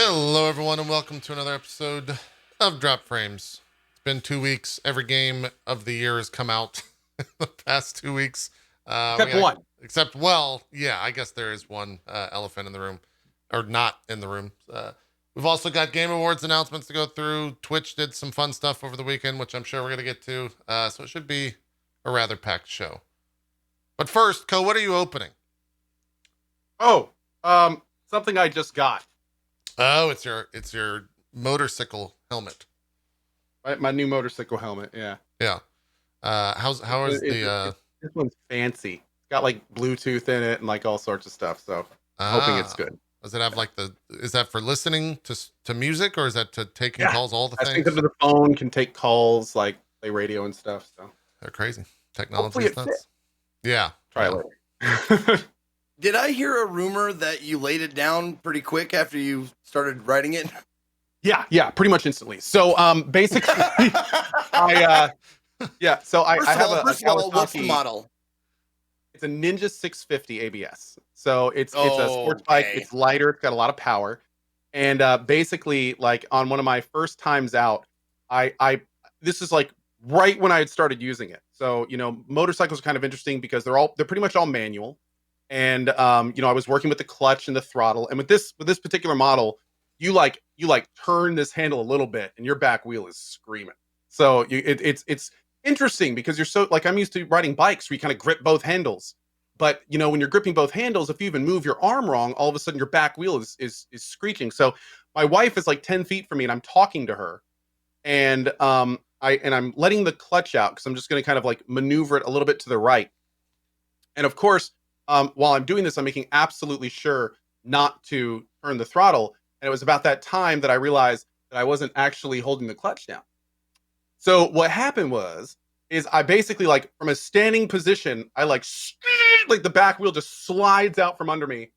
Hello, everyone, and welcome to another episode of Drop Frames. It's been 2 weeks. Every game of the year has come out in the past 2 weeks. Except one. Except, well, yeah, I guess there is one elephant in the room, or not in the room. We've also got Game Awards announcements to go through. Twitch did some fun stuff over the weekend, which I'm sure we're going to get to. So it should be a rather packed show. But first, Cohh, what are you opening? Something I just got. Oh, it's your motorcycle helmet. My new motorcycle helmet, yeah. Yeah. How is the this one's fancy. It's got like Bluetooth in it and like all sorts of stuff, so hoping it's good. Does it have like is that for listening to music, or is that to taking calls, all the things? I think that the phone can take calls, like play radio and stuff, so they're crazy. Technology is nuts. Yeah. Try it later. Did I hear a rumor that you laid it down pretty quick after you started writing it? Yeah, pretty much instantly. So basically I have First of all, what's the model? It's a Ninja 650 ABS. So it's a sports bike. It's lighter. It's got a lot of power. And basically, like on one of my first times out, this is like right when I had started using it. So, motorcycles are kind of interesting because they're pretty much all manual. And I was working with the clutch and the throttle. And with this particular model, you turn this handle a little bit and your back wheel is screaming. So it's interesting because you're so, like, I'm used to riding bikes where you kind of grip both handles. But when you're gripping both handles, if you even move your arm wrong, all of a sudden your back wheel is screeching. So my wife is like 10 feet from me and I'm talking to her, and I'm letting the clutch out because I'm just going to kind of like maneuver it a little bit to the right. And of course, while I'm doing this, I'm making absolutely sure not to turn the throttle. And it was about that time that I realized that I wasn't actually holding the clutch down. So what happened is I basically, like, from a standing position, I like the back wheel just slides out from under me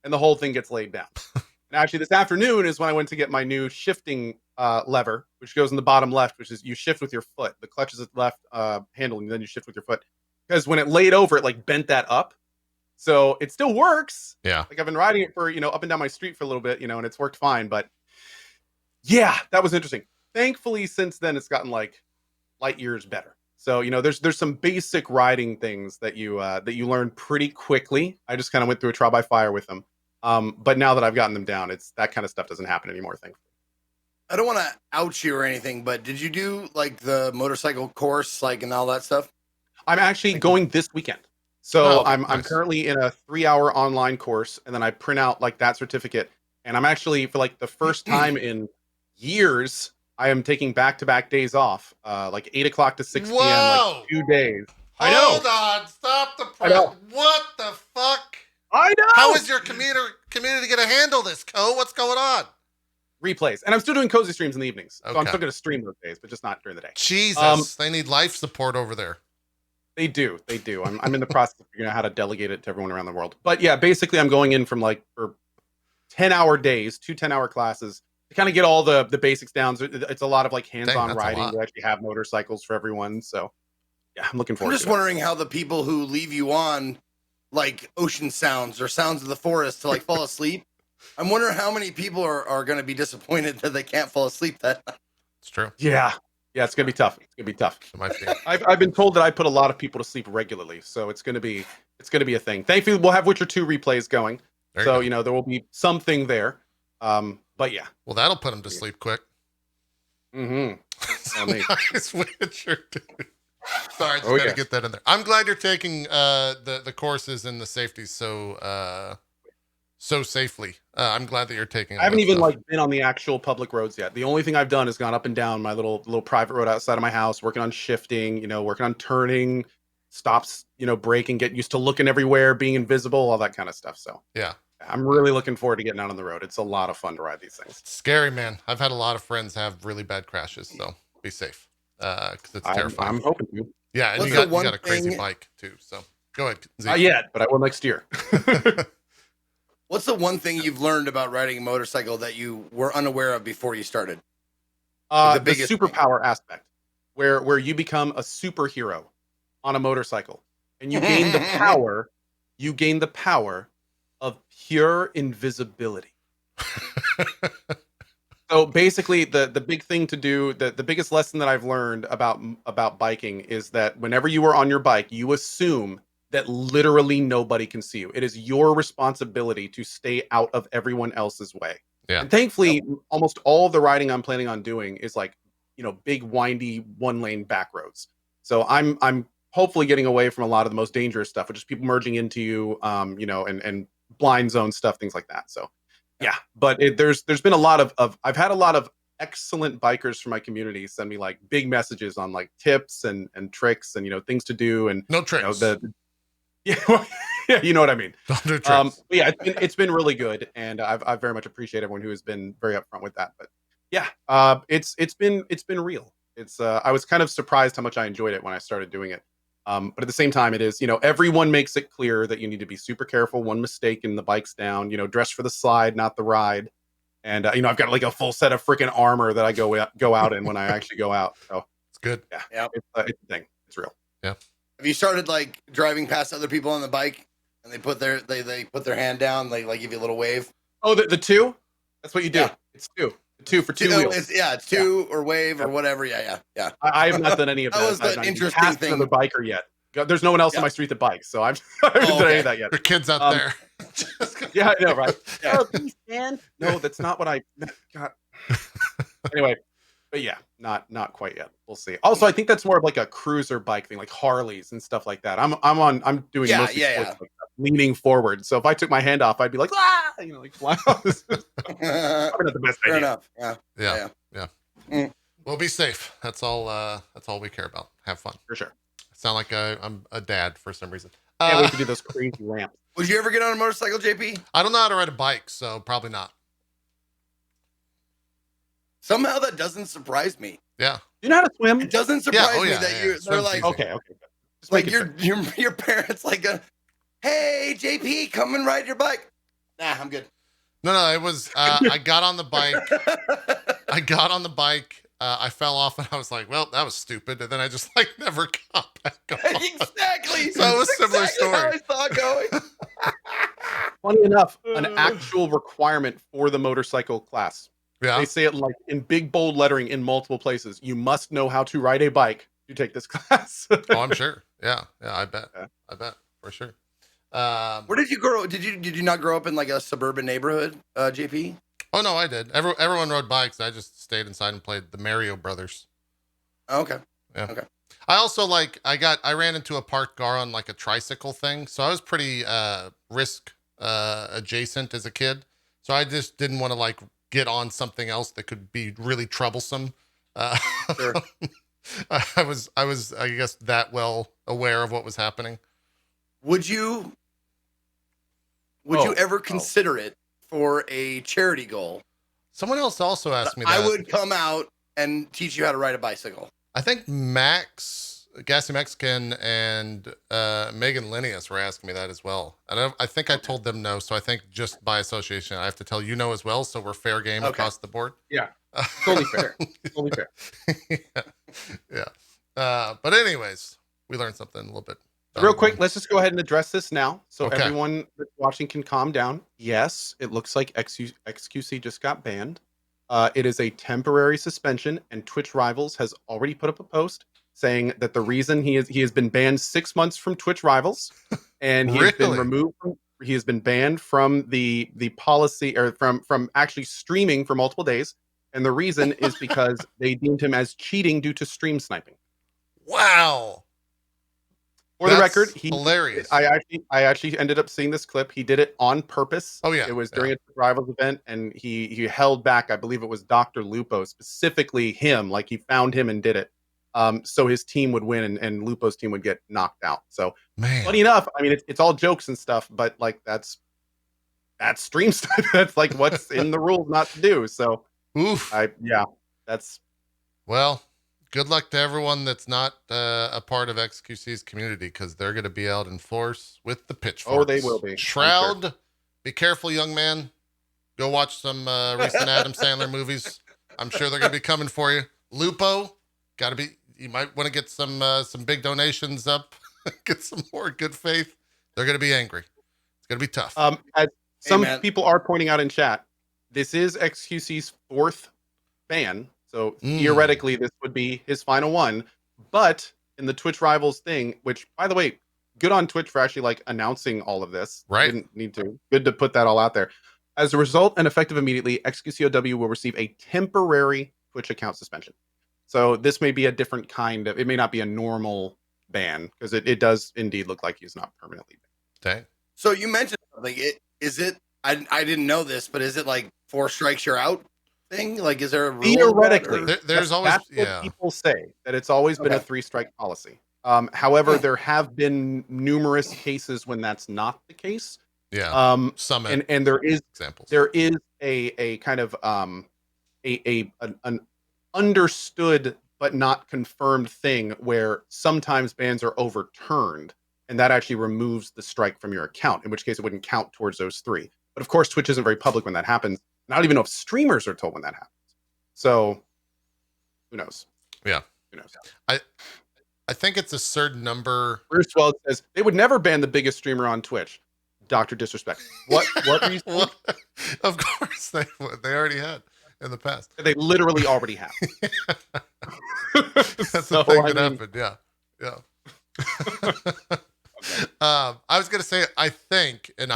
and the whole thing gets laid down. And actually this afternoon is when I went to get my new shifting lever, which goes in the bottom left, which is you shift with your foot. The clutch is at the left handle, and then you shift with your foot. Because when it laid over, it like bent that up. So it still works. Yeah. Like I've been riding it for, up and down my street for a little bit, and it's worked fine. But yeah, that was interesting. Thankfully, since then, it's gotten like light years better. So, there's some basic riding things that you learn pretty quickly. I just kind of went through a trial by fire with them. But now that I've gotten them down, it's that kind of stuff doesn't happen anymore, thankfully. I don't want to out you or anything, but did you do like the motorcycle course, like, and all that stuff? I'm actually going this weekend. So I'm nice. currently in a 3-hour online course, and then I print out like that certificate. And I'm actually, for like the first time in years, I am taking back-to-back days off, like 8 o'clock to 6 p.m. like 2 days. Hold on, stop the press. What the fuck? I know. How is your community going to handle this, Cohh? What's going on? Replays, and I'm still doing cozy streams in the evenings, so I'm still going to stream those days, but just not during the day. Jesus, they need life support over there. They do. I'm in the process of figuring out how to delegate it to everyone around the world. But yeah, basically I'm going in from like for 10-hour days, 2 10-hour classes to kind of get all the basics down. So it's a lot of like hands-on riding. We actually have motorcycles for everyone. So yeah, I'm looking forward to it. I'm just wondering how the people who leave you on like ocean sounds or sounds of the forest to like fall asleep. I'm wondering how many people are going to be disappointed that they can't fall asleep that night. It's true. Yeah, it's gonna be tough. It might be. I've been told that I put a lot of people to sleep regularly, so it's gonna be a thing. Thankfully, we'll have Witcher 2 replays going, so there will be something there. But yeah. Well, that'll put them to sleep quick. Nice Witcher 2. Sorry, I just gotta get that in there. I'm glad you're taking the courses and the safety so safely. I'm glad that you're taking. I haven't even been on the actual public roads yet. The only thing I've done is gone up and down my little private road outside of my house, working on shifting, working on turning, stops, braking, getting used to looking everywhere, being invisible, all that kind of stuff. So yeah, I'm really looking forward to getting out on the road. It's a lot of fun to ride these things. It's scary, man. I've had a lot of friends have really bad crashes, so be safe because it's terrifying. I'm hoping to. Yeah, and you got a crazy bike too. So go ahead. Zeke. Not yet, but I will next year. What's the one thing you've learned about riding a motorcycle that you were unaware of before you started? The superpower aspect, where you become a superhero on a motorcycle, and you gain the power. You gain the power of pure invisibility. So basically, the big thing to do, the biggest lesson that I've learned about biking is that whenever you are on your bike, you assume that literally nobody can see you. It is your responsibility to stay out of everyone else's way. Yeah. And thankfully, almost all of the riding I'm planning on doing is like, big windy one lane back roads. So I'm hopefully getting away from a lot of the most dangerous stuff, which is people merging into you, and blind zone stuff, things like that. So yeah, but there's been a lot of I've had a lot of excellent bikers from my community send me like big messages on like tips and tricks and things to do and No tricks. Yeah, yeah, you know what I mean. Don't do tricks. But yeah, it's been really good, and I've very much appreciate everyone who has been very upfront with that. But yeah, it's been real. It's I was kind of surprised how much I enjoyed it when I started doing it. But at the same time, it is, everyone makes it clear that you need to be super careful. One mistake and the bike's down. Dress for the slide, not the ride. And I've got like a full set of freaking armor that I go out in when I actually go out. So it's good. Yeah, it's a thing. It's real. Yeah. Have you started like driving past other people on the bike and they put their put their hand down, they like give you a little wave? Oh, the two? That's what you do. Yeah. It's two. Two for two wheels. It's two or wave or whatever. Yeah. I have not done any of that. That was the interesting thing. I'm a biker yet. There's no one else on my street that bikes, so I haven't done any of that yet. Your kids out there. Yeah, I know, right? Yeah. Oh, please, man. No, that's not what I got. Anyway, but yeah, not quite yet. We'll see. Also, I think that's more of like a cruiser bike thing, like Harleys and stuff like that. I'm doing mostly sports like that, leaning forward. So if I took my hand off, I'd be like, like fly off. Probably not the best Fair idea. enough. Yeah. Mm. Well, be safe. That's all we care about. Have fun. For sure. Sound like I'm a dad for some reason. Can't wait to do those crazy ramps. Would you ever get on a motorcycle, JP? I don't know how to ride a bike, so probably not. Somehow that doesn't surprise me. Yeah. You know how to swim? It doesn't surprise me that they're Swim's like, easy. Okay. Just like making sure. your parents like, hey JP, come and ride your bike. Nah, I'm good. No, it was I got on the bike. I fell off and I was like, well, that was stupid. And then I just like never got back on. Exactly. So it was a similar story. How I saw it going. Funny enough, an actual requirement for the motorcycle class. Yeah. They say it like in big bold lettering in multiple places. You must know how to ride a bike to take this class. Oh, I'm sure. Yeah, I bet. Yeah. I bet for sure. Where did you grow? Did you not grow up in like a suburban neighborhood, JP? Oh no, I did. Everyone rode bikes. I just stayed inside and played the Mario Brothers. Oh, okay. Yeah. Okay. I also I ran into a parked car on like a tricycle thing, so I was pretty risk adjacent as a kid. So I just didn't want to like get on something else that could be really troublesome. Sure. I was I guess that well aware of what was happening. Would you ever consider it for a charity goal? Someone else also asked me that. I would come out and teach you how to ride a bicycle. I think Max, Gassy Mexican, and Megan Linnaeus were asking me that as well. And I think I told them no. So I think just by association, I have to tell you no as well. So we're fair game across the board. Yeah, totally fair. Totally fair. Yeah. But anyways, we learned something a little bit. Real quick, let's just go ahead and address this now, so Okay. everyone that's watching can calm down. Yes, it looks like XQC just got banned. It is a temporary suspension, and Twitch Rivals has already put up a post saying that the reason he has been banned 6 months from Twitch Rivals, and he has been Really? removed. He has been banned from the policy, or from actually streaming for multiple days, and the reason is because they deemed him as cheating due to stream sniping. Wow. For the That's record, hilarious. I actually ended up seeing this clip. He did it on purpose. Oh, yeah. It was during a Rivals event, and he held back. I believe it was Dr. Lupo, specifically him. Like he found him and did it. So his team would win, and Lupo's team would get knocked out. So, Man. funny enough, I mean, it's all jokes and stuff, but like that's stream stuff. That's like what's in the rules not to do. So, Oof. that's Well, good luck to everyone that's not a part of XQC's community, because they're going to be out in force with the pitchforks. Oh, they will be. I'm Shroud, be careful, young man. Go watch some recent Adam Sandler movies. I'm sure they're going to be coming for you. Lupo, you might want to get some big donations up. Get some more good faith. They're going to be angry. It's going to be tough. as some man. people are pointing out in chat, this is XQC's 4th ban, so theoretically this would be his final one. But in the Twitch Rivals thing, which by the way, good on Twitch for actually like announcing all of this. Right. Didn't need to. Good to put that all out there. As a result, and effective immediately, XQCOW will receive a temporary Twitch account suspension. So this may be a different kind of. It may not be a normal ban because it does indeed look like he's not permanently banned. Dang. So you mentioned something. Is it? I didn't know this, but is it like 4 strikes you're out thing? Like, is there a rule? Theoretically, there's always what people say that it's always been a 3-strike policy. However, there have been numerous cases when that's not the case. Yeah. Some and there is examples. There is a kind of an understood but not confirmed thing where sometimes bans are overturned, and that actually removes the strike from your account. In which case, it wouldn't count towards those 3. But of course, Twitch isn't very public when that happens. And I don't even know if streamers are told when that happens. So, who knows? Yeah. Who knows? I think it's a certain number. Bruce Wells says they would never ban the biggest streamer on Twitch. Dr. Disrespect. What are you saying? Of course they would. They already had in the past. They literally already have. That's the thing that happened. Yeah. I was gonna say, I think, and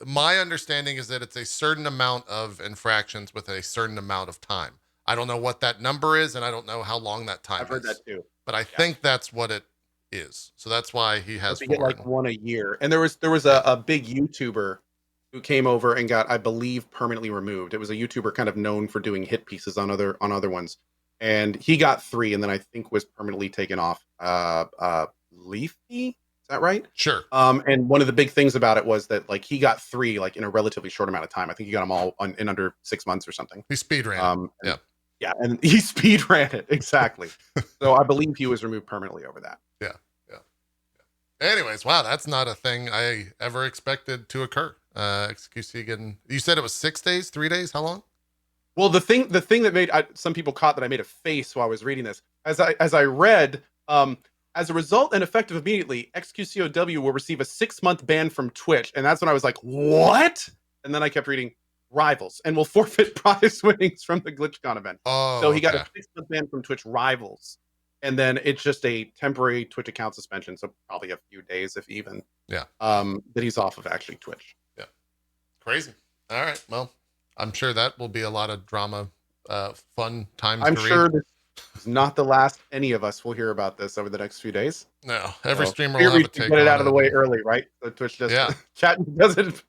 my understanding is that it's a certain amount of infractions with a certain amount of time. I don't know what that number is, and I don't know how long that time is. I've heard that too. But I think that's what it is. So that's why he has 4. Get like 1 a year. And there was a big YouTuber who came over and got, I believe, permanently removed. It was a YouTuber kind of known for doing hit pieces on other ones. And he got 3 and then I think was permanently taken off. Leafy? Is that right? Sure. And one of the big things about it was that like he got 3 like in a relatively short amount of time. I think he got them all in under 6 months or something. He speed ran. Yeah, and he speed ran it exactly. So I believe he was removed permanently over that. Yeah. Anyways, wow, that's not a thing I ever expected to occur. XQC getting. You said it was 6 days, 3 days. How long? Well, the thing that made some people caught that I made a face while I was reading this, as I read, as a result and effective immediately, XQCOW will receive a 6-month ban from Twitch, and that's when I was like, what? And then I kept reading Rivals, and will forfeit prize winnings from the GlitchCon event. Oh, so he got a 6-month ban from Twitch Rivals, and then it's just a temporary Twitch account suspension, so probably a few days, if even. Yeah. That he's off of actually Twitch. Yeah. Crazy. All right. Well, I'm sure that will be a lot of drama, fun times. I'm sure this is not the last any of us will hear about this over the next few days. No, every streamer will have a take. Get it out of the way early, right? So Twitch just chat doesn't.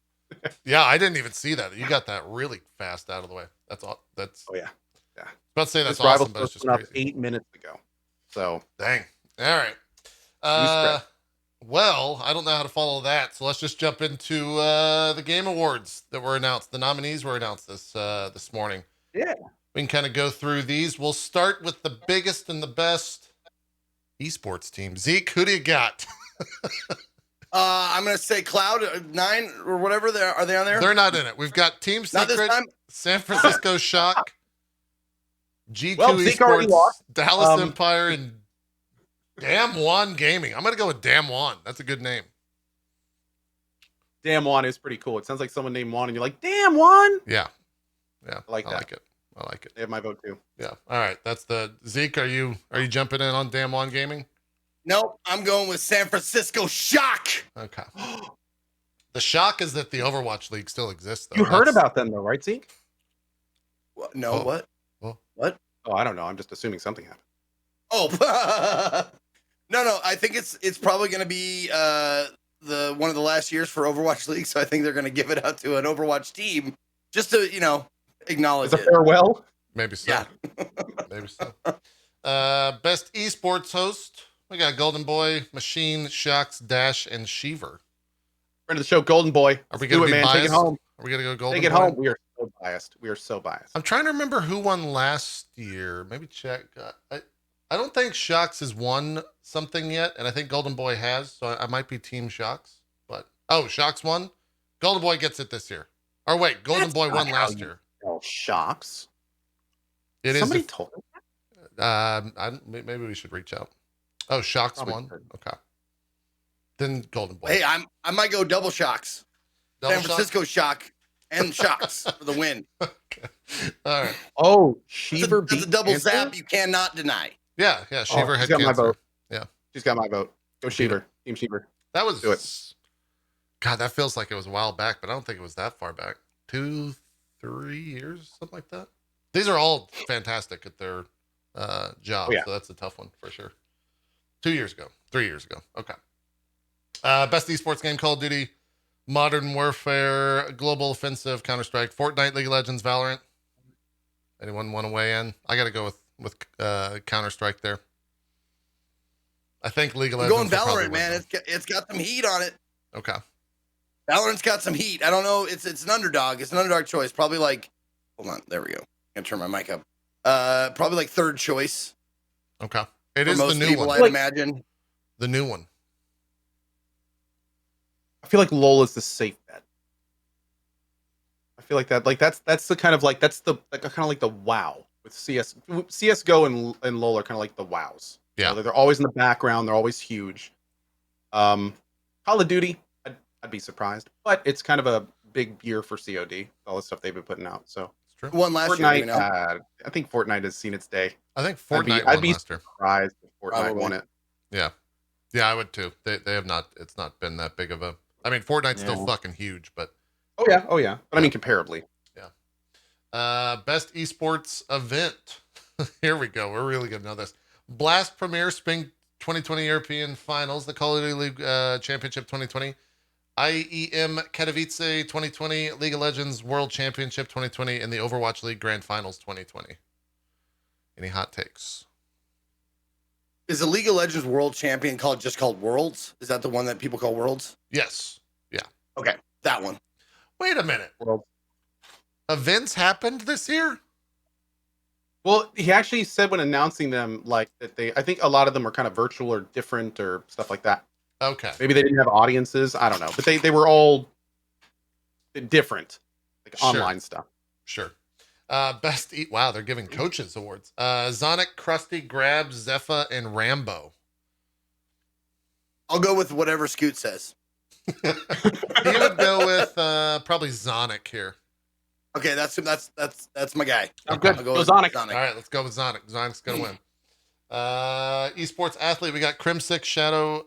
Yeah, I didn't even see that. You got that really fast out of the way. That's all. That's. Oh yeah. About to say that's awesome, but it's just crazy. 8 minutes ago. So dang. All right. Well, I don't know how to follow that, so let's just jump into the Game Awards that were announced. The nominees were announced this morning. Yeah. We can kind of go through these. We'll start with the biggest and the best esports team. Zeke, who do you got? I'm gonna say Cloud9 or whatever. Are they on there? They're not in it. We've got Team Secret, San Francisco Shock, G2 Esports, Dallas Empire, and Damn One Gaming. I'm gonna go with Damn One. That's a good name. Damn One is pretty cool. It sounds like someone named Juan, and you're like, Damn One. Yeah. I like that. I like it. They have my vote too. Yeah. All right. That's the Zeke. Are you jumping in on Damn One Gaming? Nope. I'm going with San Francisco Shock. Okay. The shock is that the Overwatch League still exists, though. You heard about them, though, right, Zeke? What? No. Oh. What? Oh. What? Oh, I don't know. I'm just assuming something happened. Oh. No. I think it's probably going to be the one of the last years for Overwatch League, so I think they're going to give it out to an Overwatch team just to acknowledge it. As a farewell. Maybe so. Yeah. Maybe so. Best esports host. We got Golden Boy, Machine, Shocks, Dash, and Sheever. Friend of the show, Golden Boy. Are we going to be biased? Take it home. Are we going to go Golden Boy? Take it home. We are so biased. We are so biased. I'm trying to remember who won last year. Maybe check. I don't think Shocks has won something yet, and I think Golden Boy has, so I might be Team Shocks. But Shocks won. Golden Boy gets it this year. Or wait, Golden Boy won last year. Shocks. It Somebody is. told me. Maybe we should reach out. Oh, Shocks won. Okay. Then Golden Boy. Hey, I might go double Shocks. San Francisco Shock and Shocks for the win. Okay. All right. Oh, Sheever That's a double zap you cannot deny. Yeah. Sheever had got my cancer. vote. Yeah. She's got my vote. Go Sheever. Team Sheever. That was Do it. God, that feels like it was a while back, but I don't think it was that far back. 2-3 years, something like that. These are all fantastic at their jobs, so that's a tough one for sure. 2 years ago, 3 years ago. Okay. Best esports game: Call of Duty, Modern Warfare, Global Offensive, Counter-Strike, Fortnite, League of Legends, Valorant. Anyone want to weigh in? I got to go with Counter-Strike there. I think League of Legends. I'm going Valorant, man. It's got some heat on it. Okay. Valorant's got some heat. I don't know. It's an underdog. It's an underdog choice. Probably like, hold on. There we go. I'm gonna turn my mic up. Probably like third choice. Okay. It is the new people, one. I'd imagine. The new one. I feel like LOL is the safe bet. I feel like that's the kind of like that's the like kind of like the WoW with CS:GO and LOL are kind of like the WoWs. Yeah. You know, they're always in the background. They're always huge. Call of Duty, I'd be surprised, but it's kind of a big year for COD. All the stuff they've been putting out. So It's true. One last Fortnite, year, you know? I think Fortnite has seen its day. I think Fortnite I'd be won last year. surprised if Fortnite Probably. won it. Yeah, I would too. They have not. It's not been that big of a. I mean, Fortnite's still fucking huge, but. Oh yeah. But I mean, comparably. Best esports event. Here we go. We're really gonna know this. Blast Premier Spring 2020 European Finals, the Call of Duty League Championship 2020, IEM Katowice 2020, League of Legends World Championship 2020, and the Overwatch League Grand Finals 2020. Any hot takes? Is the League of Legends World Champion called Worlds? Is that the one that people call Worlds? Yes. Yeah. Okay, that one. Wait a minute. World. Events happened this year? Well, he actually said when announcing them, like that I think a lot of them are kind of virtual or different or stuff like that. Okay. Maybe they didn't have audiences. I don't know, but they were all different, like Sure. online stuff. Sure. Best eat. Wow, they're giving coaches awards. Zonic, Krusty, Grab, Zephyr, and Rambo. I'll go with whatever Scoot says. He would go with probably Zonic here. Okay, that's my guy. I'm good. I'll go Go with Zonic. All right, let's go with Zonic. Zonic's gonna win. Esports athlete, we got Crim6, Shadow,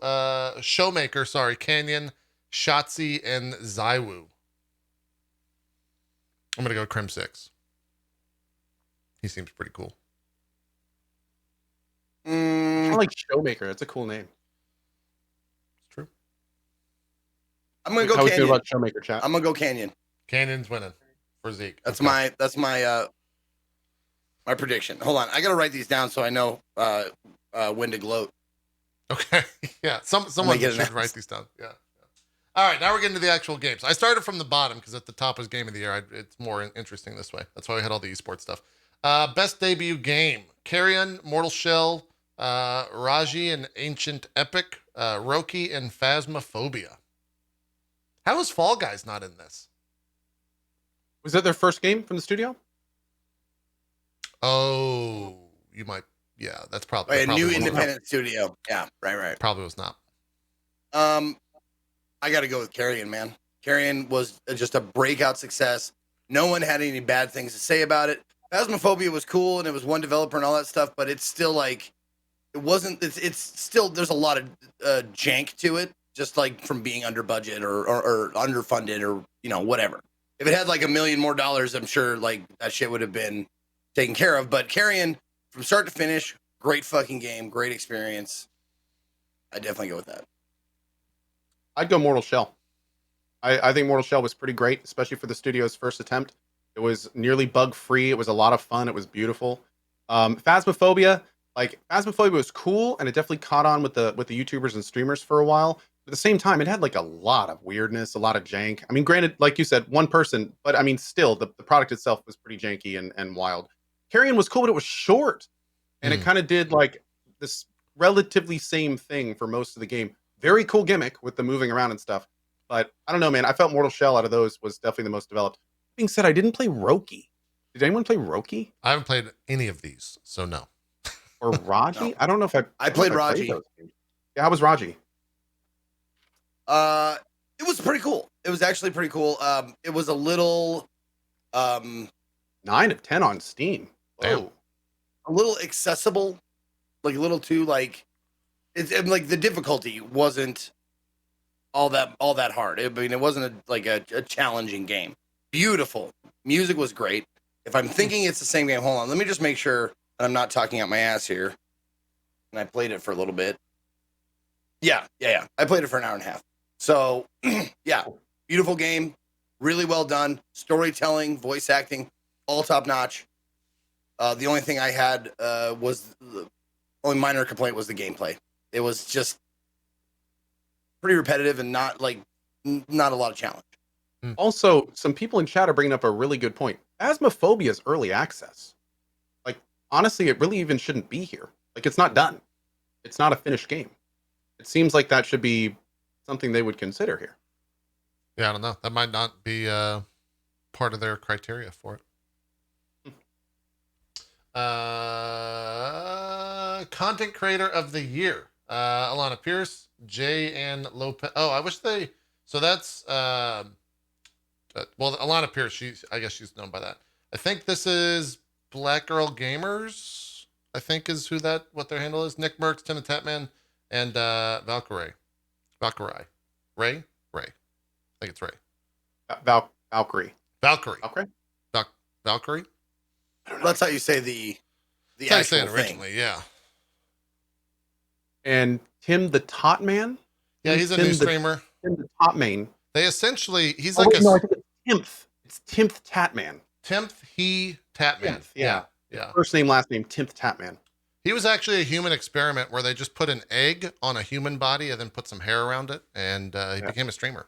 Showmaker, sorry, Canyon, Shotzi, and Zywoo. I'm gonna go Crim6. He seems pretty cool. Kind of like Showmaker. That's a cool name. It's true. I'm gonna go How we feel Canyon. about Showmaker, chat? I'm gonna go Canyon. Canyon's winning for Zeke. That's Okay. my prediction. Hold on, I gotta write these down so I know when to gloat. Okay. Yeah. Someone get should announced. write these down. Yeah. All right. Now we're getting to the actual games. I started from the bottom because at the top was game of the year. It's more interesting this way. That's why we had all the esports stuff. Best debut game: Carrion, Mortal Shell, Raji and Ancient Epic, Roki and Phasmophobia. How is Fall Guys not in this? Was that their first game from the studio? Oh, you might. Yeah, that's probably A new was independent studio. Yeah, right. Not. Probably was not. I got to go with Carrion, man. Carrion was just a breakout success. No one had any bad things to say about it. Phasmophobia was cool, and it was one developer and all that stuff, but it's still like, it wasn't, it's still, there's a lot of jank to it, just like from being under budget or underfunded or, you know, whatever. If it had like $1 million more, I'm sure like that shit would have been taken care of. But Carrion, from start to finish, great fucking game, great experience. I definitely go with that. I'd go Mortal Shell. I think Mortal Shell was pretty great, especially for the studio's first attempt. It was nearly bug-free. It was a lot of fun. It was beautiful. Phasmophobia was cool, and it definitely caught on with the YouTubers and streamers for a while. But at the same time, it had like a lot of weirdness, a lot of jank. I mean, granted, like you said, one person, but I mean, still, the product itself was pretty janky and wild. Carrion was cool, but it was short. And it kind of did like this relatively same thing for most of the game. Very cool gimmick with the moving around and stuff. But I don't know, man. I felt Mortal Shell out of those was definitely the most developed. Being said, I didn't play Roki. Did anyone play Roki? I haven't played any of these, so no. Or Raji? No. I don't know if I played Raji. those games. Yeah, how was Raji? It was pretty cool. It was actually pretty cool. It was a little 9 of 10 on Steam. Damn. A little accessible, like a little too like it's like the difficulty wasn't all that hard. I mean, it wasn't a challenging game. Beautiful music was great. If I'm thinking it's the same game, hold on, let me just make sure that I'm not talking out my ass here. And I played it for a little bit. Yeah. I played it for an hour and a half. So yeah, beautiful game, really well done, storytelling, voice acting, all top notch. The only thing I had was the only minor complaint was the gameplay. It was just pretty repetitive and not a lot of challenge. Also, some people in chat are bringing up a really good point. Phasmophobia is early access. Like, honestly, it really even shouldn't be here. Like, it's not done. It's not a finished game. It seems like that should be something they would consider here. Yeah, I don't know. That might not be part of their criteria for it. Content creator of the year. Alana Pierce, Jay and Lopez. Oh, I wish they. So that's well, Alana Pierce. I guess she's known by that. I think this is Black Girl Gamers. I think is what their handle is. Nick Merckx, Tim the Tatman, and Valkyrie. Ray. I think it's Ray. Valkyrie. Valkyrie. That's how you say the That's how you say actual it originally. thing. Yeah. And Tim the Tot Man. Yeah, he's a new streamer. Tim the Tot Man. They essentially he's I think it's Timth. It's Timth Tatman. Tatman. Yeah. Yeah. First name, last name, Timth Tatman. He was actually a human experiment where they just put an egg on a human body and then put some hair around it, and he became a streamer.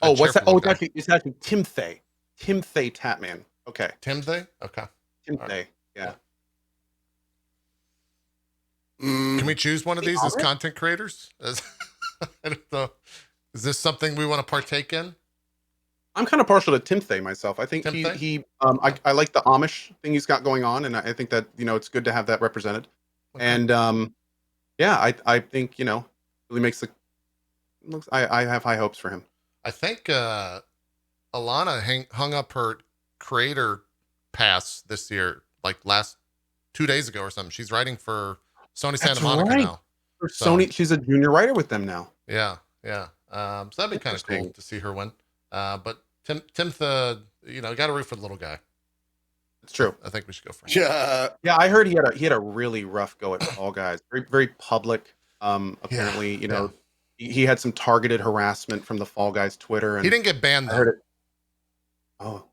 What's that? Oh, it's actually Timthay. Timthay Tatman. Okay. Timthay? Okay. Timthay. Right. Yeah. Can we choose one of these as content creators? I don't know. Is this something we want to partake in? I'm kind of partial to Timthay myself. I think I like the Amish thing he's got going on, and I think that it's good to have that represented. Okay. And I think really makes I have high hopes for him. I think Alana hung up her creator pass this year, like last 2 days ago or something. She's writing for Sony Santa Monica now. For Sony, she's a junior writer with them now. Yeah. So that'd be kind of cool to see her win. But Tim, got to root for the little guy. It's true. I think we should go for him. Yeah. I heard he had a really rough go at Fall Guys. Very, very public. Apparently, he had some targeted harassment from the Fall Guys Twitter. And he didn't get banned though. I heard it. Oh,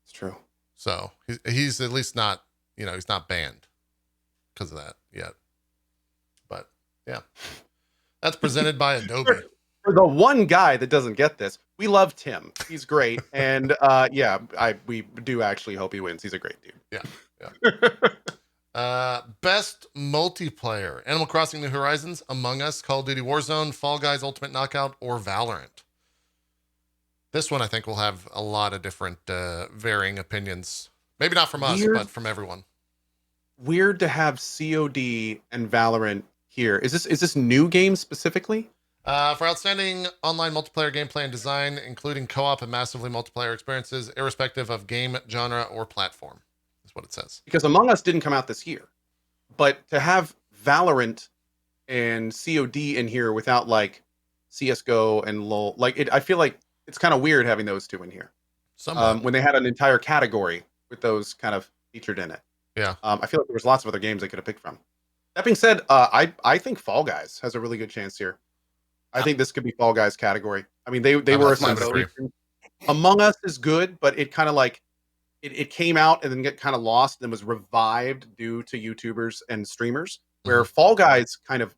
it's true. So he's at least not, he's not banned because of that yet. But yeah, that's presented by Adobe. For the one guy that doesn't get this, we love Tim. He's great, and we do actually hope he wins. He's a great dude. Yeah. Best multiplayer: Animal Crossing: New Horizons, Among Us, Call of Duty Warzone, Fall Guys Ultimate Knockout, or Valorant. This one I think will have a lot of different varying opinions. Maybe not from us, but from everyone. Weird to have COD and Valorant here. Is this new game specifically? For outstanding online multiplayer gameplay and design, including co-op and massively multiplayer experiences, irrespective of game genre or platform, is what it says. Because Among Us didn't come out this year, but to have Valorant and COD in here without like CS:GO and LoL, I feel like it's kind of weird having those two in here. When they had an entire category with those kind of featured in it. Yeah. I feel like there was lots of other games they could have picked from. That being said, I think Fall Guys has a really good chance here. I think this could be Fall Guys category. I mean, they were a sensation. Among Us is good, but it kind of it came out and then get kind of lost and was revived due to YouTubers and streamers. Where Fall Guys kind of,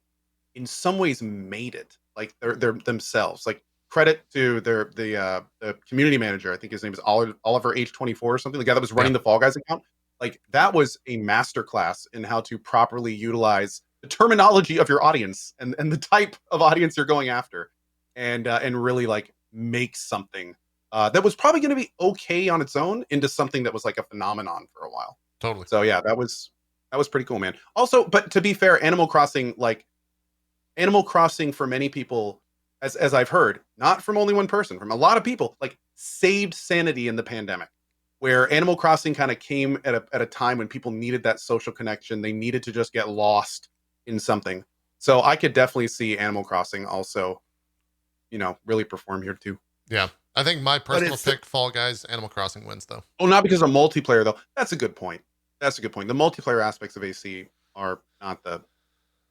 in some ways, made it like they're themselves. Like credit to the community manager. I think his name is Oliver H24 or something. The guy that was running the Fall Guys account. Like that was a masterclass in how to properly utilize the terminology of your audience and the type of audience you're going after, and really like make something that was probably going to be okay on its own into something that was like a phenomenon for a while. Totally. So yeah, that was pretty cool, man. Also, but to be fair, Animal Crossing for many people as I've heard, not from only one person, from a lot of people, like saved sanity in the pandemic, where Animal Crossing kind of came at a time when people needed that social connection. They needed to just get lost in something. So I could definitely see Animal Crossing also, really perform here too. Yeah. I think my personal pick, Fall Guys, Animal Crossing wins though. Oh, not because of multiplayer though. That's a good point. That's a good point. The multiplayer aspects of AC are not the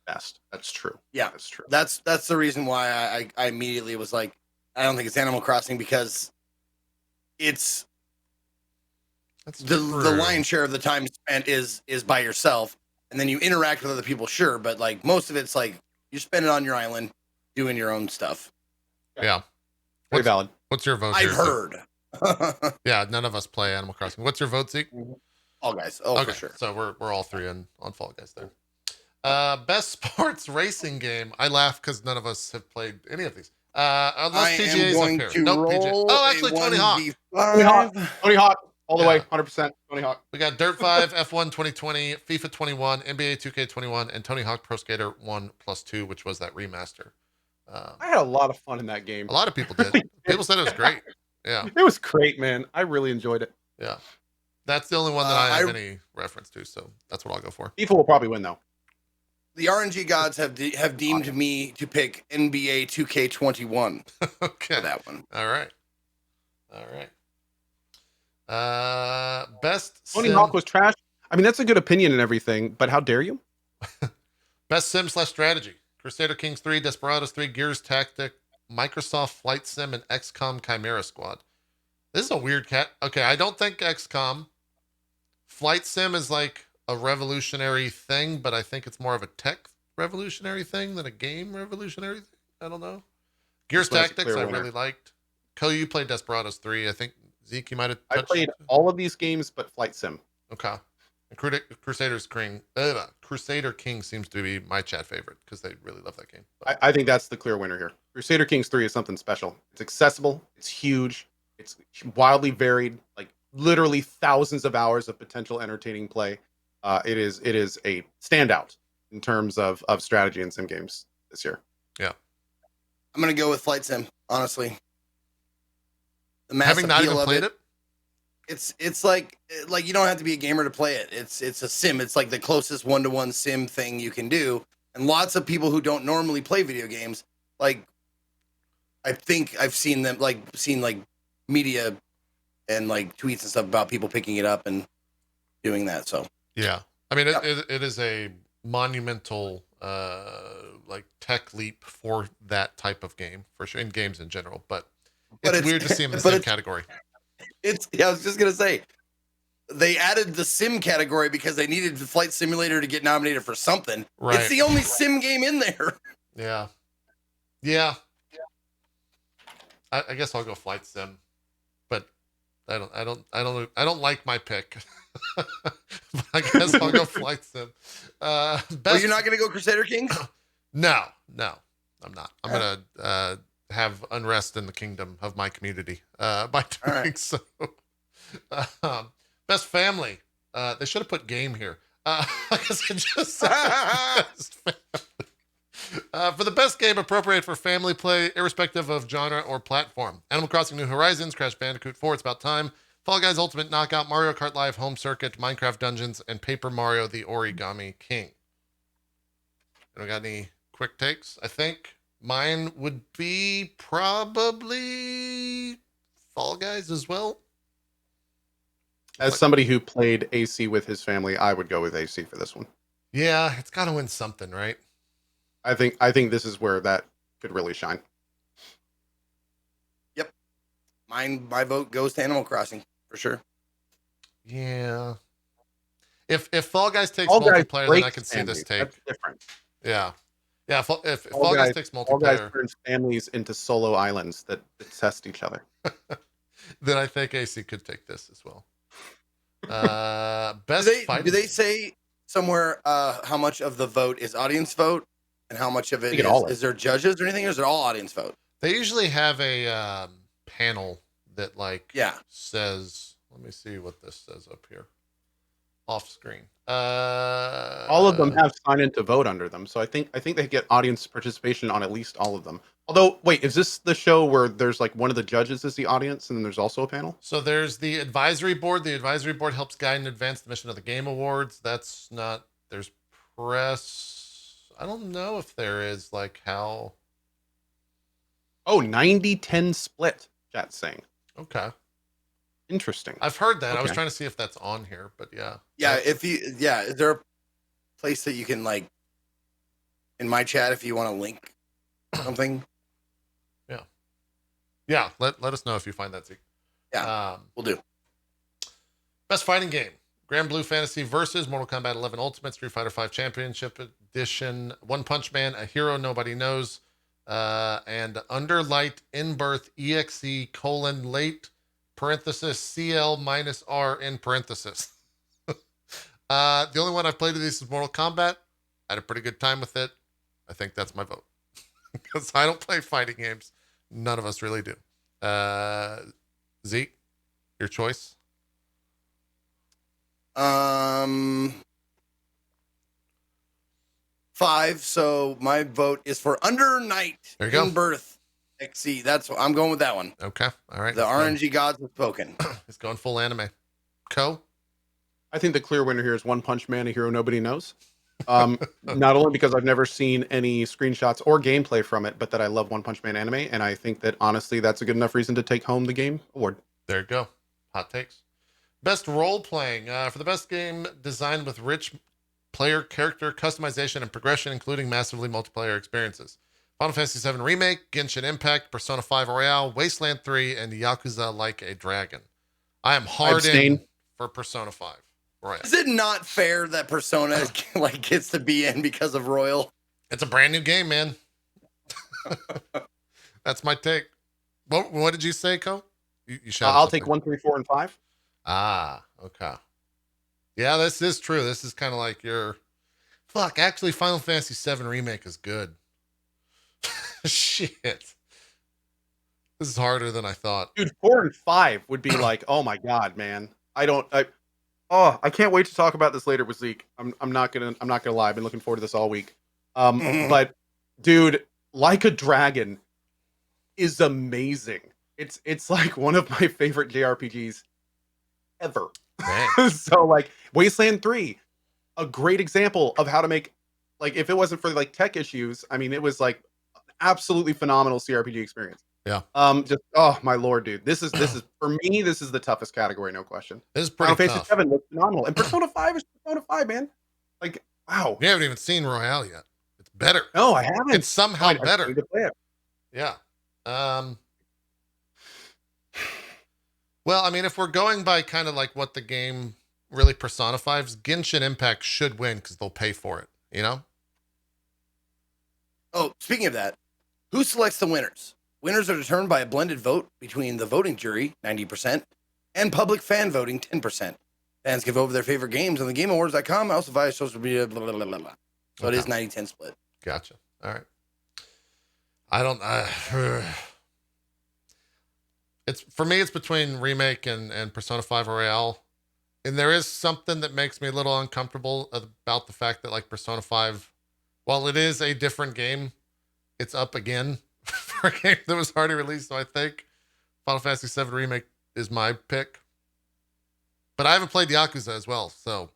best. That's true. Yeah, that's true. That's the reason why I immediately was like, I don't think it's Animal Crossing, because it's the lion's share of the time spent is by yourself, and then you interact with other people, sure, but like most of it's like you spend it on your island doing your own stuff. Yeah. Very valid. What's your vote? I've heard. Yeah, none of us play Animal Crossing. What's your vote, Zeke? Fall Guys. Oh, okay, for sure. So we're all three on Fall Guys there. Best sports racing game. I laugh because none of us have played any of these. Unless PGA's up here. Nope, PGA. Oh, actually, Tony Hawk. Tony Hawk. All the way, 100% Tony Hawk. We got Dirt 5, F1 2020, FIFA 21, NBA 2K21, and Tony Hawk Pro Skater 1+2, which was that remaster. I had a lot of fun in that game. A lot of people did. People said it was great. Yeah. It was great, man. I really enjoyed it. Yeah. That's the only one that I have any reference to, so that's what I'll go for. FIFA will probably win, though. The RNG gods have deemed me to pick NBA 2K21. Okay. For that one. All right. Best Tony Hawk was trash. I mean, that's a good opinion and everything, but how dare you? Best sim/strategy. Crusader Kings 3, Desperados 3, Gears Tactic, Microsoft Flight Sim, and XCOM Chimera Squad. This is a weird cat. Okay, I don't think XCOM. Flight Sim is like a revolutionary thing, but I think it's more of a tech revolutionary thing than a game revolutionary thing. I don't know. Gears Tactics I really liked. Cohh, you played Desperados 3. I think, Zeke, you might have touched. I played all of these games but Flight Sim. Okay. And Crusader King seems to be my chat favorite because they really love that game. I think that's the clear winner here. Crusader Kings 3 is something special. It's accessible. It's huge. It's wildly varied. Like literally thousands of hours of potential entertaining play. It is a standout in terms of strategy in sim games this year. Yeah. I'm gonna go with Flight Sim, honestly. Having not even played it? It's like you don't have to be a gamer to play it. It's a sim. It's like the closest one-to-one sim thing you can do. And lots of people who don't normally play video games, like I think I've seen them seen media and like tweets and stuff about people picking it up and doing that. So yeah, I mean it is a monumental like tech leap for that type of game for sure, in games in general. But it's weird to see them in the same category. I was just gonna say, they added the sim category because they needed the Flight Simulator to get nominated for something. Right. It's the only sim game in there. Yeah. I guess I'll go Flight Sim, but I don't like my pick. But I guess I'll go Flight Sim. You're not gonna go Crusader Kings? No, I'm not. I'm gonna have unrest in the kingdom of my community by doing so. Best family. They should have put game here. I guess it just best family. For the best game appropriate for family play, irrespective of genre or platform: Animal Crossing New Horizons, Crash Bandicoot 4, It's About Time, Fall Guys Ultimate Knockout, Mario Kart Live Home Circuit, Minecraft Dungeons, and Paper Mario: The Origami King. And we got any quick takes? I think mine would be probably Fall Guys as well. As somebody who played AC with his family, I would go with AC for this one. Yeah, it's got to win something, right? I think this is where that could really shine. Yep. My vote goes to Animal Crossing for sure. Yeah. If Fall Guys takes multiplayer, then I can see this take. That's different. Yeah. Yeah, if Fall Guys takes multiplayer, Fall Guys turns families into solo islands that test each other. Then I think AC could take this as well. Do they say somewhere how much of the vote is audience vote and how much of it is there judges or anything, or is it all audience vote? They usually have a panel that says, let me see what this says up here off screen. All of them have sign in to vote under them, so I think they get audience participation on at least all of them. Although, wait, is this the show where there's like one of the judges is the audience, and then there's also a panel? So there's the advisory board. The advisory board helps guide and advance the mission of the Game Awards. That's not. There's press. I don't know if there is like how. Oh, 90-10 split. Chat's saying. Okay. Interesting. I've heard that. Okay. I was trying to see if that's on here, but yeah. Yeah, is there a place that you can like in my chat if you want to link something? Yeah, let us know if you find that, Zeke. Yeah, we'll do. Best fighting game. Grand Blue Fantasy versus Mortal Kombat 11 Ultimate Street Fighter 5 Championship Edition. One Punch Man, A Hero Nobody Knows, and Underlight In-Birth EXE : late parenthesis CL minus R in parenthesis. The only one I've played of these is Mortal Kombat. I had a pretty good time with it. I think that's my vote. Because I don't play fighting games. None of us really do. Zeke, your choice? 5. So my vote is for Under Night There you go. In Birth XC. That's what I'm going with that one. Okay. All right. The RNG gods have spoken. It's going full anime. Cohh? I think the clear winner here is One Punch Man, A Hero Nobody Knows. Not only because I've never seen any screenshots or gameplay from it, but that I love One Punch Man anime, and I think that honestly that's a good enough reason to take home the game award. There you go. Hot takes. Best role playing. For the best game designed with rich player character customization and progression, including massively multiplayer experiences. Final Fantasy VII Remake, Genshin Impact, Persona 5 Royale, Wasteland 3, and Yakuza Like a Dragon. I am hard in for Persona 5 Royale. Is it not fair that Persona like gets to be in because of Royal? It's a brand new game, man. That's my take. What did you say, Cohh? You shouted I'll take something. 1, 3, 4, and 5. Ah, okay. Yeah, this is true. This is kind of like your... Fuck, actually, Final Fantasy VII Remake is good. Shit. This is harder than I thought. Dude, 4 and 5 would be like, oh my god, man. I can't wait to talk about this later with Zeke. I'm not gonna lie. I've been looking forward to this all week. But dude, Like a Dragon is amazing. It's like one of my favorite JRPGs ever. So like Wasteland 3, a great example of how to make, like, if it wasn't for like tech issues, I mean, it was like absolutely phenomenal CRPG experience. Yeah. Just oh my lord, dude. This is for me, this is the toughest category, no question. This is pretty Final tough. Fantasy 7 looks phenomenal. And Persona 5 is Persona 5, man. Like, wow. We haven't even seen Royale yet. It's better. No, I haven't. It's somehow better. Need to play it. Yeah. Well, I mean, if we're going by kind of like what the game really personifies, Genshin Impact should win because they'll pay for it, you know? Oh, speaking of that, who selects the winners? Winners are determined by a blended vote between the voting jury, 90%, and public fan voting, 10%. Fans can vote over their favorite games on the GameAwards.com, also via social media, blah, blah, blah, blah, blah. So Okay. It is 90-10 split. Gotcha. All right. I don't... It's for me, it's between Remake and Persona 5 Royale. And there is something that makes me a little uncomfortable about the fact that like Persona 5, while it is a different game, it's up again for a game that was already released. So I think Final Fantasy VII Remake is my pick. But I haven't played Yakuza as well, so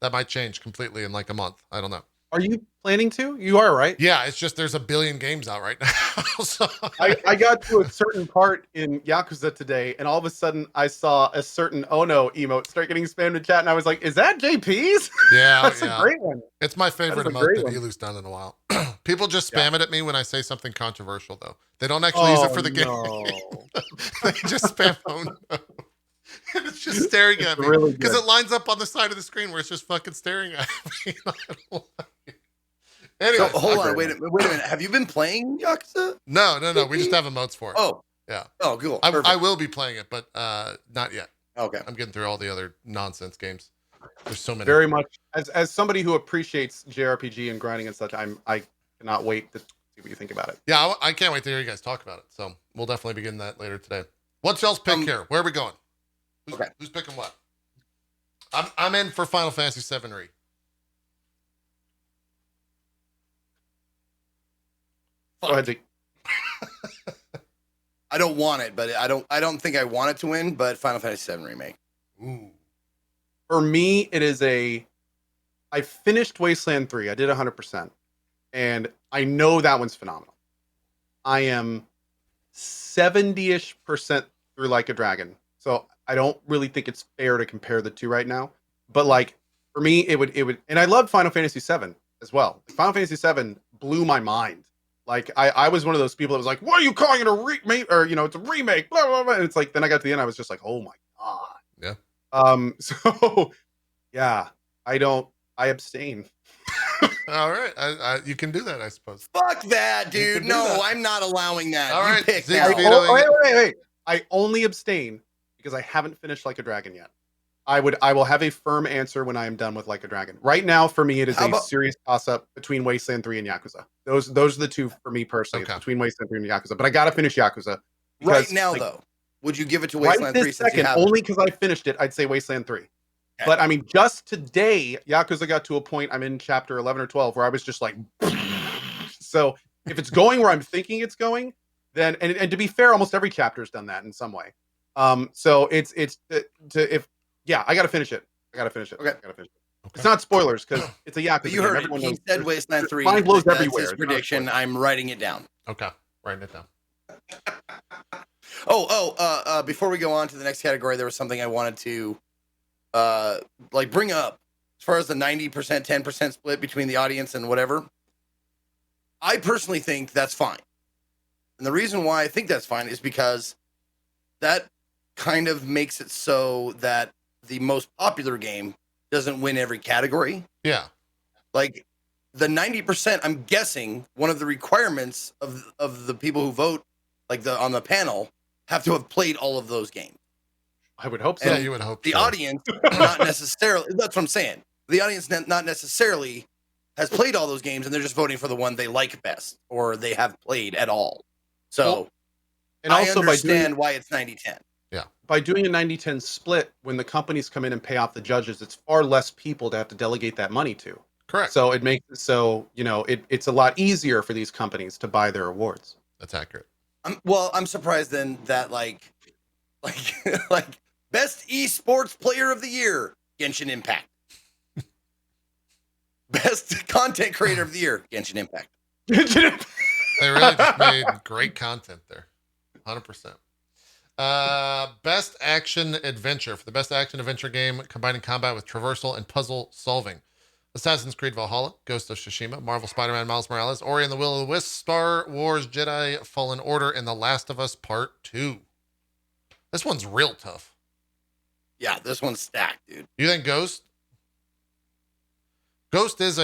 that might change completely in like a month. I don't know. Are you planning to? You are, right? Yeah, it's just there's a billion games out right now. So I got to a certain part in Yakuza today, and all of a sudden I saw a certain Ono emote start getting spammed in chat, and I was like, is that JP's? yeah, That's yeah. a great one. It's my favorite That is a emote great that one. Elu's done in a while. People just spam it at me when I say something controversial, though. They don't actually use it for the game. No. They just spam Ono. And it's just staring at me. Really Because good. it lines up on the side of the screen where it's just fucking staring at me. I don't like it. Anyway, So hold on, wait a minute. Have you been playing Yakuza? no. We just have emotes for it. Oh. Yeah. Oh, cool. I will be playing it, but not yet. Okay. I'm getting through all the other nonsense games. There's so many. Very much. As somebody who appreciates JRPG and grinding and such, I cannot wait to see what you think about it. Yeah, I can't wait to hear you guys talk about it. So we'll definitely begin that later today. What's y'all's pick here? Where are we going? Who's picking what? I'm in for Final Fantasy VII Re. Go ahead, Zeke. I don't want it, but I don't think I want it to win. But Final Fantasy VII Remake. Ooh. For me, it is I finished Wasteland 3. I did 100%. And I know that one's phenomenal. I am 70-ish% through Like a Dragon. So I don't really think it's fair to compare the two right now. But like for me, it would and I love Final Fantasy 7 as well. Final Fantasy 7 blew my mind. Like I was one of those people that was like, what are you calling it a remake? Or it's a remake, blah blah blah. And it's like then I got to the end, I was just like, oh my God. Yeah. So yeah, I abstain. All right. You can do that, I suppose. Fuck that, dude. No, that. I'm not allowing that. All You right, pick Zeke, now. Wait. I only abstain because I haven't finished Like a Dragon yet. I will have a firm answer when I am done with Like a Dragon. Right now, for me, it is serious toss-up between Wasteland 3 and Yakuza. Those are the two for me personally. Okay. It's between Wasteland 3 and Yakuza. But I gotta finish Yakuza. Right now, though, would you give it to Wasteland 3 since you have it? Only because I finished it, I'd say Wasteland 3. Okay. But I mean, just today, Yakuza got to a point, I'm in chapter 11 or 12, where I was just like, so if it's going where I'm thinking it's going, then, and to be fair, almost every chapter's done that in some way. So I gotta finish it. Okay. I gotta finish it. It's not spoilers because it's a Yakuza. But you heard game. it. He said Wasteland 3. Mind blows That's everywhere. his prediction. I'm writing it down. Okay. Writing it down. Before we go on to the next category, there was something I wanted to bring up as far as the 90%, 10% split between the audience and whatever. I personally think that's fine. And the reason why I think that's fine is because that kind of makes it so that the most popular game doesn't win every category. Yeah. Like the 90%, I'm guessing one of the requirements of the people who vote, on the panel, have to have played all of those games. I would hope so. Yeah, you would hope the audience, not necessarily. That's what I'm saying. The audience not necessarily has played all those games, and they're just voting for the one they like best or they have played at all. So, and also I understand why it's 90-10. Yeah. By doing a 90-10 split, when the companies come in and pay off the judges, it's far less people to have to delegate that money to. Correct. So it makes it's a lot easier for these companies to buy their awards. That's accurate. I'm surprised then that like best esports player of the year, Genshin Impact. Best content creator of the year, Genshin Impact. They really just made great content there. 100%. Best action adventure. For the best action adventure game combining combat with traversal and puzzle solving. Assassin's Creed Valhalla, Ghost of Tsushima, Marvel Spider-Man Miles Morales, Ori and the Will of the Wisp, Star Wars Jedi Fallen Order, and The Last of Us Part 2. This one's real tough. Yeah, this one's stacked, dude. You think Ghost? Ghost is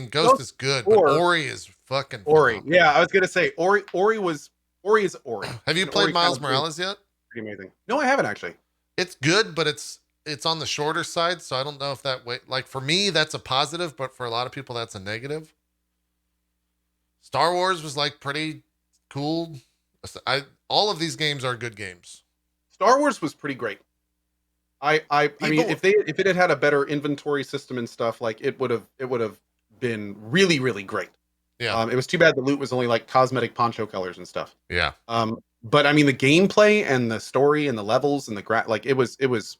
Ghost is good, but Ori is fucking Ori. phenomenal. Yeah, I was gonna say Ori is Ori. Have you played Miles Morales yet? Pretty amazing. No, I haven't actually. It's good, but it's on the shorter side, so I don't know if that way. Like for me, that's a positive, but for a lot of people, that's a negative. Star Wars was like pretty cool. All of these games are good games. Star Wars was pretty great. I mean, if it had had a better inventory system and stuff, like it would have been really, really great. Yeah. It was too bad the loot was only like cosmetic poncho colors and stuff. Yeah. But I mean, the gameplay and the story and the levels and it was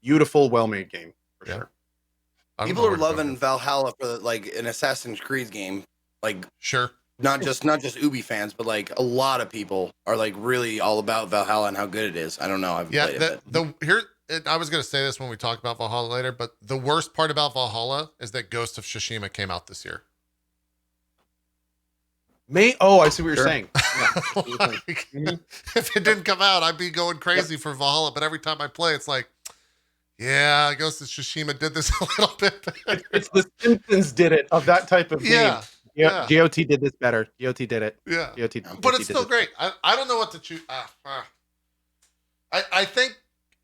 beautiful, well-made game for sure. People are loving Valhalla for like an Assassin's Creed game. Like sure. Not just Ubi fans, but like a lot of people are like really all about Valhalla and how good it is. I don't know. I've played it. I was going to say this when we talk about Valhalla later, but the worst part about Valhalla is that Ghost of Tsushima came out this year. I see what you're saying. Yeah. If it didn't come out, I'd be going crazy for Valhalla, but every time I play, it's like, yeah, Ghost of Tsushima did this a little bit better. It's the Simpsons did it of that type of game. Yeah. GOT did this better. GOT did it. Yeah. GOT, but it's still great. I don't know what to choose. I think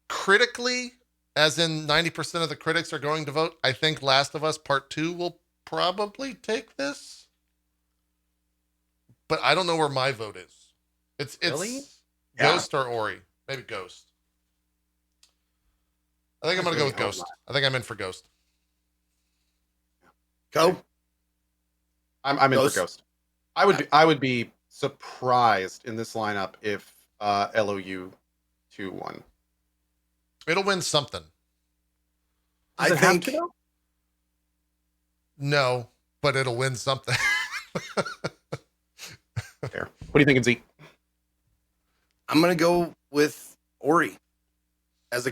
critically, as in 90% of the critics are going to vote, I think Last of Us Part 2 will probably take this. But I don't know where my vote is. It's really? Ghost or Ori. Maybe Ghost. I think I'm gonna go with really hope Ghost. not. I think I'm in for Ghost. Go. I'm in for Ghost? Ghost. I would be surprised in this lineup if LOU 2 won. It'll win something. Does I it have think to though? No, but it'll win something. Fair. What do you think, Zeke? I'm gonna go with Ori as a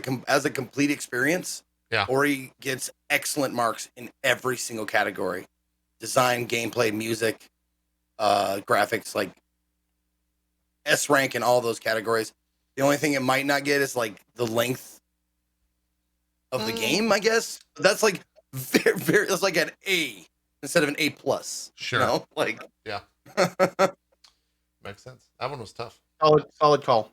complete experience. Yeah. Ori gets excellent marks in every single category: design, gameplay, music, graphics, like S rank in all those categories. The only thing it might not get is like the length of the game, I guess. That's like very that's like an A instead of an A plus. Sure. You know? Like Yeah. Makes sense. That one was tough. Solid call.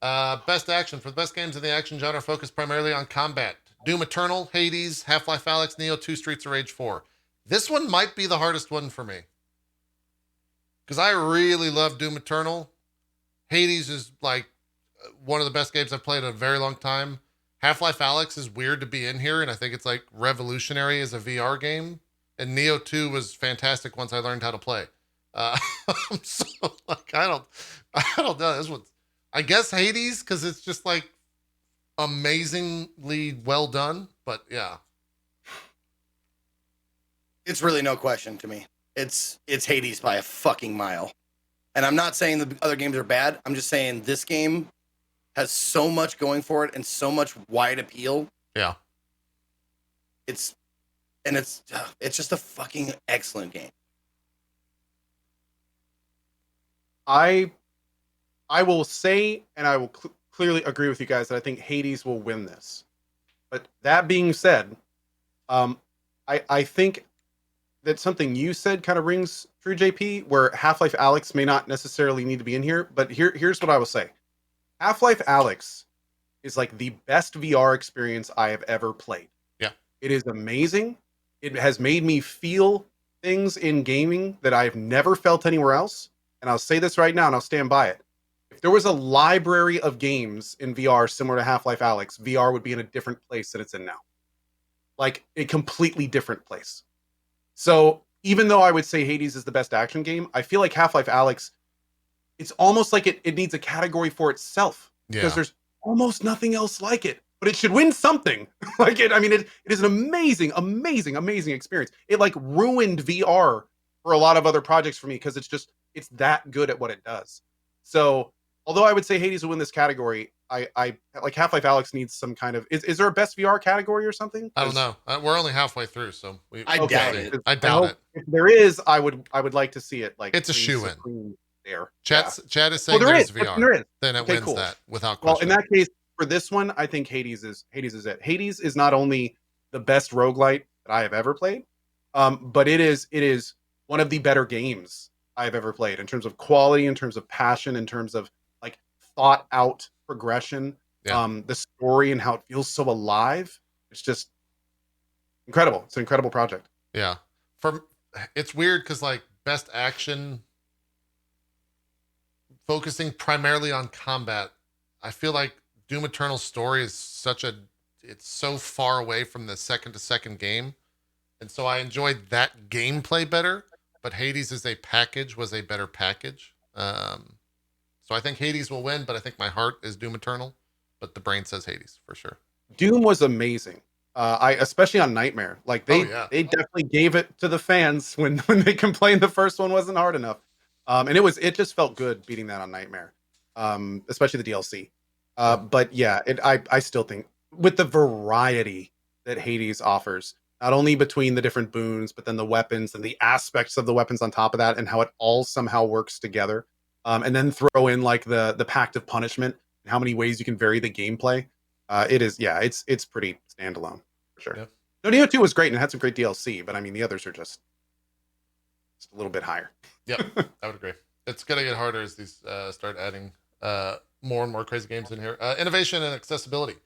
Best action. For the best games in the action genre focused primarily on combat. Doom Eternal, Hades, Half-Life Alyx, Neo 2, Streets of Rage 4. This one might be the hardest one for me. Because I really love Doom Eternal. Hades is like one of the best games I've played in a very long time. Half-Life Alyx is weird to be in here, and I think it's like revolutionary as a VR game. And Neo 2 was fantastic once I learned how to play. So like I don't know. This one's, I guess, Hades, because it's just like amazingly well done. But yeah, it's really no question to me. It's Hades by a fucking mile. And I'm not saying the other games are bad. I'm just saying this game has so much going for it and so much wide appeal. Yeah. It's just a fucking excellent game. I will say, and I will clearly agree with you guys that I think Hades will win this. But that being said, I think that something you said kind of rings true, JP, where Half-Life Alyx may not necessarily need to be in here. But here's what I will say. Half-Life Alyx is like the best VR experience I have ever played. Yeah. It is amazing. It has made me feel things in gaming that I've never felt anywhere else. And I'll say this right now, and I'll stand by it. If there was a library of games in VR similar to Half-Life Alyx, VR would be in a different place than it's in now. Like, a completely different place. So, even though I would say Hades is the best action game, I feel like Half-Life Alyx, it's almost like it needs a category for itself. Because there's almost nothing else like it. But it should win something. It is an amazing, amazing, amazing experience. It, like, ruined VR for a lot of other projects for me, because it's that good at what it does. So, although I would say Hades will win this category, I like Half-Life Alyx needs some kind of is there a best VR category or something? I don't know. We're only halfway through, so I doubt it. I doubt it. If there is, I would like to see it. Like, it's a shoe-in there. Chat is saying there there's is. VR. There is. Then it Okay, wins cool. that without Well, question. in that case, for this one, I think Hades is it. Hades is not only the best roguelite that I have ever played, but it is one of the better games I've ever played in terms of quality, in terms of passion, in terms of like thought out progression, the story and how it feels so alive. It's just incredible. It's an incredible project. Yeah. It's weird because like best action focusing primarily on combat, I feel like Doom Eternal's story is it's so far away from the second to second game. And so I enjoyed that gameplay better, but Hades as a package was a better package. So I think Hades will win, but I think my heart is Doom Eternal, but the brain says Hades for sure. Doom was amazing. Especially on Nightmare, like they definitely gave it to the fans when they complained the first one wasn't hard enough. And it just felt good beating that on Nightmare, especially the DLC. But yeah, I still think with the variety that Hades offers, not only between the different boons, but then the weapons and the aspects of the weapons on top of that, and how it all somehow works together. And then throw in like the Pact of Punishment and how many ways you can vary the gameplay. It's pretty standalone for sure. Yep. No, Neo 2 was great and it had some great DLC, but I mean the others are just a little bit higher. Yep, I would agree. It's gonna get harder as these start adding more and more crazy games in here. Innovation and accessibility.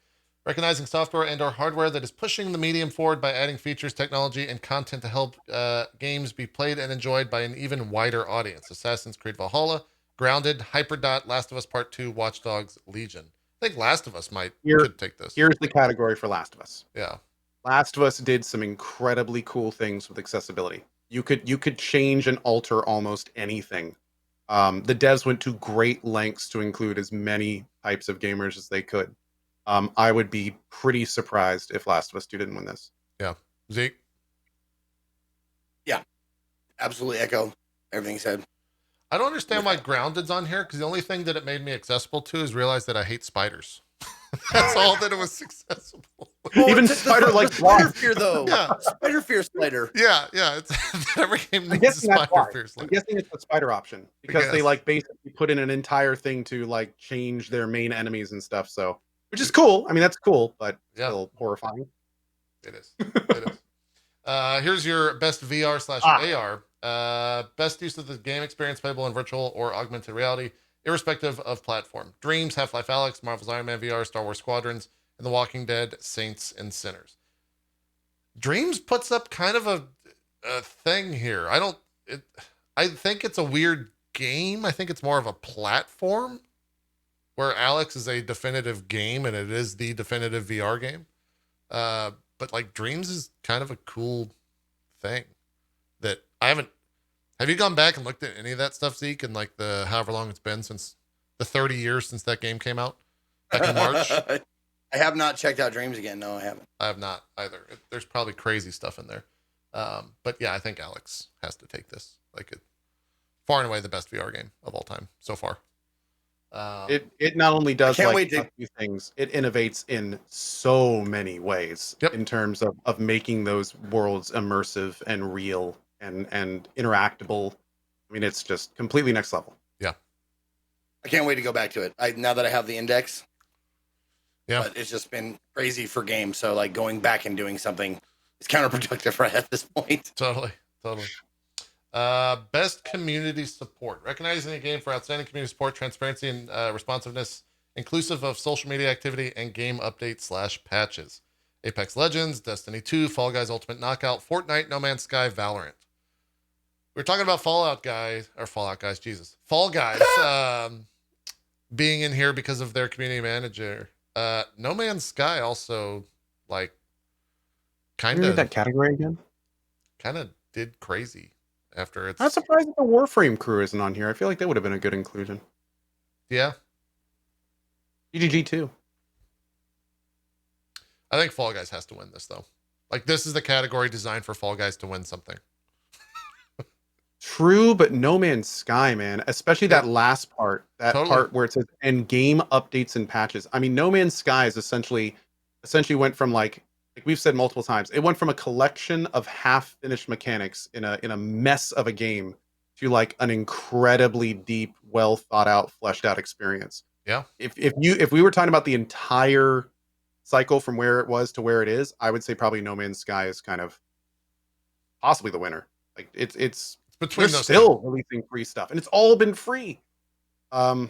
Recognizing software and/or hardware that is pushing the medium forward by adding features, technology, and content to help games be played and enjoyed by an even wider audience. Assassin's Creed Valhalla, Grounded, Hyperdot, Last of Us Part 2, Watch Dogs, Legion. I think Last of Us Here, could take this. here's the category for Last of Us. Yeah. Last of Us did some incredibly cool things with accessibility. You could change and alter almost anything. The devs went to great lengths to include as many types of gamers as they could. I would be pretty surprised if Last of Us 2 didn't win this. Yeah. Zeke? Yeah. Absolutely echo everything you said. I don't understand why Grounded's on here, because the only thing that it made me accessible to is realize that I hate spiders. That's all that it was accessible. Even spider like Spider Fear though. Yeah. Spider Fear Spider. Yeah. It's every game I'm needs a guessing that's why. spider fear I'm slider. guessing it's the spider option because they guess. like basically put in an entire thing to like change their main enemies and stuff. So, which is cool. I mean, that's cool, but still horrifying. It is. It is. Here's your best VR/AR. Best use of the game experience playable in virtual or augmented reality, irrespective of platform. Dreams, Half-Life Alyx, Marvel's Iron Man VR, Star Wars Squadrons, and The Walking Dead, Saints and Sinners. Dreams puts up kind of a thing here. I think it's a weird game. I think it's more of a platform where Alyx is a definitive game and it is the definitive VR game. But like Dreams is kind of a cool thing that I haven't. Have you gone back and looked at any of that stuff, Zeke, and like the however long it's been since the 30 years since that game came out back in March? I have not checked out Dreams again. No, I haven't. I have not either. There's probably crazy stuff in there. But yeah, I think Alyx has to take this. Like far and away the best VR game of all time so far. It not only does can't like wait to- a few things, it innovates in so many ways in terms of making those worlds immersive and real and interactable. I mean, it's just completely next level. Yeah. I can't wait to go back to it. Now that I have the index. Yeah. But it's just been crazy for games. So like going back and doing something is counterproductive right at this point. Totally. Best community support. Recognizing a game for outstanding community support, transparency, and responsiveness, inclusive of social media activity and game updates / patches. Apex Legends, Destiny 2, Fall Guys Ultimate Knockout, Fortnite, No Man's Sky, Valorant. We were talking about Fall Guys, being in here because of their community manager. No Man's Sky also like kind of that category again. Kind of did crazy after it's. I'm surprised that the Warframe crew isn't on here. I feel like that would have been a good inclusion. Yeah. GGG too. I think Fall Guys has to win this though. Like this is the category designed for Fall Guys to win something. True, but No Man's Sky, man, especially that last part, part where it says "and game updates and patches." I mean, No Man's Sky is essentially went from like we've said multiple times, it went from a collection of half-finished mechanics in a mess of a game to like an incredibly deep, well thought out, fleshed out experience. Yeah. If we were talking about the entire cycle from where it was to where it is, I would say probably No Man's Sky is kind of possibly the winner. Like it's between those still releasing free stuff, and it's all been free. I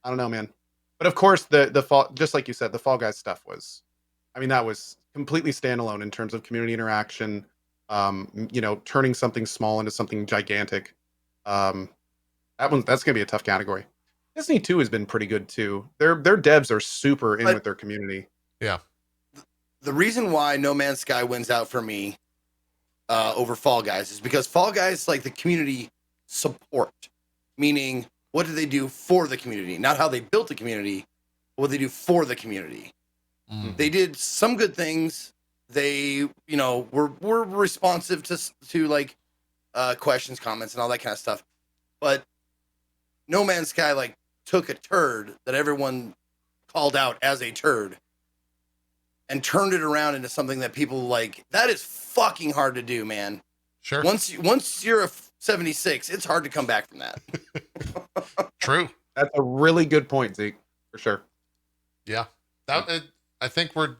don't know, man. But of course, the fall, just like you said, the Fall Guys stuff was, I mean, that was completely standalone in terms of community interaction. Turning something small into something gigantic. That's gonna be a tough category. Destiny 2 has been pretty good too. Their devs are super in with their community. Yeah. The reason why No Man's Sky wins out for me over Fall Guys is because Fall Guys like the community support, meaning what do they do for the community, not how they built the community, but what they do for the community. Mm-hmm. They did some good things. They, were responsive to like questions, comments, and all that kind of stuff. But No Man's Sky like took a turd that everyone called out as a turd and turned it around into something that people like. That is fucking hard to do, man. Sure. Once you're a 76, it's hard to come back from that. True. That's a really good point, Zeke, for sure. Yeah. I think we're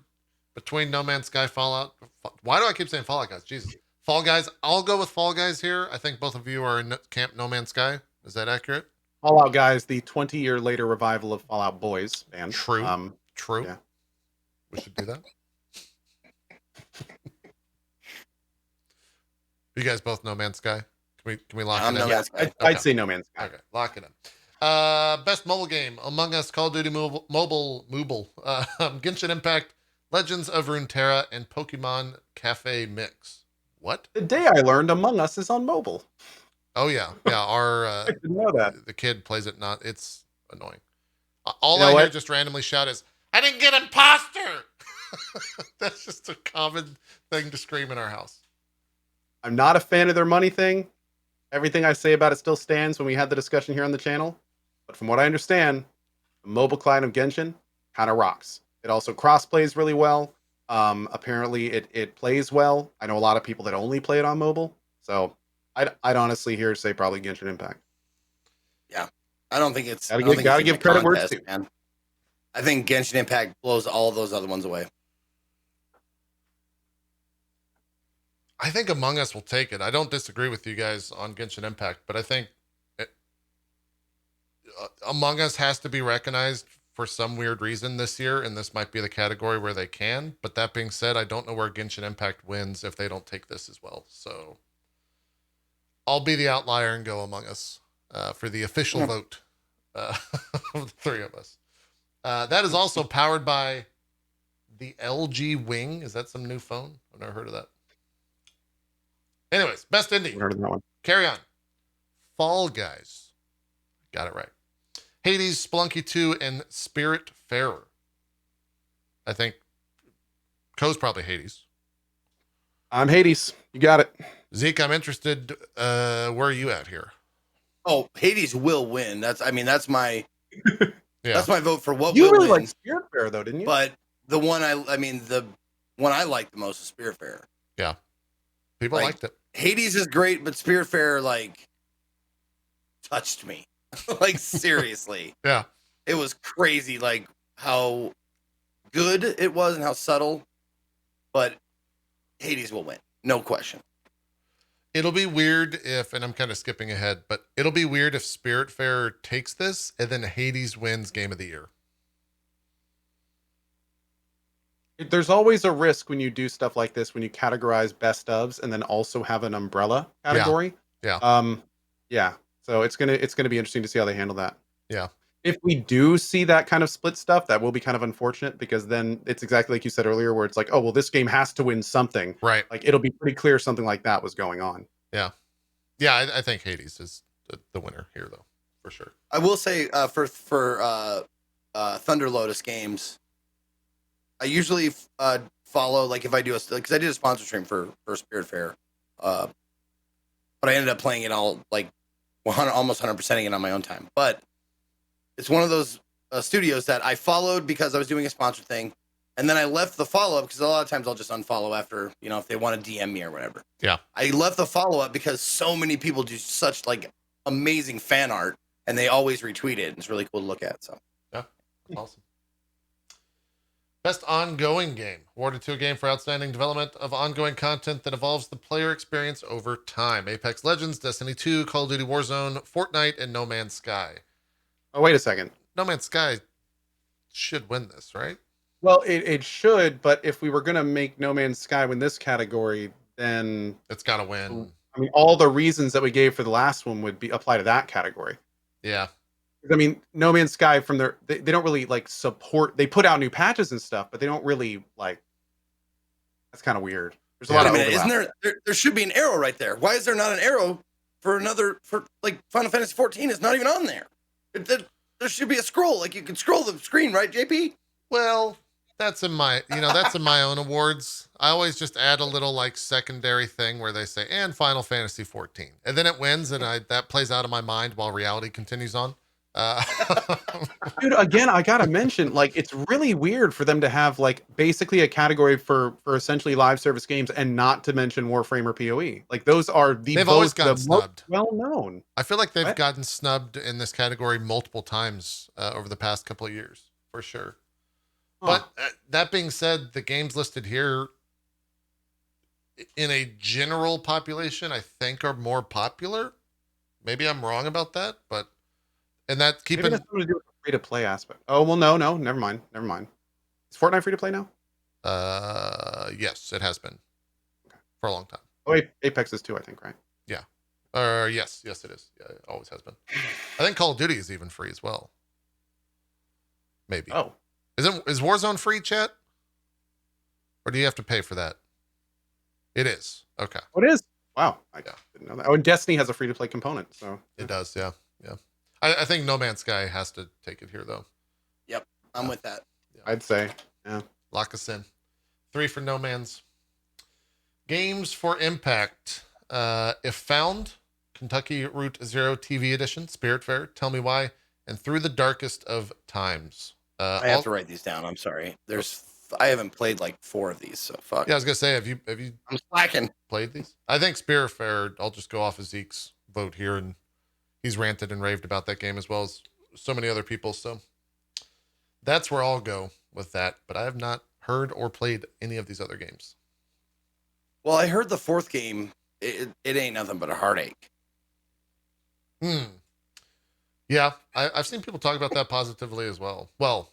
between No Man's Sky, Fallout. Why do I keep saying Fallout Guys? Jesus. Fall Guys. I'll go with Fall Guys here. I think both of you are in Camp No Man's Sky. Is that accurate? Fallout Guys, the 20-year later revival of Fallout Boys band. True. True. Yeah. We should do that. You guys both No Man's Sky? Can we lock it in? No Man's Sky. I'd say No Man's Sky. Okay, lock it in. Best mobile game: Among Us, Call of Duty Mobile, Genshin Impact, Legends of Runeterra, and Pokemon Cafe Mix. What? The day I learned Among Us is on mobile. Oh yeah, yeah. Our I didn't know that. the kid plays it. Not. It's annoying. All You know I hear what? just randomly shout is, "I didn't get imposter." That's just a common thing to scream in our house. I'm not a fan of their money thing. Everything I say about it still stands when we had the discussion here on the channel. But from what I understand, the mobile client of Genshin kind of rocks. It also cross plays really well. Apparently, it plays well. I know a lot of people that only play it on mobile. So I'd honestly here say probably Genshin Impact. Yeah, I don't think it's. Gotta give credit where it's due. Man. I think Genshin Impact blows all those other ones away. I think Among Us will take it. I don't disagree with you guys on Genshin Impact, but I think Among Us has to be recognized for some weird reason this year, and this might be the category where they can. But that being said, I don't know where Genshin Impact wins if they don't take this as well. So I'll be the outlier and go Among Us for the official vote of the three of us. That is also powered by the LG Wing. Is that some new phone? I've never heard of that. Anyways, best indie. Heard of that one. Carry on. Fall Guys. Got it right. Hades, Spelunky 2, and Spiritfarer. I think Cohh's probably Hades. I'm Hades. You got it. Zeke, I'm interested. Where are you at here? Oh, Hades will win. That's my that's my vote for what You will really win. like Spiritfarer though, didn't you? But the one the one I like the most is Spiritfarer. Yeah. People liked it. Hades is great, but Spiritfarer like touched me. Like seriously. Yeah. It was crazy like how good it was and how subtle. But Hades will win. No question. It'll be weird if, and I'm kind of skipping ahead, but it'll be weird if Spiritfarer takes this and then Hades wins Game of the Year. There's always a risk when you do stuff like this, when you categorize best ofs and then also have an umbrella category. Yeah. Yeah. So it's gonna be interesting to see how they handle that. Yeah. If we do see that kind of split stuff, that will be kind of unfortunate because then it's exactly like you said earlier, where it's like, oh well, this game has to win something. Right. Like it'll be pretty clear something like that was going on. Yeah. Yeah. I think Hades is the winner here, though, for sure. I will say for Thunder Lotus games, I usually follow like if I do because I did a sponsor stream for Spiritfarer, but I ended up playing it all like almost 100%ing it on my own time. But it's one of those studios that I followed because I was doing a sponsor thing, and then I left the follow up because a lot of times I'll just unfollow after if they want to DM me or whatever. Yeah, I left the follow up because so many people do such like amazing fan art, and they always retweet it. It's really cool to look at. So yeah, awesome. Best ongoing game. Awarded to a game for outstanding development of ongoing content that evolves the player experience over time. Apex Legends, Destiny 2, Call of Duty Warzone, Fortnite, and No Man's Sky. Oh, wait a second. No Man's Sky should win this, right? Well, it should, but if we were going to make No Man's Sky win this category, then it's got to win. I mean, all the reasons that we gave for the last one would be apply to that category. Yeah. I mean, No Man's Sky they don't really like support. They put out new patches and stuff, but they don't really like. That's kind of weird. There's a lot of overlap. Isn't there should be an arrow right there? Why is there not an arrow for like Final Fantasy 14 is not even on there? There should be a scroll. Like you can scroll the screen, right, JP? Well, that's in my own awards. I always just add a little like secondary thing where they say and Final Fantasy 14, and then it wins, and that plays out of my mind while reality continues on. Dude, again, I gotta mention, like, it's really weird for them to have like basically a category for essentially live service games and not to mention Warframe or PoE. Like those are they've always gotten snubbed. Well known. I feel like they've gotten snubbed in this category multiple times over the past couple of years, for sure. Huh. But that being said, the games listed here in a general population, I think, are more popular. Maybe I'm wrong about that, but. And that Maybe that's something to do with the free to play aspect. Oh well, no, never mind. Is Fortnite free to play now? Yes, it has been for a long time. Oh, Apex is too, I think, right? Yeah, Yes, it is. Yeah, it always has been. I think Call of Duty is even free as well. Maybe. Oh, Is Warzone free, chat? Or do you have to pay for that? It is. Okay. it is. Wow, I didn't know that. Oh, and Destiny has a free to play component, so it does. Yeah. I think No Man's Sky has to take it here though. Yep, I'm with that. Yeah. I'd say, yeah. Lock us in. 3 for No Man's. Games for Impact. If Found, Kentucky Route Zero TV Edition, Spiritfarer, Tell Me Why, and Through the Darkest of Times. I have to write these down. I'm sorry. I haven't played like 4 of these, so fuck. Yeah, I was gonna say, have you I'm slacking. Played these? I think Spiritfarer, I'll just go off of Zeke's vote here, and he's ranted and raved about that game as well as so many other people. So that's where I'll go with that. But I have not heard or played any of these other games. Well, I heard the 4th game. It ain't nothing but a heartache. Yeah, I've seen people talk about that positively as well. Well,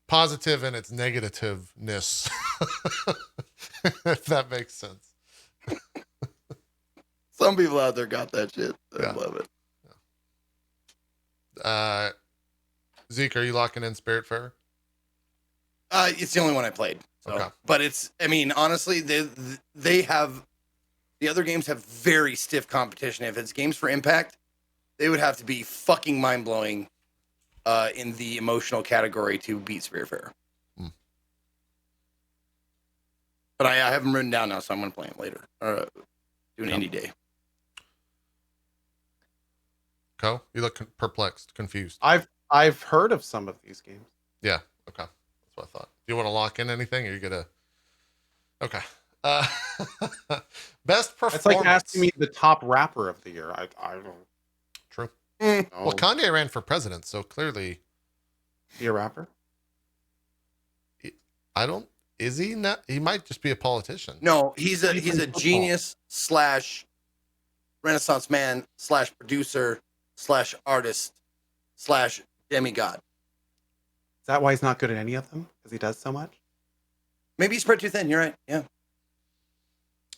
positive in its negativeness, if that makes sense. Some people out there got that shit. I love it. Yeah. Zeke, are you locking in Spiritfarer? It's the only one I played. So. Okay. But honestly, they have, the other games have very stiff competition. If it's games for Impact, they would have to be fucking mind-blowing in the emotional category to beat Spiritfarer. But I have them written down now, so I'm going to play them later. Do an indie day. Cohh, you look perplexed, confused. I've heard of some of these games. Yeah, okay. That's what I thought. Do you want to lock in anything, or are you gonna? Okay. Best performance. It's like asking me the top rapper of the year. I don't. True. Well, Kanye ran for president, so clearly. Is he a rapper? I don't. Is he not? He might just be a politician. No, he's a genius / Renaissance man / producer / artist / demigod. Is that why he's not good at any of them? Because he does so much? Maybe he's spread too thin. You're right. Yeah.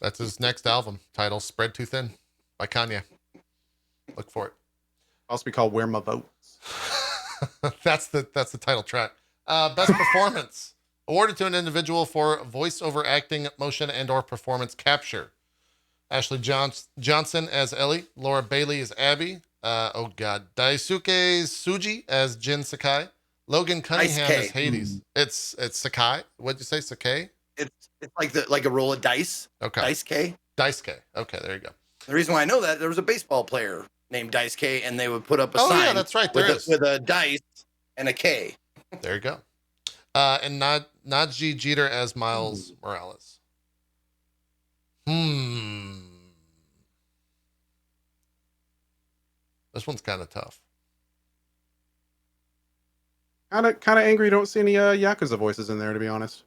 That's his next album title, Spread Too Thin by Kanye. Look for it. Also be called Where My Votes. That's the title track. Best performance. Awarded to an individual for voiceover acting, motion, and or performance capture. Ashley Johnson as Ellie. Laura Bailey as Abby. Daisuke Tsuji as Jin Sakai. Logan Cunningham as Hades. It's Sakai. What'd you say, Sakai? It's like a roll of dice. Okay. Dice K. Dice K. Okay, there you go. The reason why I know that, there was a baseball player named Dice K, and they would put up a sign. Oh yeah, that's right. With a dice and a K. There you go. And Najee Jeter as Miles Morales. This one's kind of tough. Kind of angry you don't see any Yakuza voices in there, to be honest.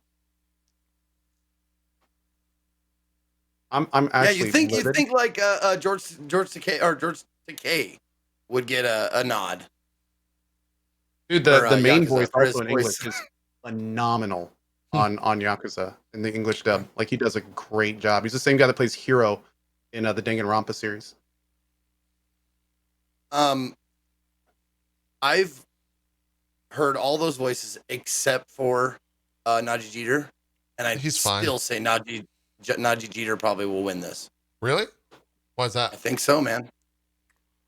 I'm actually you think like George Takei would get a nod. Dude, the main voice also in English is phenomenal on Yakuza in the English dub. Like, he does a great job. He's the same guy that plays Hiro in the Danganronpa series. I've heard all those voices except for Najee Jeter, and I still say Najee Jeter probably will win this. Really? Why is that? I think so, man.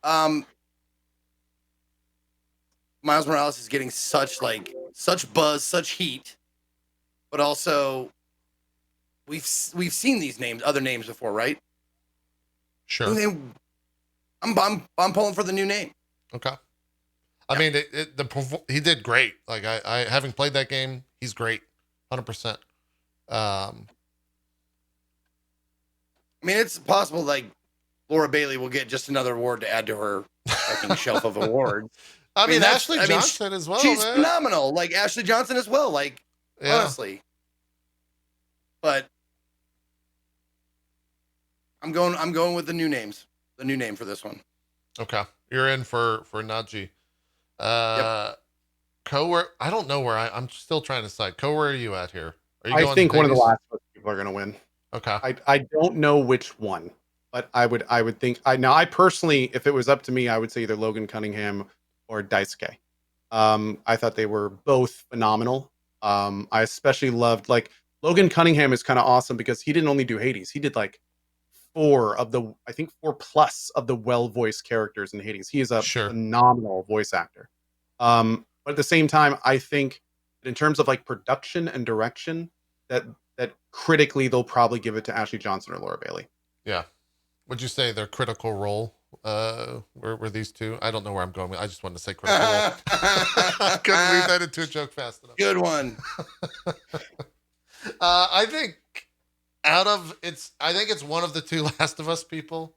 Miles Morales is getting such buzz, such heat, but also we've seen these other names before, right? Sure. I'm pulling for the new name. Okay. I mean, he did great. Like, I having played that game, he's great, 100%. I mean, it's possible like Laura Bailey will get just another award to add to her fucking shelf of awards. I mean, Ashley Johnson as well. She's phenomenal. Like Ashley Johnson as well. Like, honestly. But I'm going with the new names. The new name for this one. Okay, you're in for Najee. Cohh, I don't know where I'm still trying to decide. Cohh, where are you at here? Are you I think one of the last people are going to win. Okay. I don't know which one. but I would think I personally, if it was up to me, I would say either Logan Cunningham or Daisuke. I thought they were both phenomenal. I especially loved like Logan Cunningham is kind of awesome because he didn't only do Hades, he did like I think 4+ of the well-voiced characters in Hades. He is a Sure. phenomenal voice actor. But at the same time, I think that in terms of like production and direction, that critically they'll probably give it to Ashley Johnson or Laura Bailey. Yeah. Would you say their critical role were these two? I don't know where I'm going. I just wanted to say critical role. I couldn't weave that into a joke fast enough. Good one. I think I think it's one of the two Last of Us people.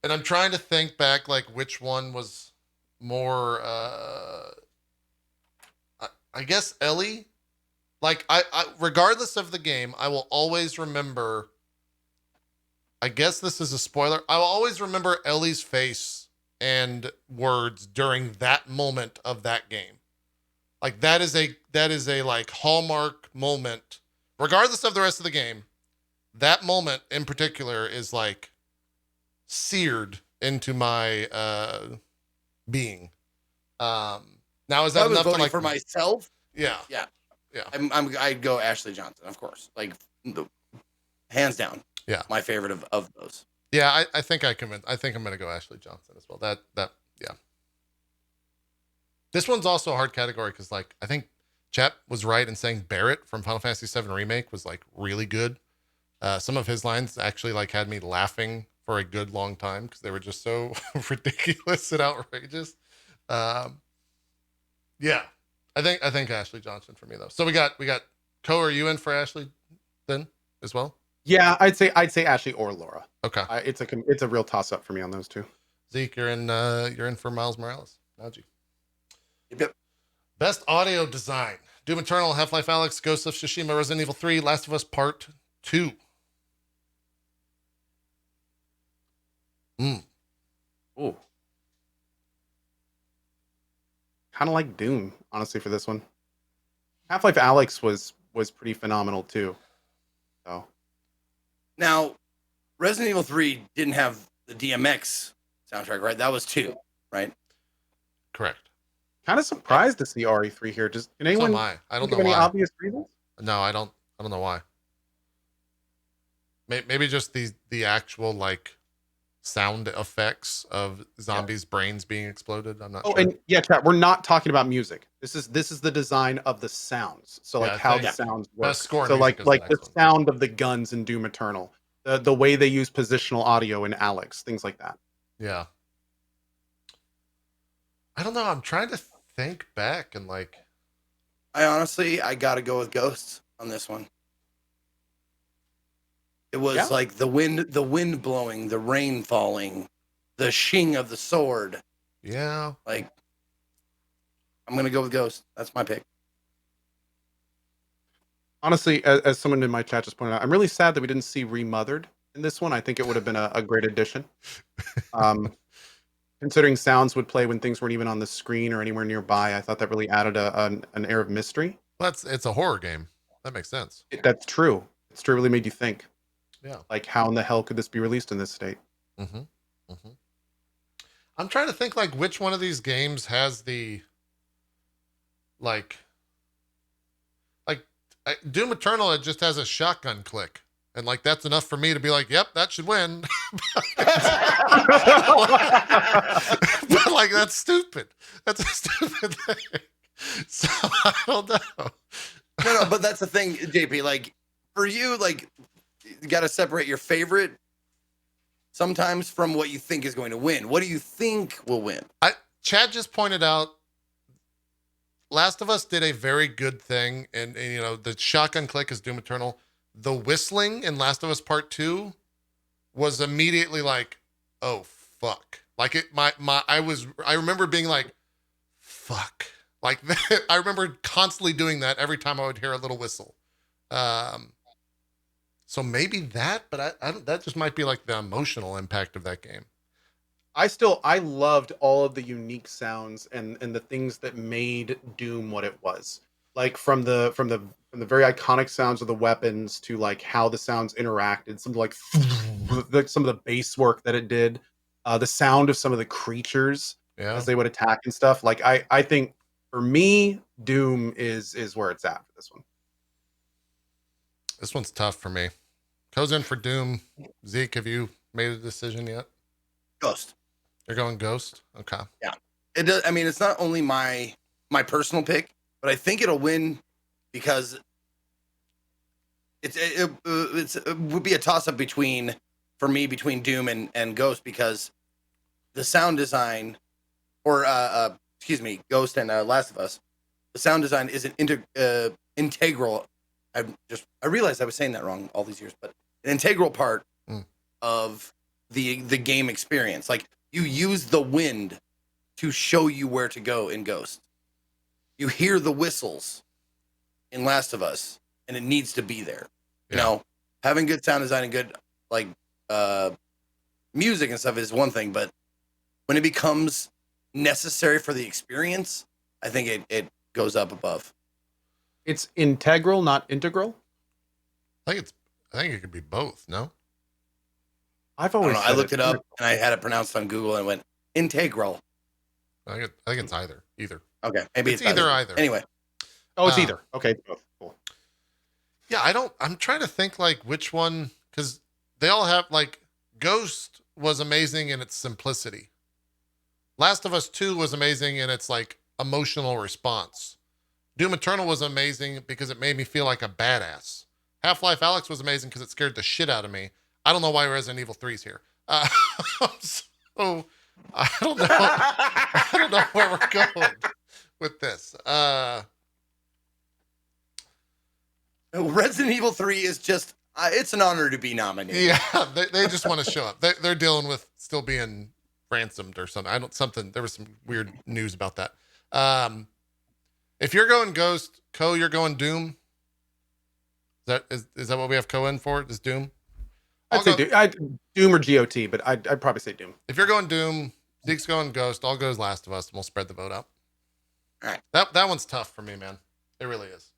And I'm trying to think back like which one was more I guess Ellie. Like I regardless of the game, I will always remember, I guess this is a spoiler, I will always remember Ellie's face and words during that moment of that game. Like that is a like hallmark moment. Regardless of the rest of the game, that moment in particular is like seared into my being. Now is that I was enough to voting like for myself? Yeah. Yeah. Yeah. I'd go Ashley Johnson, of course. Like hands down. Yeah. My favorite of those. Yeah, I think I'm gonna go Ashley Johnson as well. That yeah. This one's also a hard category because like I think Chat was right in saying Barrett from Final Fantasy VII Remake was like really good. Some of his lines actually like had me laughing for a good long time because they were just so ridiculous and outrageous. Yeah, I think Ashley Johnson for me though. So we got Cohh. Are you in for Ashley then as well? Yeah, I'd say Ashley or Laura. Okay, it's a real toss up for me on those two. Zeke, you're in for Miles Morales. Naji. Yep. Best audio design: Doom Eternal, Half-Life Alyx, Ghost of Tsushima, Resident Evil 3, Last of Us Part 2. Ooh. Kind of like Doom, honestly, for this one. Half-Life Alyx was pretty phenomenal too. So now, Resident Evil 3 didn't have the DMX soundtrack, right? That was 2, right? Correct. Kind of surprised to see RE3 here. Can anyone? So am I. I don't know any why. obvious reasons? No, I don't know why. Maybe just the actual like sound effects of zombies' brains being exploded. I'm not sure. And yeah, chat. We're not talking about music. This is the design of the sounds. So like how the sounds work. Best score So like music is the sound of the guns in Doom Eternal, the way they use positional audio in Alyx, things like that. Yeah. I don't know. I'm trying to think back and like. I gotta go with Ghosts on this one. It was like the wind blowing, the rain falling, the shing of the sword. Yeah. Like, I'm going to go with Ghost. That's my pick. Honestly, as someone in my chat just pointed out, I'm really sad that we didn't see Remothered in this one. I think it would have been a great addition. Considering sounds would play when things weren't even on the screen or anywhere nearby, I thought that really added an air of mystery. It's a horror game. That makes sense. That's true. It's true. It really made you think. Yeah. Like, how in the hell could this be released in this state? Mm-hmm. Mm-hmm. I'm trying to think like which one of these games has the like Doom Eternal. It just has a shotgun click, and like that's enough for me to be like, yep, that should win. But like that's stupid. That's a stupid thing. So I don't know. No, but that's the thing, JP. Like for you, like you got to separate your favorite sometimes from what you think is going to win. What do you think will win? Chad just pointed out Last of Us did a very good thing, and you know the shotgun click is Doom Eternal. The whistling in Last of Us Part 2 was immediately like, oh fuck. Like I remember being like, fuck. Like I remember constantly doing that every time I would hear a little whistle. So maybe that, but I don't, that just might be like the emotional impact of that game. I loved all of the unique sounds and the things that made Doom what it was. Like from the very iconic sounds of the weapons to like how the sounds interacted, something like some of the bass work that it did, the sound of some of the creatures as they would attack and stuff. Like I think for me, Doom is where it's at for this one. This one's tough for me. Cohh's in for Doom. Zeke, have you made a decision yet? Ghost. You're going Ghost? Okay. Yeah. It does. I mean, it's not only my personal pick, but I think it'll win because it would be a toss up between Doom and Ghost, because the sound design, or Ghost and Last of Us, the sound design is an integral. I realized I was saying that wrong all these years, but an integral part of the game experience. Like, you use the wind to show you where to go in Ghost. You hear the whistles in Last of Us, and it needs to be there. You know, having good sound design and good music and stuff is one thing, but when it becomes necessary for the experience, I think it goes up above. It's integral, not integral. I think it could be both. No, I've always. I looked it up and I had it pronounced on Google and went integral. I think it's either. Okay, maybe it's either. Anyway. Oh, it's either. Okay, both. Cool. Yeah, I'm trying to think like which one, because they all have, like, Ghost was amazing in its simplicity. Last of Us 2 was amazing in its like emotional response. Doom Eternal was amazing because it made me feel like a badass. Half-Life Alyx was amazing because it scared the shit out of me. I don't know why Resident Evil 3's here. So I don't know. I don't know where we're going with this. Resident Evil 3 is just, it's an honor to be nominated. Yeah, they just want to show up. They're dealing with still being ransomed or something. There was some weird news about that. If you're going Ghost, Cohh, you're going Doom. Is that what we have Cohh in for? Is Doom? I'd say Doom or GOT, but I'd probably say Doom. If you're going Doom, Zeke's going Ghost. I'll go Last of Us, and we'll spread the vote out. All right. That one's tough for me, man. It really is.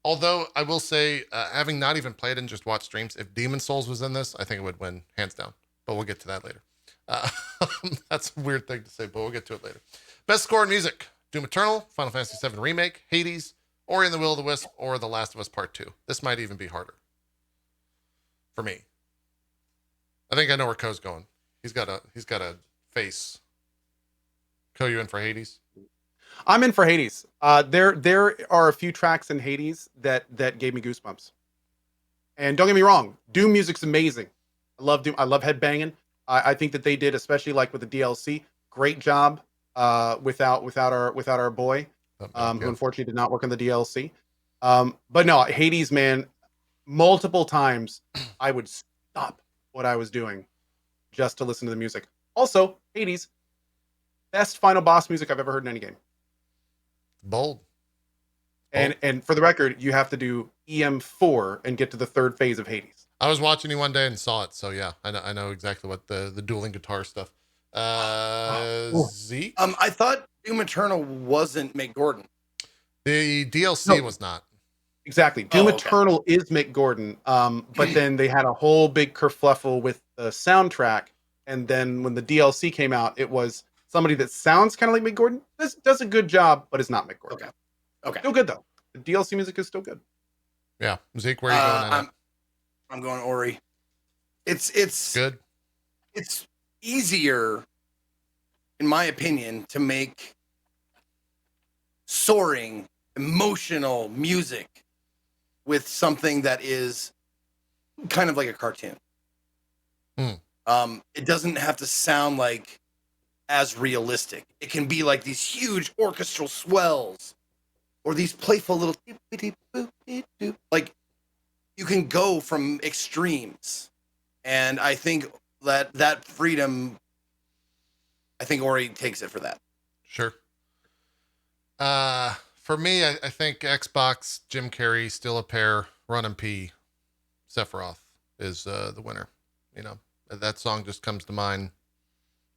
Although I will say, having not even played and just watched streams, if Demon Souls was in this, I think it would win hands down. But we'll get to that later. That's a weird thing to say, but we'll get to it later. Best score in music: Doom Eternal, Final Fantasy VII Remake, Hades, Ori and the Will of the Wisp, or The Last of Us Part 2. This might even be harder for me. I think I know where Cohh's going. He's got a face. Cohh, you in for Hades? I'm in for Hades. There are a few tracks in Hades that gave me goosebumps. And don't get me wrong, Doom music's amazing. I love Doom. I love headbanging. I think that they did, especially like with the DLC, great job. Without our boy, who unfortunately did not work on the DLC. But no, Hades, man, multiple times I would stop what I was doing just to listen to the music. Also, Hades, best final boss music I've ever heard in any game. Bold. And for the record, you have to do EM4 and get to the third phase of Hades. I was watching you one day and saw it, so yeah, I know exactly what the dueling guitar stuff. Zeke? I thought Doom Eternal wasn't Mick Gordon. The DLC was not. Exactly. Doom Eternal is Mick Gordon. But then they had a whole big kerfluffle with the soundtrack. And then when the DLC came out, it was somebody that sounds kind of like Mick Gordon. This does a good job, but is not Mick Gordon. Okay. Still good though. The DLC music is still good. Yeah. Zeke, where are you going? I'm going Ori. It's good. It's easier, in my opinion, to make soaring, emotional music with something that is kind of like a cartoon. It doesn't have to sound like as realistic. It can be like these huge orchestral swells or these playful little like, you can go from extremes. And I think that freedom, I think Ori takes it for that. Sure. For me, I think Xbox, Jim Carrey, Still a Pair, Run and P, Sephiroth is the winner. You know, that song just comes to mind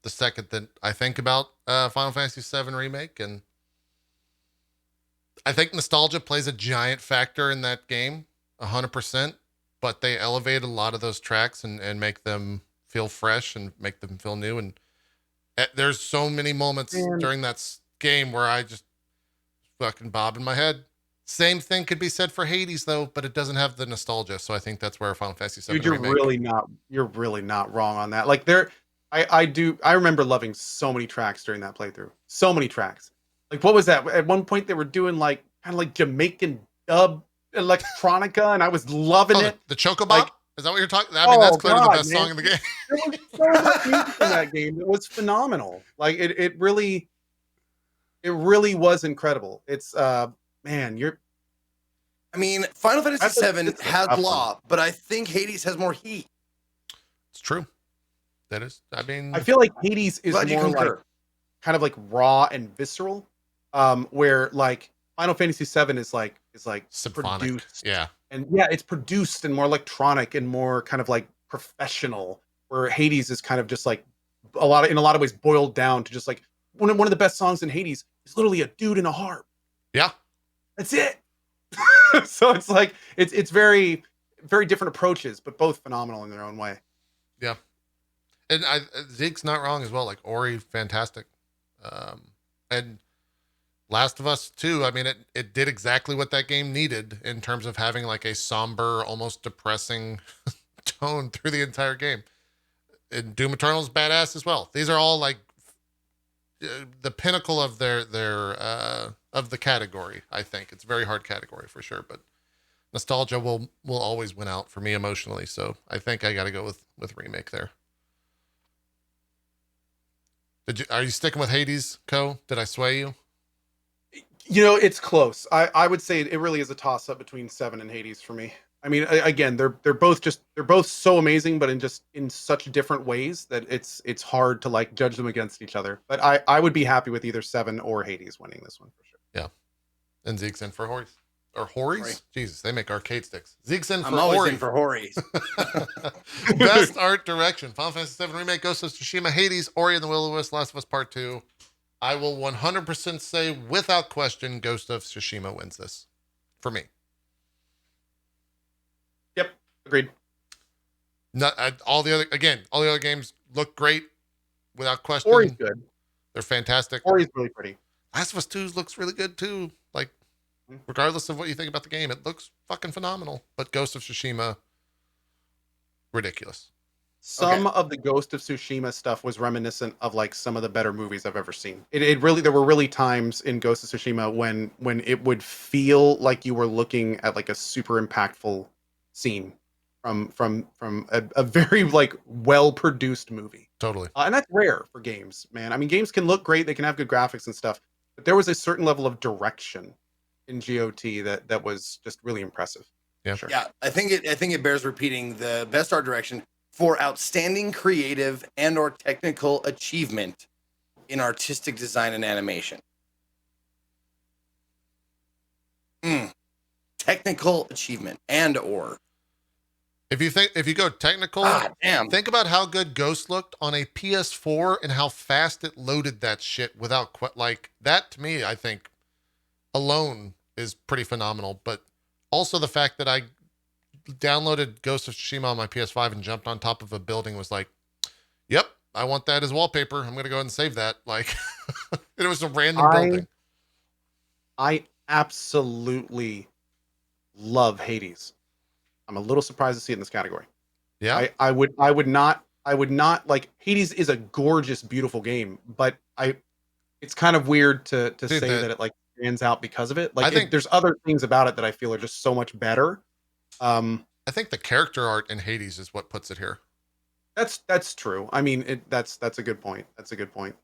the second that I think about Final Fantasy VII Remake. And I think nostalgia plays a giant factor in that game, 100%. but they elevate a lot of those tracks and make them feel fresh and make them feel new. And there's so many moments during that game where I just fucking bob in my head. Same thing could be said for Hades though, but it doesn't have the nostalgia. So I think that's where Final Fantasy VII Dude, you're really not wrong on that. Like I remember loving so many tracks during that playthrough. So many tracks. Like what was that? At one point they were doing like kind of like Jamaican dub electronica, and I was loving it. The Chocobo? Like, is that what you're talking? I mean, that's clearly the best song in the game. There was so much music in that game. It was phenomenal. Like it really was incredible. It's man, I mean, Final Fantasy VII has tough law, but I think Hades has more heat. It's true. That is, I mean, I feel like Hades is Glad you more like concur. kind of like raw and visceral, where like Final Fantasy VII is like symphonic. produced, Yeah. and yeah, it's produced and more electronic and more kind of like professional. Where Hades is kind of just like in a lot of ways boiled down to just like one of the best songs in Hades is literally a dude in a harp. Yeah. That's it. So it's like it's very very different approaches, but both phenomenal in their own way. Yeah. And Zeke's not wrong as well. Like Ori, fantastic. And Last of Us 2, I mean, it did exactly what that game needed in terms of having like a somber, almost depressing tone through the entire game. And Doom Eternal's badass as well. These are all like the pinnacle of their of the category. I think it's a very hard category for sure, but nostalgia will always win out for me emotionally. So I think I got to go with remake there. Are you sticking with Hades, Cohh? Did I sway you? You know, it's close. I would say it really is a toss up between 7 and Hades for me. I mean, again, they're both so amazing, but in such different ways that it's hard to like judge them against each other. But I would be happy with either 7 or Hades winning this one for sure. Yeah, and Zeke's in for Horis or Horis. Hori. Jesus, they make arcade sticks. Zeke's in for I'm always Ori. in for Horis. Best art direction: Final Fantasy VII Remake, Ghost of Tsushima, Hades, Ori and the Will of the Wisp, Last of Us Part 2. I will 100% say, without question, Ghost of Tsushima wins this for me. Yep, agreed. All the other games look great, without question. Ori's good. They're fantastic. Ori's really pretty. Last of Us 2 looks really good too. Like, regardless of what you think about the game, it looks fucking phenomenal. But Ghost of Tsushima, ridiculous. Some of the Ghost of Tsushima stuff was reminiscent of like some of the better movies I've ever seen. It really, there were really times in Ghost of Tsushima when it would feel like you were looking at like a super impactful scene from a very like well produced movie. Totally. And that's rare for games, man. I mean, games can look great, they can have good graphics and stuff, but there was a certain level of direction in GOT that was just really impressive. Yeah, sure. Yeah, I think it bears repeating. The best art direction for outstanding creative and or technical achievement in artistic design and animation. Technical achievement and or. If you go technical, think about how good Ghost looked on a PS4 and how fast it loaded that shit without like that. To me, I think alone is pretty phenomenal. But also the fact that I downloaded Ghost of Tsushima on my PS5 and jumped on top of a building was like, yep, I want that as wallpaper. I'm gonna go ahead and save that. Like, it was a random building. I absolutely love Hades. I'm a little surprised to see it in this category. Yeah, I would not like Hades is a gorgeous, beautiful game, but it's kind of weird to say that it like stands out because of it. Like, I think there's other things about it that I feel are just so much better. I think the character art in Hades is what puts it here. That's true. I mean, that's a good point. That's a good point.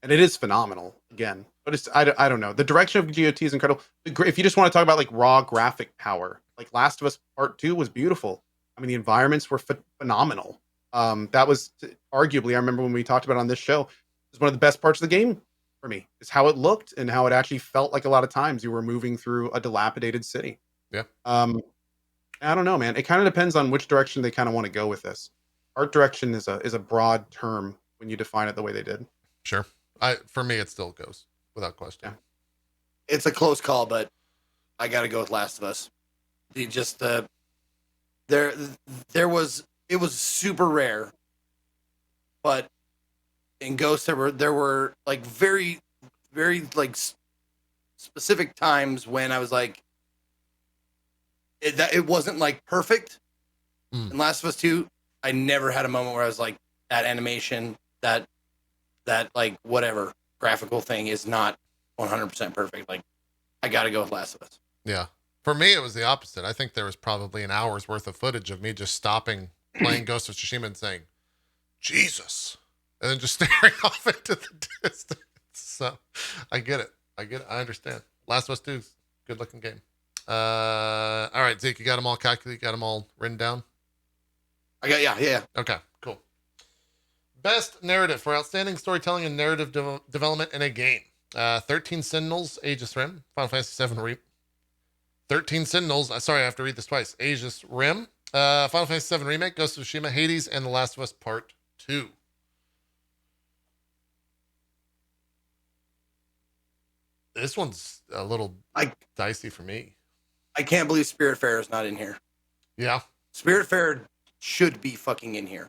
And it is phenomenal again, but it's I don't know. The direction of GOT is incredible. If you just want to talk about like raw graphic power, like Last of Us Part 2 was beautiful. I mean, the environments were phenomenal. That was arguably, I remember when we talked about it on this show, it was one of the best parts of the game for me, is how it looked and how it actually felt like a lot of times you were moving through a dilapidated city. Yeah. I don't know, man. It kind of depends on which direction they kind of want to go with this. Art direction is a broad term when you define it the way they did. Sure. For me, it still goes without question. It's a close call, but I got to go with Last of Us. The there was, it was super rare, but in Ghost there were like very like specific times when I was like, it wasn't like perfect. In Last of Us 2, I never had a moment where I was like, that animation, that like whatever graphical thing is not 100% perfect. Like, I gotta go with Last of Us. Yeah. For me, it was the opposite. I think there was probably an hour's worth of footage of me just stopping playing Ghost of Tsushima and saying, Jesus, and then just staring off into the distance. So I get it. I understand. Last of Us 2 is a good looking game. All right, Zeke, you got them all calculated? You got them all written down? Yeah. Okay, cool. Best narrative for outstanding storytelling and narrative development in a game. 13 Sentinels, Aegis Rim, Final Fantasy VII 13 Sentinels, sorry, I have to read this twice. Aegis Rim, Final Fantasy VII Remake, Ghost of Tsushima, Hades, and The Last of Us Part 2. This one's a little dicey for me. I can't believe Spiritfarer is not in here. Yeah. Spiritfarer should be fucking in here.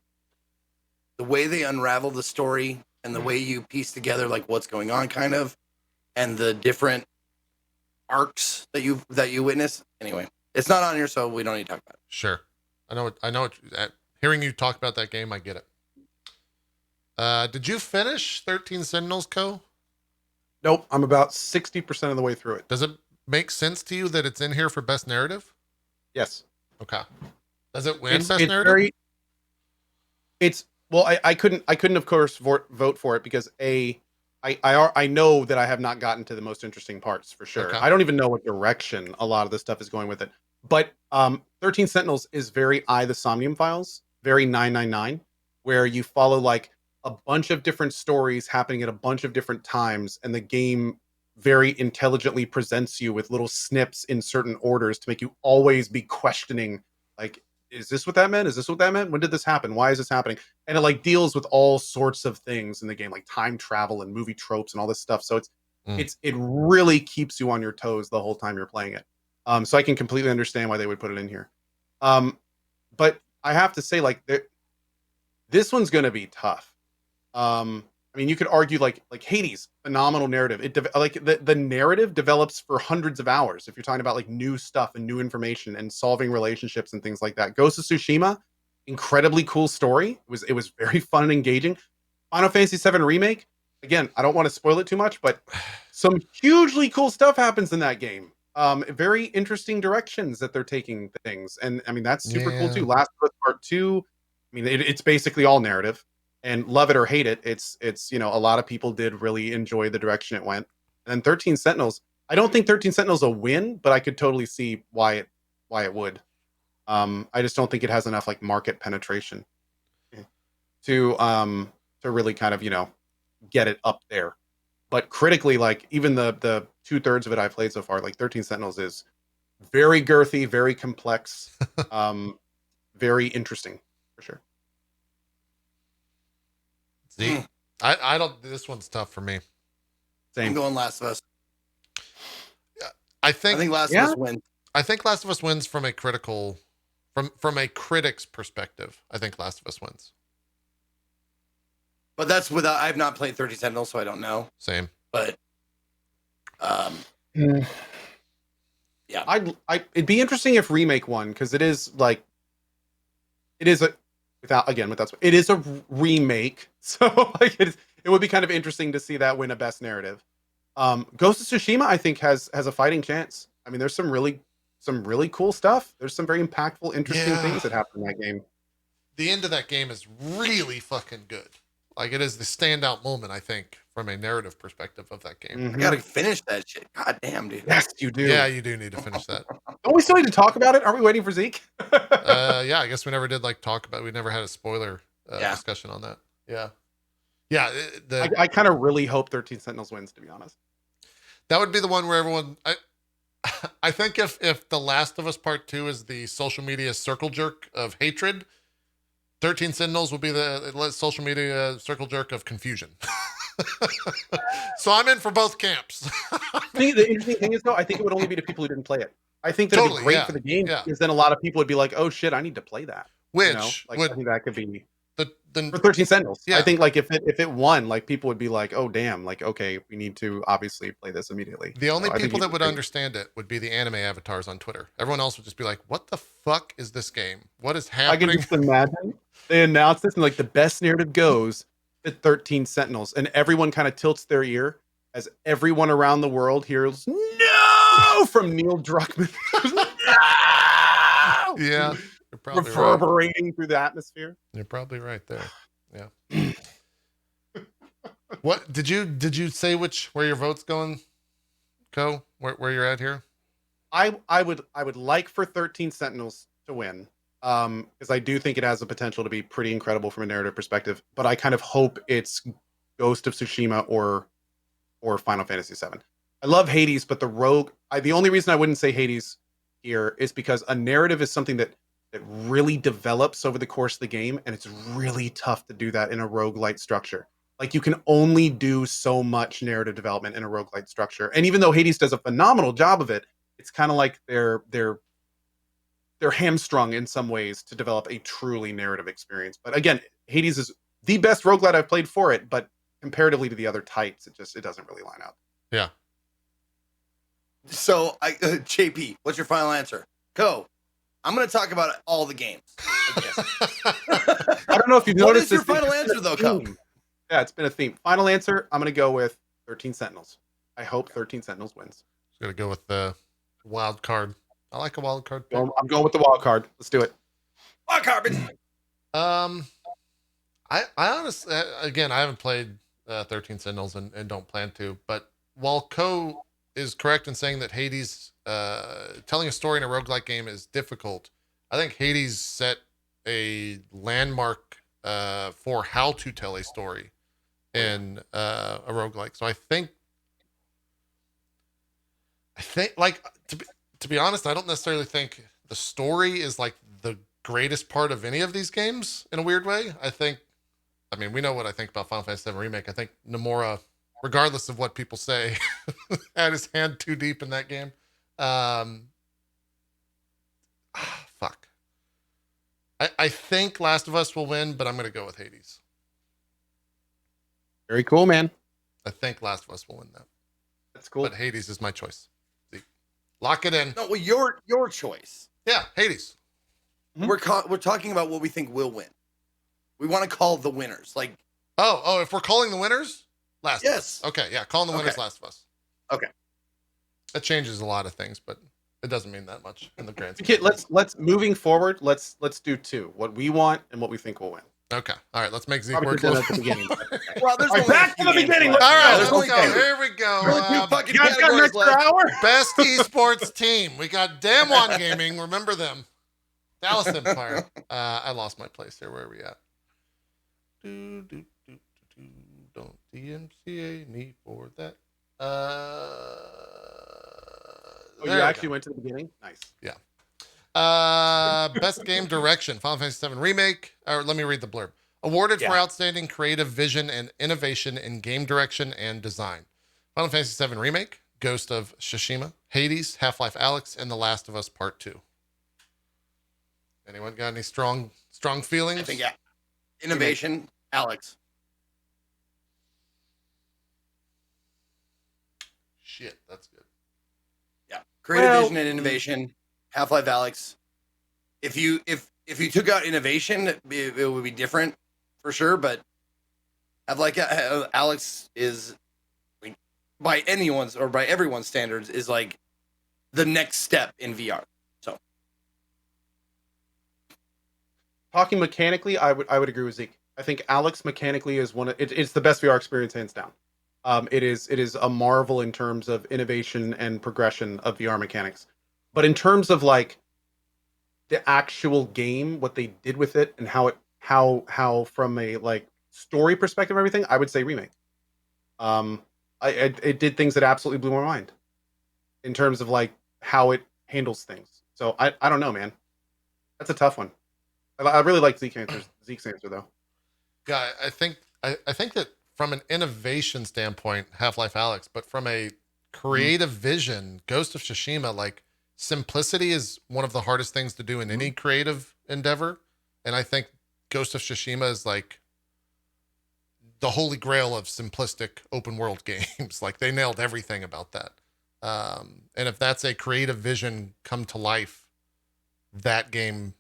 The way they unravel the story and the way you piece together like what's going on kind of, and the different arcs that you witness. Anyway, it's not on here, so we don't need to talk about it. Sure. I know what hearing you talk about that game, I get it. Did you finish 13 Sentinels, Cohh? Nope, I'm about 60% of the way through it. Does it make sense to you that it's in here for best narrative? Yes. Okay. Does it win best it's narrative? I couldn't of course vote for it because I know that I have not gotten to the most interesting parts for sure. Okay. I don't even know what direction a lot of this stuff is going with it. But 13 Sentinels is very the Somnium Files, very 999, where you follow like a bunch of different stories happening at a bunch of different times, and the game very intelligently presents you with little snips in certain orders to make you always be questioning, like, is this what that meant? Is this what that meant? When did this happen? Why is this happening? And it like deals with all sorts of things in the game, like time travel and movie tropes and all this stuff. So it really keeps you on your toes the whole time you're playing it. So I can completely understand why they would put it in here. But I have to say, like, this one's going to be tough. I mean, you could argue like Hades, phenomenal narrative. The narrative develops for hundreds of hours. If you're talking about like new stuff and new information and solving relationships and things like that. Ghost of Tsushima, incredibly cool story. It was very fun and engaging. Final Fantasy VII Remake. Again, I don't want to spoil it too much, but some hugely cool stuff happens in that game. Very interesting directions that they're taking things, and I mean that's super cool too. Last of Us Part 2. I mean, it's basically all narrative. And love it or hate it, it's a lot of people did really enjoy the direction it went. And then 13 Sentinels, I don't think 13 Sentinels a win, but I could totally see why it would. I just don't think it has enough like market penetration to really kind of get it up there. But critically, like even the 2/3 of it I've played so far, like 13 Sentinels is very girthy, very complex, very interesting for sure. I don't. This one's tough for me. Same. I'm going Last of Us. I think Last of Us wins. I think Last of Us wins from a critic's perspective. I think Last of Us wins. But that's without. I've not played 30 Sentinels, so I don't know. Same. But yeah, it'd be interesting if Remake won, because it is a remake, so like it would be kind of interesting to see that win a best narrative. Ghost of Tsushima, I think, has a fighting chance. I mean, there's some really cool stuff. There's some very impactful, interesting things that happen in that game. The end of that game is really fucking good. Like, it is the standout moment, I think, from a narrative perspective of that game. Mm-hmm. I gotta finish that shit. God damn, dude. Yes, you do. Yeah, you do need to finish that. Don't we still need to talk about it? Are we waiting for Zeke? Yeah, I guess we never did we never had a spoiler discussion on that. Yeah. I kind of really hope 13 Sentinels wins, to be honest. That would be the one where everyone. I think if The Last of Us Part 2 is the social media circle jerk of hatred, 13 Sentinels will be the social media circle jerk of confusion. So I'm in for both camps. The interesting thing is, though, I think it would only be to people who didn't play it. I think that'd Totally, be great yeah, for the game yeah. because then a lot of people would be like, "Oh shit, I need to play that." Which Like would I think that could be the for 13 Sentinels. Yeah. I think like if it won, like people would be like, "Oh damn, like okay, we need to obviously play this immediately." The only So I think people it'd that be would great. understand it would be the anime avatars on Twitter. Everyone else would just be like, "What the fuck is this game? What is I can happening?" just imagine they announce this and like the best narrative goes to 13 Sentinels, and everyone kind of tilts their ear as everyone around the world hears "No" from Neil Druckmann. No! Yeah, you're probably right. Reverberating through the atmosphere. You're probably right there. Yeah. What did you say where your vote's going, Cohh? Where you're at here? I would like for 13 Sentinels to win. Because I do think it has the potential to be pretty incredible from a narrative perspective, but I kind of hope it's Ghost of Tsushima or Final Fantasy VII. I love Hades, but the only reason I wouldn't say Hades here is because a narrative is something that really develops over the course of the game, and it's really tough to do that in a roguelite structure. Like you can only do so much narrative development in a roguelite structure. And even though Hades does a phenomenal job of it, it's kind of like they're hamstrung in some ways to develop a truly narrative experience. But again, Hades is the best roguelite I've played for it, but comparatively to the other types, it doesn't really line up. Yeah. So, JP, what's your final answer? Cohh, I'm going to talk about all the games. I don't know if you've What noticed is your this, final answer, though, Cohh? Yeah, it's been a theme. Final answer, I'm going to go with 13 Sentinels. I hope 13 Sentinels wins. Just gonna go with the wild card. I like a wild card pick. I'm going with the wild card. Let's do it. Wild card. I honestly, again, I haven't played 13 Sentinels and don't plan to. But while Cohh is correct in saying that Hades, telling a story in a roguelike game is difficult, I think Hades set a landmark for how to tell a story in a roguelike. So I think like to be honest, I don't necessarily think the story is like the greatest part of any of these games in a weird way. I mean, we know what I think about Final Fantasy VII Remake. I think Nomura, regardless of what people say, had his hand too deep in that game. Fuck. I think Last of Us will win, but I'm going to go with Hades. Very cool, man. I think Last of Us will win that. That's cool. But Hades is my choice. Zeke. Lock it in. No, well, your choice. Yeah, Hades. Mm-hmm. We're talking about what we think will win. We want to call the winners. Like, if we're calling the winners, Last of Us. Okay, yeah, calling the winners, Last of Us. Okay. That changes a lot of things, but it doesn't mean that much in the grand scheme. Okay, let's moving forward. Let's do two. What we want and what we think will win. Okay. All right. Let's make Zeke Probably work. done at the beginning. Well, there's All right, back to the beginning. All right, There's let's go. only two. Here we go. Fucking You guys got an extra hour? Best esports team. We got Damn One Gaming. Remember them. Dallas Empire. I lost my place here. Where are we at? Don't DMCA need for that. You actually went to the beginning? Nice. Yeah. Best game direction, Final Fantasy VII Remake. Or let me read the blurb. Awarded for outstanding creative vision and innovation in game direction and design. Final Fantasy VII Remake, Ghost of Tsushima, Hades, Half-Life Alyx, and The Last of Us Part 2. Anyone got any strong feelings? I think, yeah. Innovation, Alyx. Shit, that's good. Yeah. Creative vision and innovation, Half-Life Alyx. If you took out innovation, it would be different for sure, but Alyx is, by anyone's or by everyone's standards, is like the next step in VR. So, talking mechanically, I would agree with Zeke. I think Alyx mechanically is it's the best VR experience hands down. It is a marvel in terms of innovation and progression of VR mechanics. But in terms of like the actual game, what they did with it and how from a like story perspective, everything, I would say Remake. It did things that absolutely blew my mind in terms of like how it handles things. So I don't know, man. That's a tough one. I really like Zeke's answer though. Yeah, I think that from an innovation standpoint, Half-Life Alyx, but from a creative vision, Ghost of Tsushima, like simplicity is one of the hardest things to do in any creative endeavor. And I think Ghost of Tsushima is like the holy grail of simplistic open world games. Like they nailed everything about that. And if that's a creative vision come to life, that game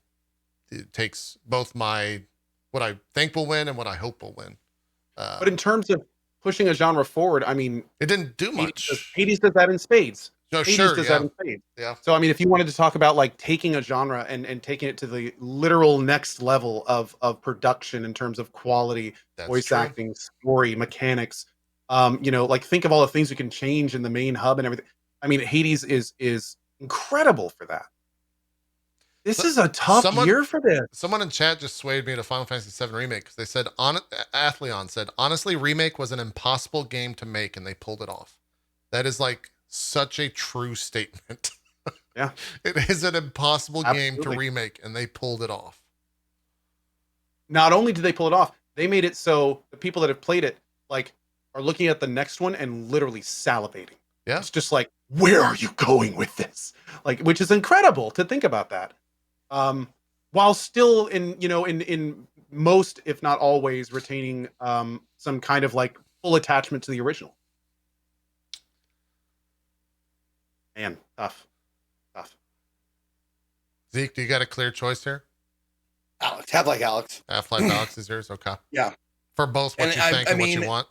it takes both what I think will win and what I hope will win. But in terms of pushing a genre forward, I mean, it didn't do much. Hades does that in spades. No, Hades sure, does yeah. that in spades. Yeah. So I mean, if you wanted to talk about like taking a genre and taking it to the literal next level of production in terms of quality, voice acting, story, mechanics, like think of all the things you can change in the main hub and everything. I mean, Hades is incredible for that. This is a tough year for this. Someone in chat just swayed me to Final Fantasy VII Remake because they said, Athleon said, honestly, Remake was an impossible game to make and they pulled it off. That is like such a true statement. Yeah. It is an impossible game to remake and they pulled it off. Not only did they pull it off, they made it so the people that have played it like are looking at the next one and literally salivating. Yeah. It's just like, where are you going with this? Like, which is incredible to think about that. While still in most, if not always, retaining some kind of like full attachment to the original. Man, tough. Zeke, do you got a clear choice here? Alex, Half-Life Alex. Half-Life Alex is yours? Okay. Yeah. For both what you think and what you want?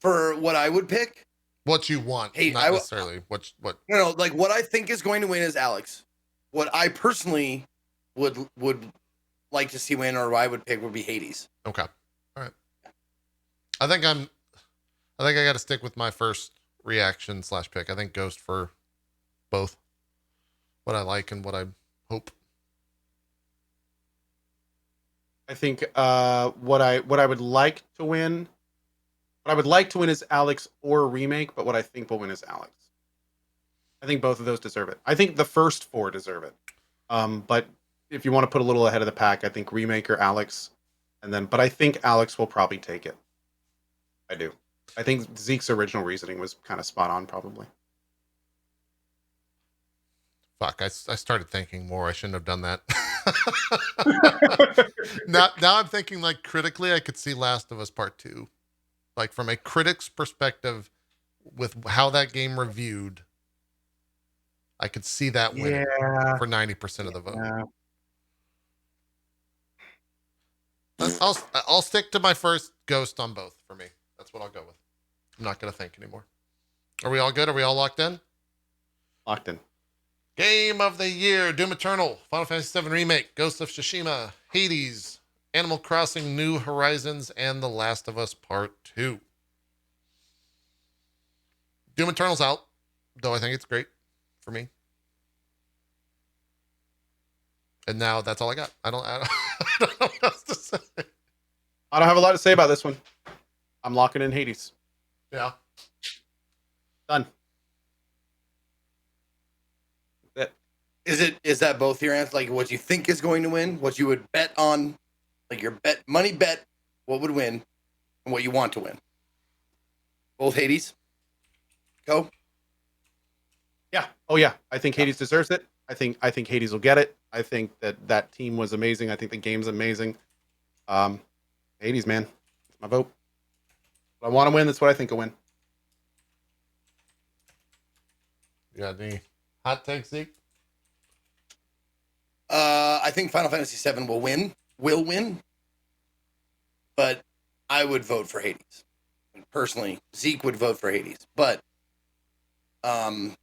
For what I would pick? What you want, not necessarily what. No, like what I think is going to win is Alex. What I personally would like to see win, or what I would pick, would be Hades. Okay, all right. I think I got to stick with my first reaction / pick. I think Ghost for both what I like and what I hope. I think what I would like to win. What I would like to win is Alex or Remake, but what I think will win is Alex. I think both of those deserve it. I think the first 4 deserve it. But if you want to put a little ahead of the pack, I think Remake or Alex. But I think Alex will probably take it. I do. I think Zeke's original reasoning was kind of spot on, probably. Fuck, I started thinking more. I shouldn't have done that. now I'm thinking like critically, I could see Last of Us Part 2. Like from a critic's perspective, with how that game reviewed, I could see that winning for 90% of the vote. Yeah. I'll stick to my first Ghost on both for me. That's what I'll go with. I'm not going to think anymore. Are we all good? Are we all locked in? Locked in. Game of the year: Doom Eternal, Final Fantasy VII Remake, Ghost of Tsushima, Hades, Animal Crossing New Horizons, and The Last of Us Part 2. Doom Eternal's out, though I think it's great for me. And now that's all I got. I don't know what else to say. I don't have a lot to say about this one. I'm locking in Hades. Yeah. Done. Is that both your answers? Like what you think is going to win, what you would bet on, like your money bet, what would win, and what you want to win? Both Hades? Go. Yeah. Oh yeah. I think Hades deserves it. I think Hades will get it. I think that team was amazing. I think the game's amazing. Hades, man. That's my vote. If I want to win, that's what I think will win. You got any hot takes, Zeke? I think Final Fantasy VII will win, but I would vote for Hades. Personally, Zeke would vote for Hades, but I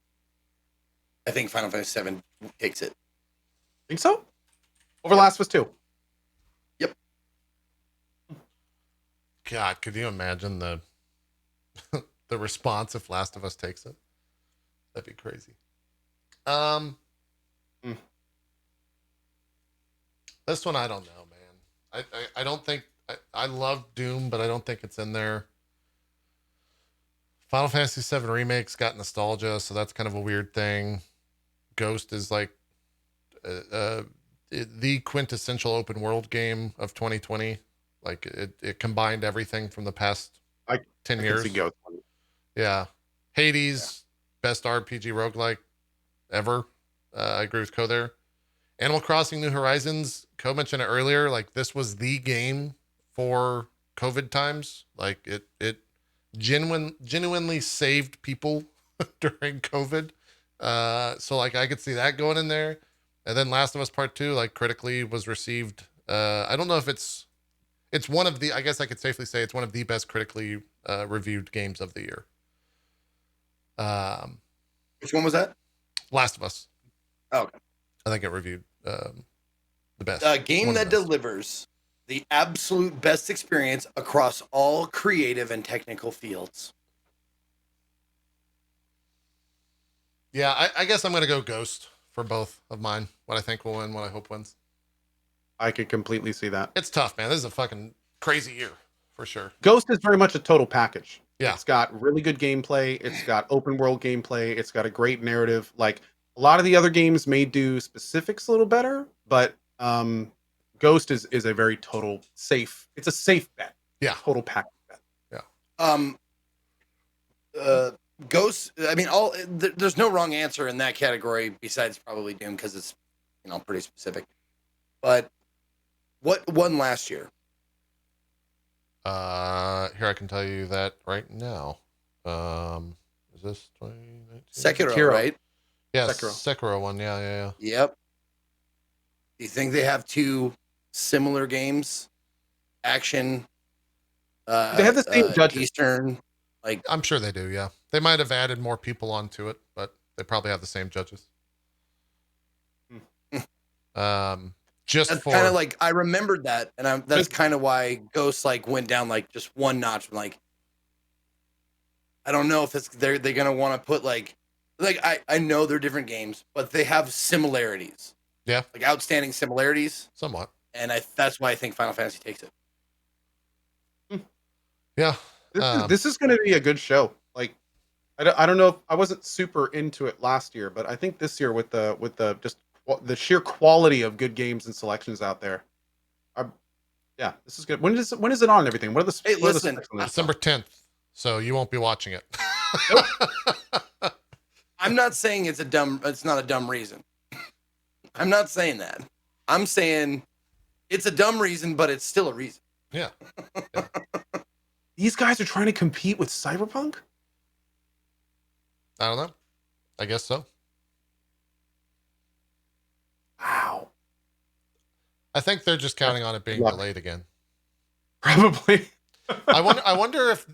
think Final Fantasy VII takes it. Think so? Over Last of Us 2. Yep. God, could you imagine the response if Last of Us takes it? That'd be crazy. This one, I don't know, man. I don't think I love Doom, but I don't think it's in there. Final Fantasy VII Remake's got nostalgia, so that's kind of a weird thing. Ghost is like the quintessential open world game of 2020. Like it combined everything from the past 10 years. Ghost. Yeah. Hades, best RPG roguelike ever. I agree with Cohh there. Animal Crossing New Horizons, Cohh mentioned it earlier, like this was the game for COVID times. Like it genuinely saved people during COVID. So like I could see that going in there. And then Last of Us Part 2, like critically was received. I don't know if it's one of the, I guess I could safely say it's one of the best critically reviewed games of the year. Which one was that? Last of Us. Oh, okay. I think it reviewed the best. A game that best. delivers the absolute best experience across all creative and technical fields. Yeah, I guess I'm going to go Ghost for both of mine. What I think will win, what I hope wins. I could completely see that. It's tough, man. This is a fucking crazy year for sure. Ghost is very much a total package. Yeah. It's got really good gameplay. It's got open world gameplay. It's got a great narrative. Like a lot of the other games may do specifics a little better, but Ghost is a very total safe. It's a safe bet. Yeah. Total package bet. Yeah. Ghost. I mean, there's no wrong answer in that category besides probably Doom because it's pretty specific. But what won last year? Here I can tell you that right now. Is this 2019? Sekiro, right? Yeah, Sekiro one. Yeah. Yep. Do you think they have two similar games? Action. They have the same judges. Eastern. Like I'm sure they do. Yeah, they might have added more people onto it, but they probably have the same judges. Just that's for kind of like I remembered that, and that's kind of why Ghost like went down like just one notch. Like I don't know if they're gonna want to put like I know they're different games, but they have similarities. Yeah, like outstanding similarities, somewhat. And that's why I think Final Fantasy takes it. Yeah, this is going to be a good show. Like I don't know. I wasn't super into it last year, but I think this year with the just the sheer quality of good games and selections out there, yeah, this is good. When is it on and everything? What are the listen, December 10th, so you won't be watching it. I'm not saying it's not a dumb reason. I'm not saying that. I'm saying it's a dumb reason, but it's still a reason. Yeah. These guys are trying to compete with Cyberpunk? I don't know. I guess so. Wow. I think they're just counting on it being delayed again. Probably. I wonder if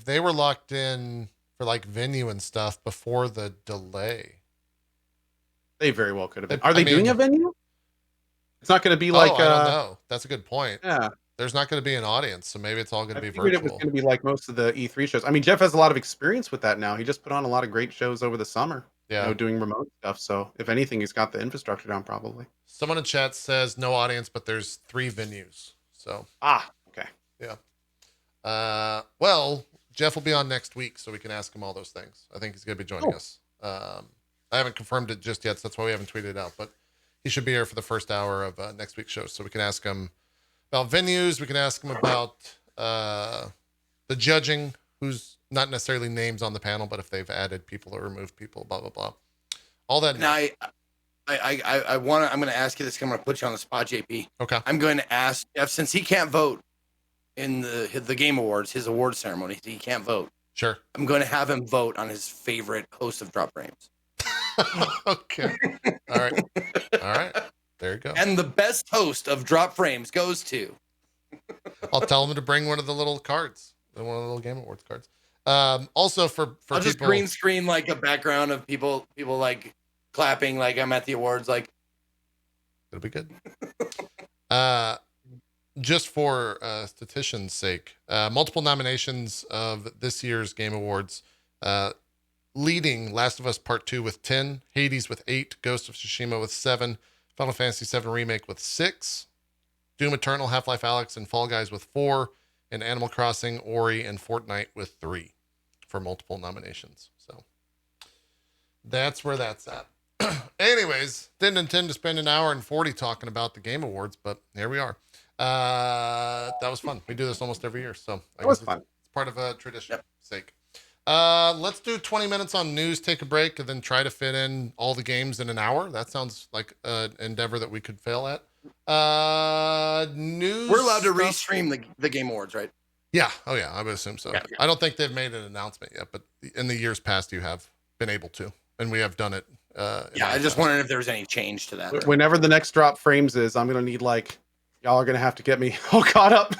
they were locked in for like venue and stuff before the delay. They very well could have been. Are they doing a venue? It's not going to be like. I don't know. That's a good point. Yeah. There's not going to be an audience, so maybe it's all going to be virtual. It was going to be like most of the E3 shows. I mean, Jeff has a lot of experience with that now. He just put on a lot of great shows over the summer. Yeah. Doing remote stuff. So if anything, he's got the infrastructure down probably. Someone in chat says no audience, but there's 3 venues. So. Okay. Yeah. Well, Jeff will be on next week, so we can ask him all those things. I think he's going to be joining us. I haven't confirmed it just yet, so that's why we haven't tweeted it out. But he should be here for the first hour of next week's show, so we can ask him about venues. We can ask him about the judging, who's not necessarily names on the panel, but if they've added people or removed people, blah blah blah. All that. Now, I'm going to ask you this. I'm going to put you on the spot, JP. Okay. I'm going to ask Jeff, since he can't vote in the Game Awards, his award ceremony, he can't vote. Sure. I'm going to have him vote on his favorite host of Drop Frames. Okay. All right. There you go. And the best host of Drop Frames goes to. I'll tell him to bring one of the little cards, one of the little Game Awards cards. Also for I'll just green screen like a background of people like clapping like I'm at the awards. Like it'll be good. Just for statistician's sake, multiple nominations of this year's Game Awards. Leading Last of Us Part 2 with 10, Hades with 8, Ghost of Tsushima with 7, Final Fantasy VII Remake with 6, Doom Eternal, Half-Life Alyx, and Fall Guys with 4, and Animal Crossing, Ori, and Fortnite with 3 for multiple nominations. So that's where that's at. Anyways, didn't intend to spend an hour and 40 talking about the Game Awards, but here we are. That was fun. We do this almost every year, so that was fun. It's part of a tradition sake. Let's do 20 minutes on news, take a break, and then try to fit in all the games in an hour. That sounds like an endeavor that we could fail at. News. We're allowed to stuff. restream the Game Awards, right? Yeah. Oh, yeah. I would assume so. Yeah. I don't think they've made an announcement yet, but in the years past, you have been able to, and we have done it. Yeah, I just wondered if there was any change to that. Whenever the next drop frames is, I'm gonna need y'all are gonna have to get me all caught up.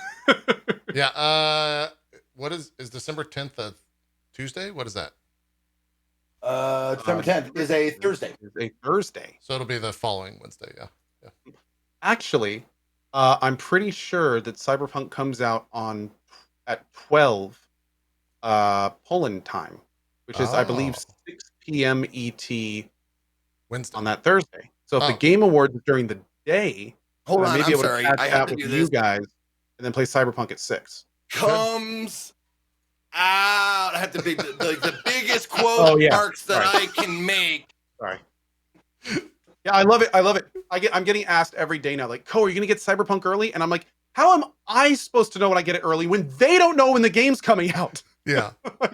Yeah. What is December 10th a Tuesday? What is that? December 10th is a Thursday. It's a Thursday. So it'll be the following Wednesday. Yeah. Actually, I'm pretty sure that Cyberpunk comes out at 12 Poland time, which is I believe 6 p.m. ET Wednesday on that Thursday. So if the Oh. Game Awards is during the day, Hold I on, may be I'm able sorry. to I catch have out to with do you this. guys and then play Cyberpunk at 6. Comes out. I have to be the biggest quote Oh, yeah. marks that Sorry. I can make. Sorry. Yeah, I love it. I love it. I'm getting asked every day now, like, Cohh, are you gonna get Cyberpunk early? And I'm like, how am I supposed to know when I get it early when they don't know when the game's coming out? Yeah. Yeah.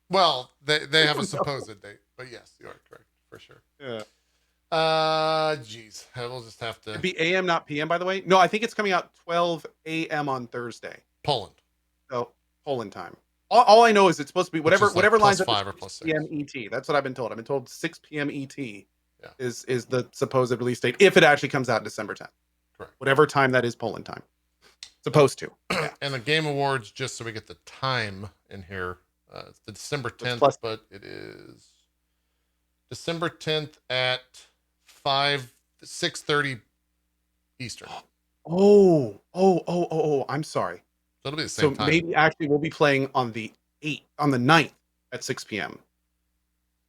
Well, they have a supposed date, but yes, you are correct for sure. Yeah. Geez, we'll just have to. It'd be AM, not PM, by the way. No, I think it's coming out 12 AM on Thursday. Poland. So Poland time. All I know is it's supposed to be whatever Which is like whatever plus lines up 5 or to plus 6. PM ET. That's what I've been told. I've been told 6 PM ET Yeah. is the supposed release date if it actually comes out December 10th. Correct. Whatever time that is Poland time. Supposed to. Yeah. And the Game Awards, just so we get the time in here, it's the December 10th, plus- but it is December 10th at 6:30 Eastern. Oh, I'm sorry. So it'll be the So same time. maybe actually we'll be playing on the 9th at 6 p.m.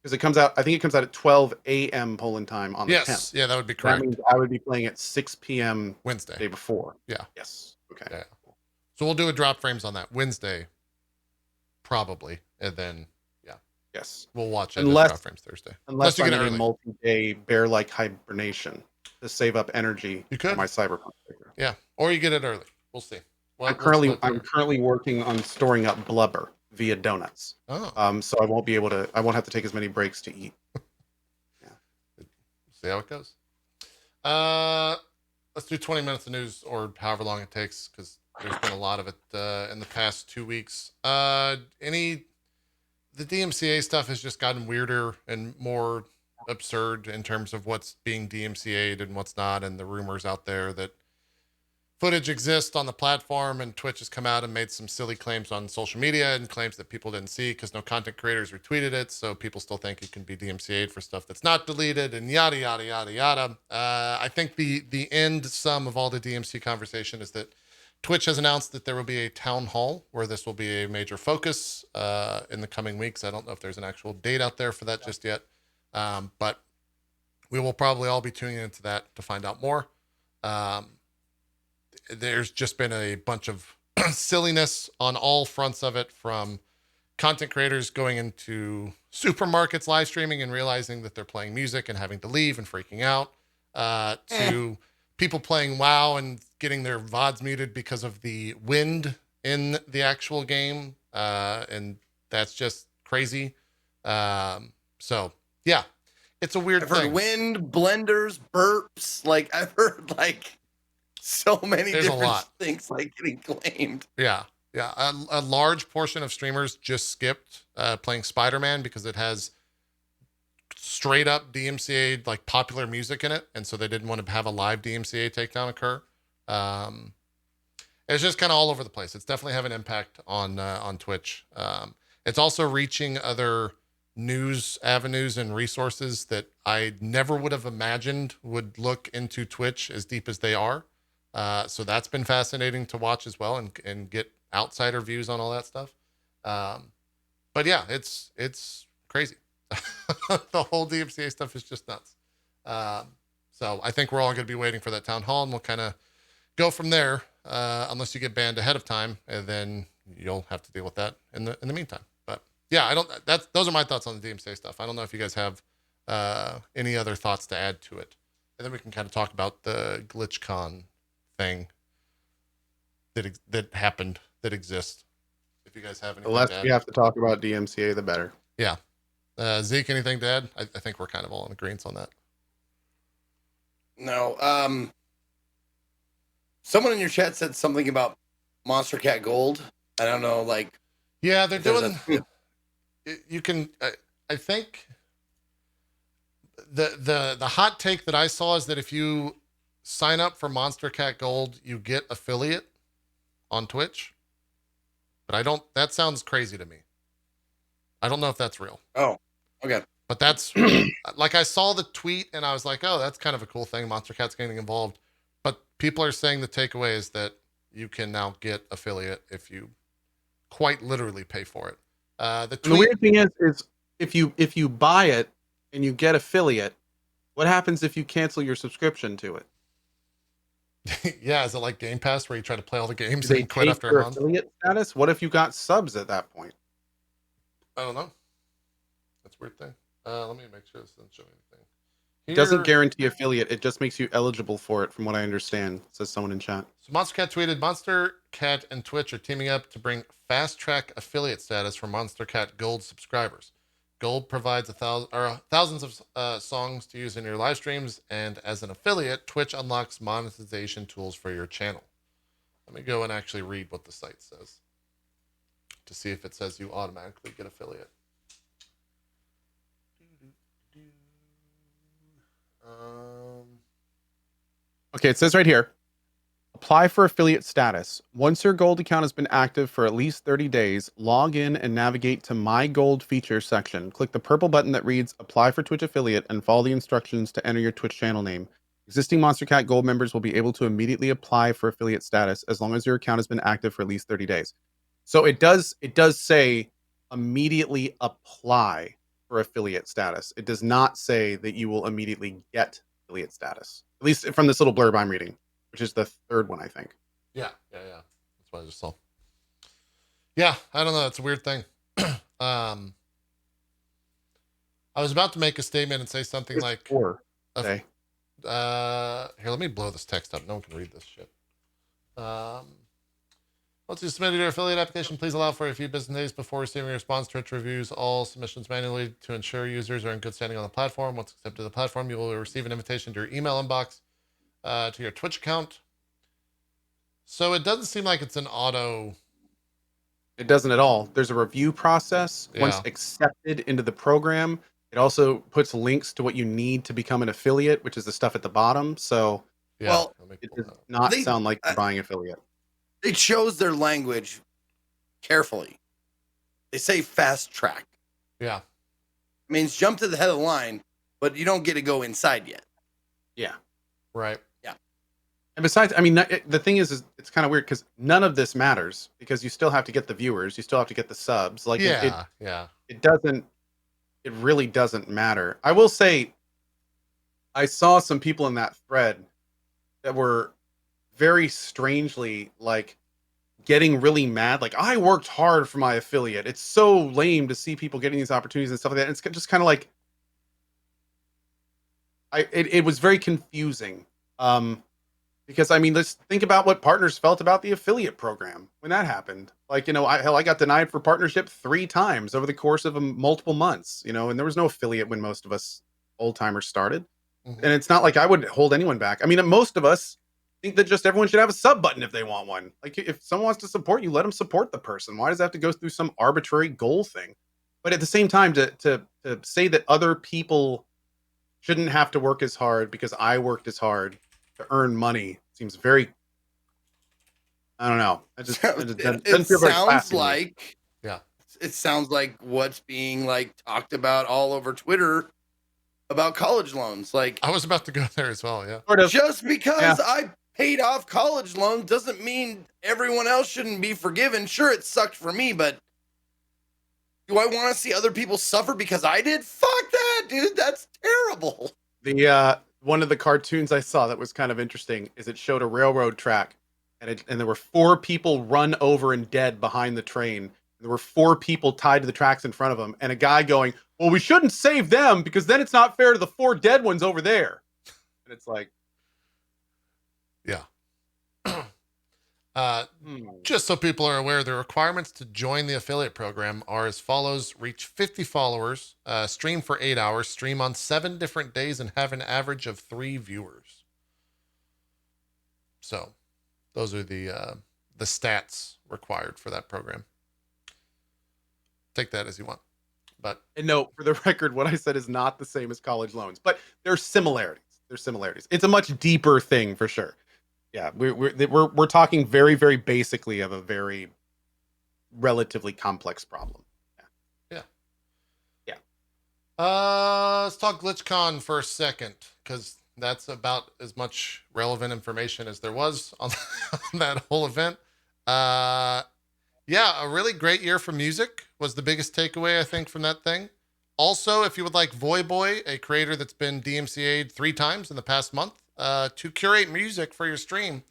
Because it comes out, I think it comes out at 12 a.m. Poland time on the 10th. Yes, yeah, that would be That correct. means I would be playing at 6 p.m. the Wednesday. day before. Yeah. Yes. Okay. Yeah. So we'll do a drop frames on that Wednesday, probably, and then Yes. we'll watch it Unless- as drop frames Thursday. Unless you I'm get it in a early. multi-day bear-like hibernation to save up energy You for could. my Cyberpunk figure. Yeah, or you get it early. We'll see. Well, I'm currently working on storing up blubber via donuts. Oh, So I won't have to take as many breaks to eat. see how it goes. Let's do 20 minutes of news or however long it takes because there's been a lot of it in the past 2 weeks. The DMCA stuff has just gotten weirder and more absurd in terms of what's being DMCA'd and what's not, and the rumors out there that footage exists on the platform, and Twitch has come out and made some silly claims on social media and claims that people didn't see because no content creators retweeted it, so people still think it can be DMCA'd for stuff that's not deleted and yada yada yada yada. I think the end sum of all the DMC conversation is that Twitch has announced that there will be a town hall where this will be a major focus in the coming weeks. I don't know if there's an actual date out there for that just yet, but we will probably all be tuning into that to find out more. There's just been a bunch of silliness on all fronts of it, from content creators going into supermarkets live streaming and realizing that they're playing music and having to leave and freaking out, to people playing WoW and getting their VODs muted because of the wind in the actual game. And that's just crazy. So yeah, it's a weird I've thing. heard wind, blenders, burps. Like I've heard so many There's a different lot. things getting claimed. Yeah. A large portion of streamers just skipped playing Spider-Man because it has straight up DMCA popular music in it, and so they didn't want to have a live DMCA takedown occur. It's just kind of all over the place. It's definitely having an impact on Twitch. It's also reaching other news avenues and resources that I never would have imagined would look into Twitch as deep as they are. So that's been fascinating to watch as well, and get outsider views on all that stuff. But yeah, it's crazy. The whole DMCA stuff is just nuts. So I think we're all going to be waiting for that town hall, and we'll kind of go from there, unless you get banned ahead of time, and then you'll have to deal with that in the meantime. But yeah, those are my thoughts on the DMCA stuff. I don't know if you guys have any other thoughts to add to it, and then we can kind of talk about the GlitchCon thing that happened, that exists. if you guys have The anything less to add. we have to talk about DMCA, the better. Yeah. Zeke, anything to add? I think we're kind of all in agreement on that. No. Someone in your chat said something about Monster Cat Gold. I don't know, like. Yeah, they're doing. a- You can. I think the hot take that I saw is that if you sign up for Monster Cat Gold, you get affiliate on Twitch. But I don't. That sounds crazy to me. I don't know if that's real. Oh, okay. But that's like I saw the tweet and I was like, oh, that's kind of a cool thing. Monster Cat's getting involved. But people are saying the takeaway is that you can now get affiliate if you quite literally pay for it. The weird thing is if you buy it and you get affiliate, what happens if you cancel your subscription to it? Yeah, is it like Game Pass where you try to play all the games Do they and quit take after your a month? affiliate status? What if you got subs at that point? I don't know. That's a weird thing. Let me make sure this doesn't show anything. It doesn't guarantee affiliate. It just makes you eligible for it, from what I understand, says someone in chat. So Monster Cat tweeted, Monster Cat and Twitch are teaming up to bring fast track affiliate status for Monster Cat Gold subscribers. Gold provides thousands of songs to use in your live streams, and as an affiliate, Twitch unlocks monetization tools for your channel. Let me go and actually read what the site says to see if it says you automatically get affiliate. Okay, it says right here, apply for affiliate status. Once your gold account has been active for at least 30 days, log in and navigate to My Gold Features section. Click the purple button that reads Apply for Twitch Affiliate and follow the instructions to enter your Twitch channel name. Existing Monster Cat Gold members will be able to immediately apply for affiliate status as long as your account has been active for at least 30 days. So it does say immediately apply for affiliate status. It does not say that you will immediately get affiliate status. At least from this little blurb I'm reading, which is the third one, I think. Yeah. That's what I just saw. Yeah, I don't know. It's a weird thing. I was about to make a statement and say something like, Or here, let me blow this text up. No one can read this shit. Once you submit your affiliate application, please allow for a few business days before receiving a response. Twitch reviews all submissions manually to ensure users are in good standing on the platform. Once accepted to the platform, you will receive an invitation to your email inbox, to your Twitch account. So it doesn't seem like it's an auto. It doesn't at all. There's a review process. Yeah. Once accepted into the program, it also puts links to what you need to become an affiliate, which is the stuff at the bottom. So Yeah, well, it does not sound like you're buying affiliate. It shows their language carefully. They say fast track. Yeah. It means jump to the head of the line, but you don't get to go inside yet. Yeah. Right. Yeah. And besides, I mean, the thing is it's kind of weird because none of this matters because you still have to get the viewers, you still have to get the subs. Like, it really doesn't matter. I will say, I saw some people in that thread that were very strangely like getting really mad. Like, I worked hard for my affiliate. It's so lame to see people getting these opportunities and stuff like that. And it's just kind of like, it was very confusing. Because I mean, let's think about what partners felt about the affiliate program when that happened. Like, I got denied for partnership 3 times over the course of multiple months, and there was no affiliate when most of us old timers started. Mm-hmm. And it's not like I would hold anyone back. I mean, most of us think that just everyone should have a sub button if they want one. Like, if someone wants to support you, let them support the person. Why does it have to go through some arbitrary goal thing? But at the same time, to say that other people shouldn't have to work as hard because I worked as hard to earn money seems very, I don't know. It sounds like, yeah, it sounds like what's being like talked about all over Twitter about college loans. Like, I was about to go there as well. Yeah. Sort of. Just because I paid off college loans doesn't mean everyone else shouldn't be forgiven. Sure, it sucked for me, but do I want to see other people suffer because I did? Fuck that, dude. That's terrible. One of the cartoons I saw that was kind of interesting is it showed a railroad track and there were 4 people run over and dead behind the train. There were 4 people tied to the tracks in front of them and a guy going, well, we shouldn't save them because then it's not fair to the 4 dead ones over there. And it's like, yeah. Just so people are aware, the requirements to join the affiliate program are as follows: reach 50 followers, stream for 8 hours, stream on 7 different days, and have an average of 3 viewers. So those are the stats required for that program. Take that as you want. And no, for the record, what I said is not the same as college loans, but there's similarities. It's a much deeper thing for sure. Yeah, we're talking very, very basically of a very relatively complex problem. Yeah. Let's talk GlitchCon for a second, because that's about as much relevant information as there was on that whole event. Yeah, a really great year for music was the biggest takeaway, I think, from that thing. Also, if you would like Voyboy, a creator that's been DMCA'd 3 times in the past month, to curate music for your stream,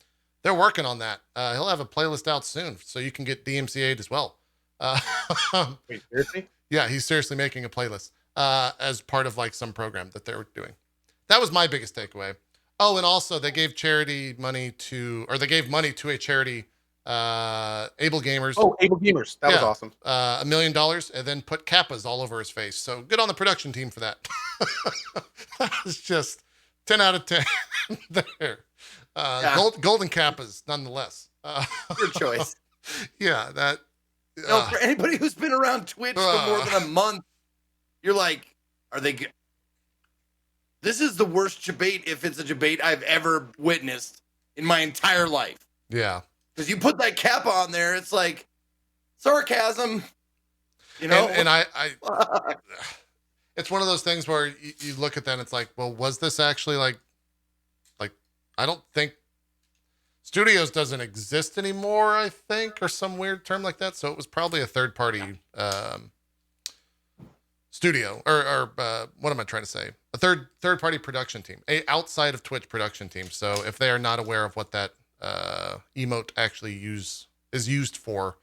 they're working on that. He'll have a playlist out soon, so you can get DMCA'd as well. Wait, seriously? Yeah, he's seriously making a playlist as part of like some program that they're doing. That was my biggest takeaway. Oh, and also they gave money to a charity, Able Gamers. Oh, Able Gamers. That was awesome. $1 million, and then put kappas all over his face. So good on the production team for that. That was just 10 out of 10 there. Golden kappas, nonetheless. Good choice. Yeah, that. For anybody who's been around Twitch for more than a month, you're like, are they good? This is the worst debate, if it's a debate I've ever witnessed in my entire life. Yeah. Because you put that kappa on there, it's like sarcasm, you know? And I it's one of those things where you look at that and it's like, well, was this actually like, I don't think Studios doesn't exist anymore, I think, or some weird term like that. So it was probably a third party studio, or what am I trying to say? A third party production team, outside of Twitch production team. So if they are not aware of what that emote actually is used for,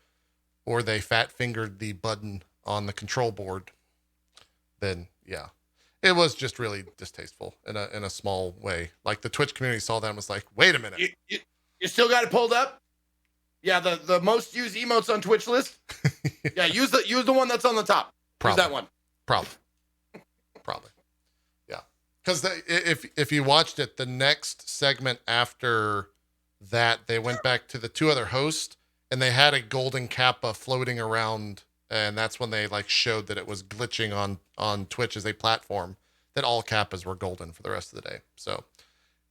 or they fat fingered the button on the control board, then yeah, it was just really distasteful in a small way. Like the Twitch community saw that and was like, wait a minute. You still got it pulled up? Yeah, the most used emotes on Twitch list. Yeah, use the one that's on the top. Use that one. Probably. Yeah. Because if you watched it, the next segment after that, they went back to the 2 other hosts and they had a golden kappa floating around, and that's when they like showed that it was glitching on Twitch as a platform, that all kappas were golden for the rest of the day. So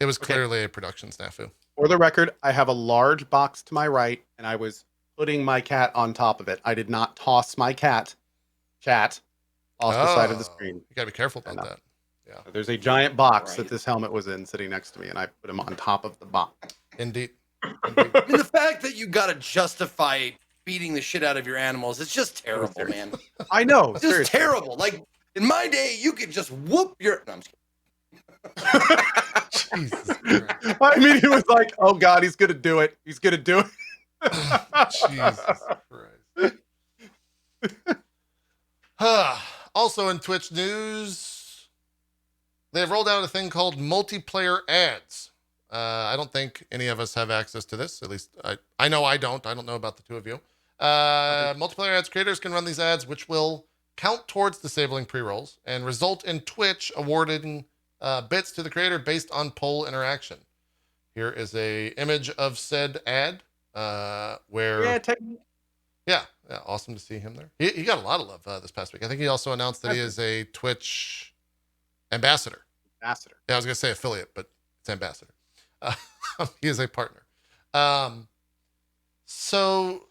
it was clearly a production snafu. For the record, I have a large box to my right, and I was putting my cat on top of it. I did not toss my chat off the side of the screen. You gotta be careful about that. Yeah. There's a giant box that this helmet was in sitting next to me, and I put him on top of the box. Indeed. I mean, the fact that you gotta justify beating the shit out of your animals, it's just terrible, man. I know. It's just terrible. Like, in my day, you could just whoop your... No, I'm just kidding. Jesus Christ. I mean, he was like, oh God, he's going to do it. Jesus Christ. Also in Twitch news, they've rolled out a thing called multiplayer ads. I don't think any of us have access to this. At least I know I don't. I don't know about the 2 of you. Multiplayer ads, creators can run these ads, which will count towards disabling pre-rolls and result in Twitch awarding bits to the creator based on poll interaction. Here is a image of said ad where yeah, awesome to see him there. He got a lot of love this past week. I think he also announced that he is a Twitch ambassador. Yeah, I was gonna say affiliate, but it's ambassador. He is a partner. So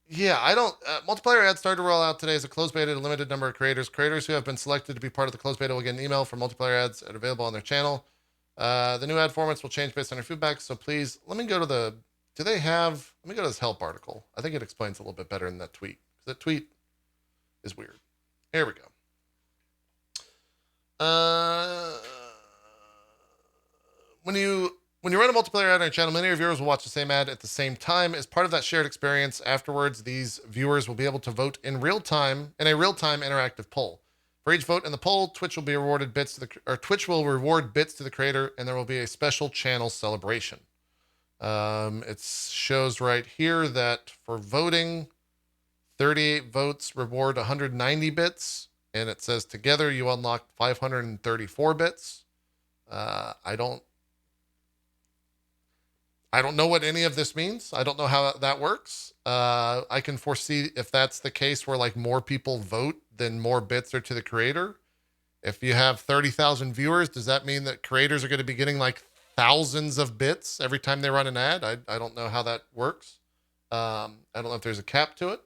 yeah, I don't. Multiplayer ads started to roll out today as a closed beta to a limited number of creators. Creators who have been selected to be part of the closed beta will get an email for multiplayer ads that are available on their channel. The new ad formats will change based on your feedback. So please, let me go to let me go to this help article. I think it explains a little bit better than that tweet. That tweet is weird. Here we go. When you run a multiplayer ad on your channel, many of your viewers will watch the same ad at the same time. As part of that shared experience, afterwards, these viewers will be able to vote in a real-time interactive poll. For each vote in the poll, Twitch will reward bits to the creator, and there will be a special channel celebration. It shows right here that for voting, 38 votes reward 190 bits, and it says together you unlock 534 bits. I don't know what any of this means. I don't know how that works. I can foresee if that's the case where like more people vote, then more bits are to the creator. If you have 30,000 viewers, does that mean that creators are going to be getting like thousands of bits every time they run an ad? I don't know how that works. I don't know if there's a cap to it.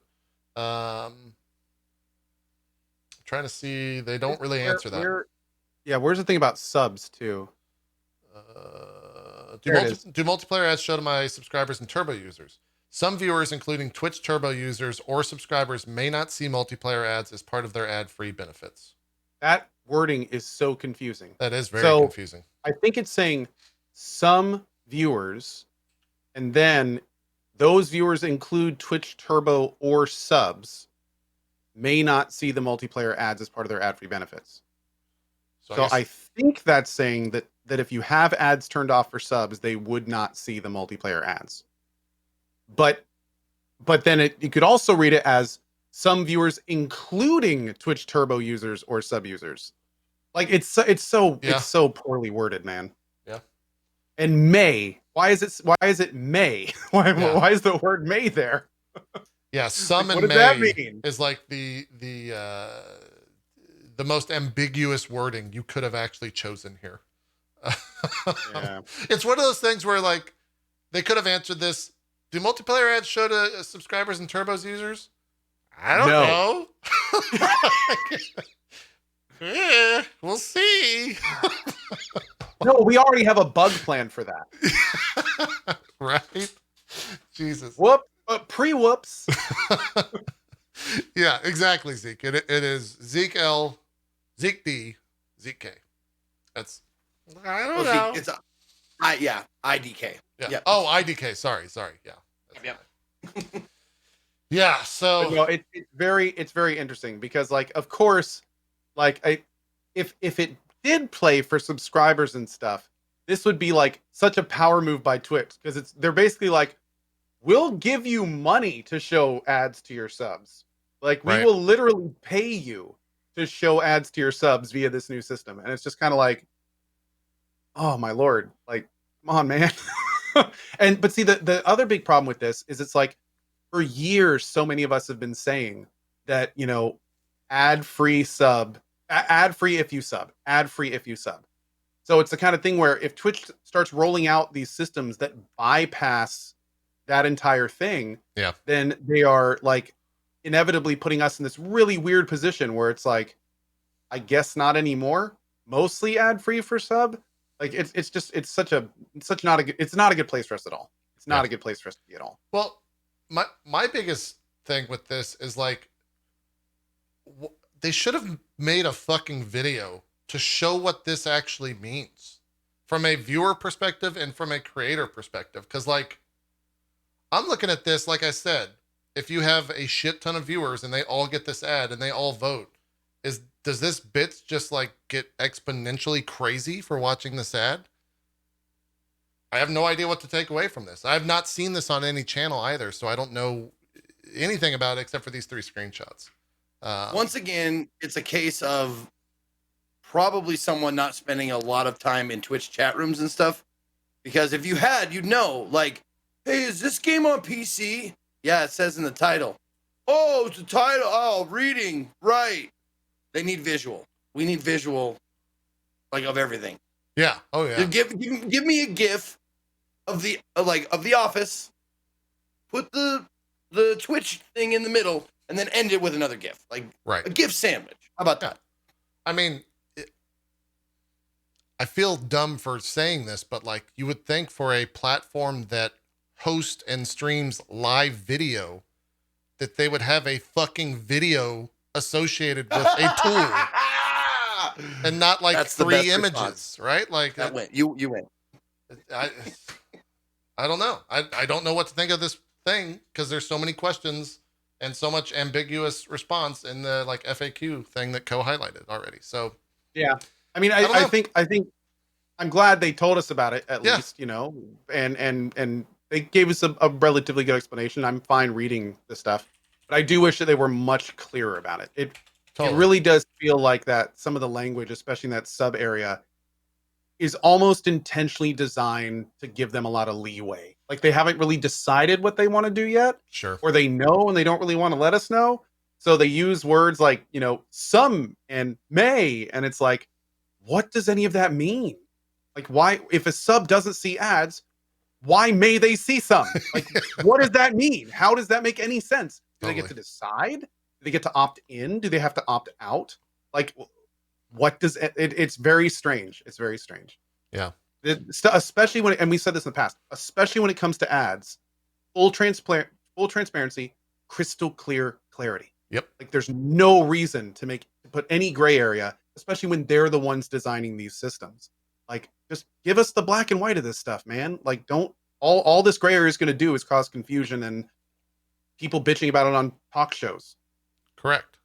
Trying to see. They don't really answer that. Where's the thing about subs too? Do multiplayer ads show to my subscribers and turbo users? Some viewers, including Twitch turbo users or subscribers, may not see multiplayer ads as part of their ad-free benefits. That wording is so confusing. That is very confusing. I think it's saying some viewers, and then those viewers include Twitch turbo or subs, may not see the multiplayer ads as part of their ad-free benefits. So I think that's saying that if you have ads turned off for subs, they would not see the multiplayer ads. But then you could also read it as some viewers, including Twitch turbo users or sub users. Like it's so poorly worded, man. Yeah. And may, why is it may? Why is the word may there? Yeah, some like, and may is like the most ambiguous wording you could have actually chosen here. Yeah. It's one of those things where like they could have answered this. Do multiplayer ads show to subscribers and turbos users? I don't know. Yeah, we'll see. No, we already have a bug plan for that. Right? Jesus. Whoop. Pre-whoops. Yeah, exactly, Zeke. It is Zeke L, Zeke D, Zeke K. That's I don't know. It's IDK. Yeah. Yep. Oh, IDK. Sorry. Yeah. Yep. Yeah. So no, it's very interesting because, like, of course, like if it did play for subscribers and stuff, this would be like such a power move by Twitch because they're basically like, we'll give you money to show ads to your subs. Like we will literally pay you to show ads to your subs via this new system, and it's just kind of like, oh my lord, like come on, man. But see, the other big problem with this is it's like for years, so many of us have been saying that, you know, ad free if you sub. So it's the kind of thing where if Twitch starts rolling out these systems that bypass that entire thing, then they are like inevitably putting us in this really weird position where it's like, I guess not anymore. Mostly ad free for sub. Like it's not a good place for us at all. It's not a good place for us to be at all. Well, my biggest thing with this is like, they should have made a fucking video to show what this actually means from a viewer perspective and from a creator perspective. Because like, I'm looking at this, like I said, if you have a shit ton of viewers and they all get this ad and they all vote, does this bits just like get exponentially crazy for watching this ad? I have no idea what to take away from this. I've not seen this on any channel either, so I don't know anything about it except for these 3 screenshots. Once again, it's a case of probably someone not spending a lot of time in Twitch chat rooms and stuff. Because if you had, you'd know, like, hey, is this game on PC? Yeah, it says in the title. Oh, it's the title. Oh, reading. Right. They need visual. We need visual, like, of everything. Yeah. Oh, yeah. Give me a GIF of the office. Put the Twitch thing in the middle, and then end it with another GIF. Like a GIF sandwich. How about that? I mean, I feel dumb for saying this, but like you would think for a platform that hosts and streams live video that they would have a fucking video associated with a tool and not like That's 3 images, response. Right? Like that win. You win. I don't know. I don't know what to think of this thing because there's so many questions and so much ambiguous response in the like FAQ thing that Cohh highlighted already. So yeah, I mean, I think I'm glad they told us about it at Yeah. least, and they gave us a relatively good explanation. I'm fine reading the stuff, but I do wish that they were much clearer about it. It Totally. really does feel like that some of the language, especially in that sub area, is almost intentionally designed to give them a lot of leeway. Like they haven't really decided what they want to do yet, Sure. or they know and they don't really want to let us know. So they use words like, some and may, and it's like, what does any of that mean? Like, why, if a sub doesn't see ads, why may they see some? Like, what does that mean? How does that make any sense? Do they get to decide? Do they get to opt in? Do they have to opt out? Like, what does it's very strange. It's very strange. Yeah. Especially when, and we said this in the past, especially when it comes to ads, full transparency, crystal clear clarity. Yep. Like there's no reason to put any gray area, especially when they're the ones designing these systems. Like just give us the black and white of this stuff, man. Like don't all this gray area is going to do is cause confusion and people bitching about it on talk shows. Correct.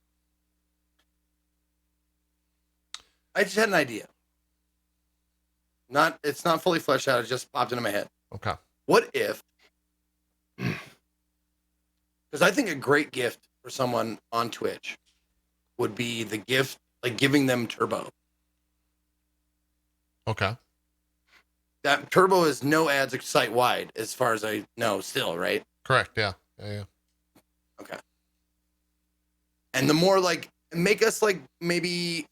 I just had an idea. It's not fully fleshed out. It just popped into my head. Okay. What if? Because I think a great gift for someone on Twitch would be the gift, like giving them turbo. Okay. That turbo is no ads site wide, as far as I know. Still, right? Correct. Yeah. Yeah. Okay. And the more like make us like maybe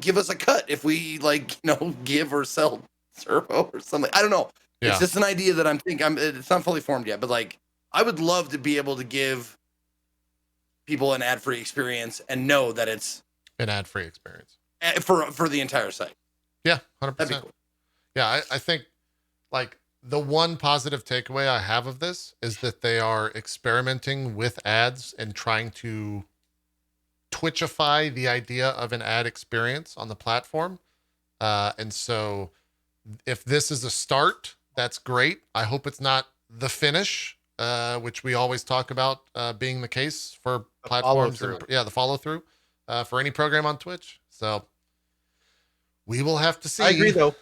give us a cut if we like give or sell turbo or something. I don't know. Yeah. It's just an idea that I'm thinking. It's not fully formed yet, but like I would love to be able to give people an ad-free experience and know that it's an ad-free experience for the entire site. Yeah, 100%. That'd be cool. Yeah, I think like the one positive takeaway I have of this is that they are experimenting with ads and trying to Twitchify the idea of an ad experience on the platform. And so if this is a start, that's great. I hope it's not the finish, which we always talk about being the case for platforms. The follow through for any program on Twitch. So we will have to see. I agree, though.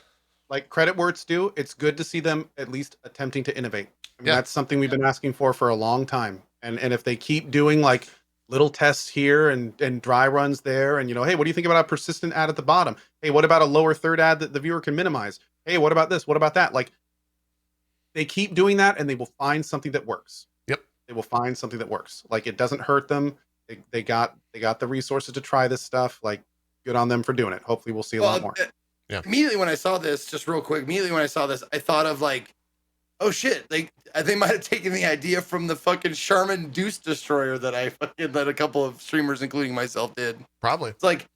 Like credit where it's due, it's good to see them at least attempting to innovate. I mean, that's something we've been asking for a long time. And if they keep doing like little tests here and dry runs there, and hey, what do you think about a persistent ad at the bottom? Hey, what about a lower third ad that the viewer can minimize? Hey, what about this? What about that? Like they keep doing that and they will find something that works. Yep. They will find something that works. Like it doesn't hurt them. They got the resources to try this stuff. Like good on them for doing it. Hopefully we'll see a lot more. Yeah. Immediately when I saw this, just real quick, I thought of like, oh shit, they might have taken the idea from the fucking Charmin Deuce Destroyer that that a couple of streamers, including myself, did. Probably. It's like,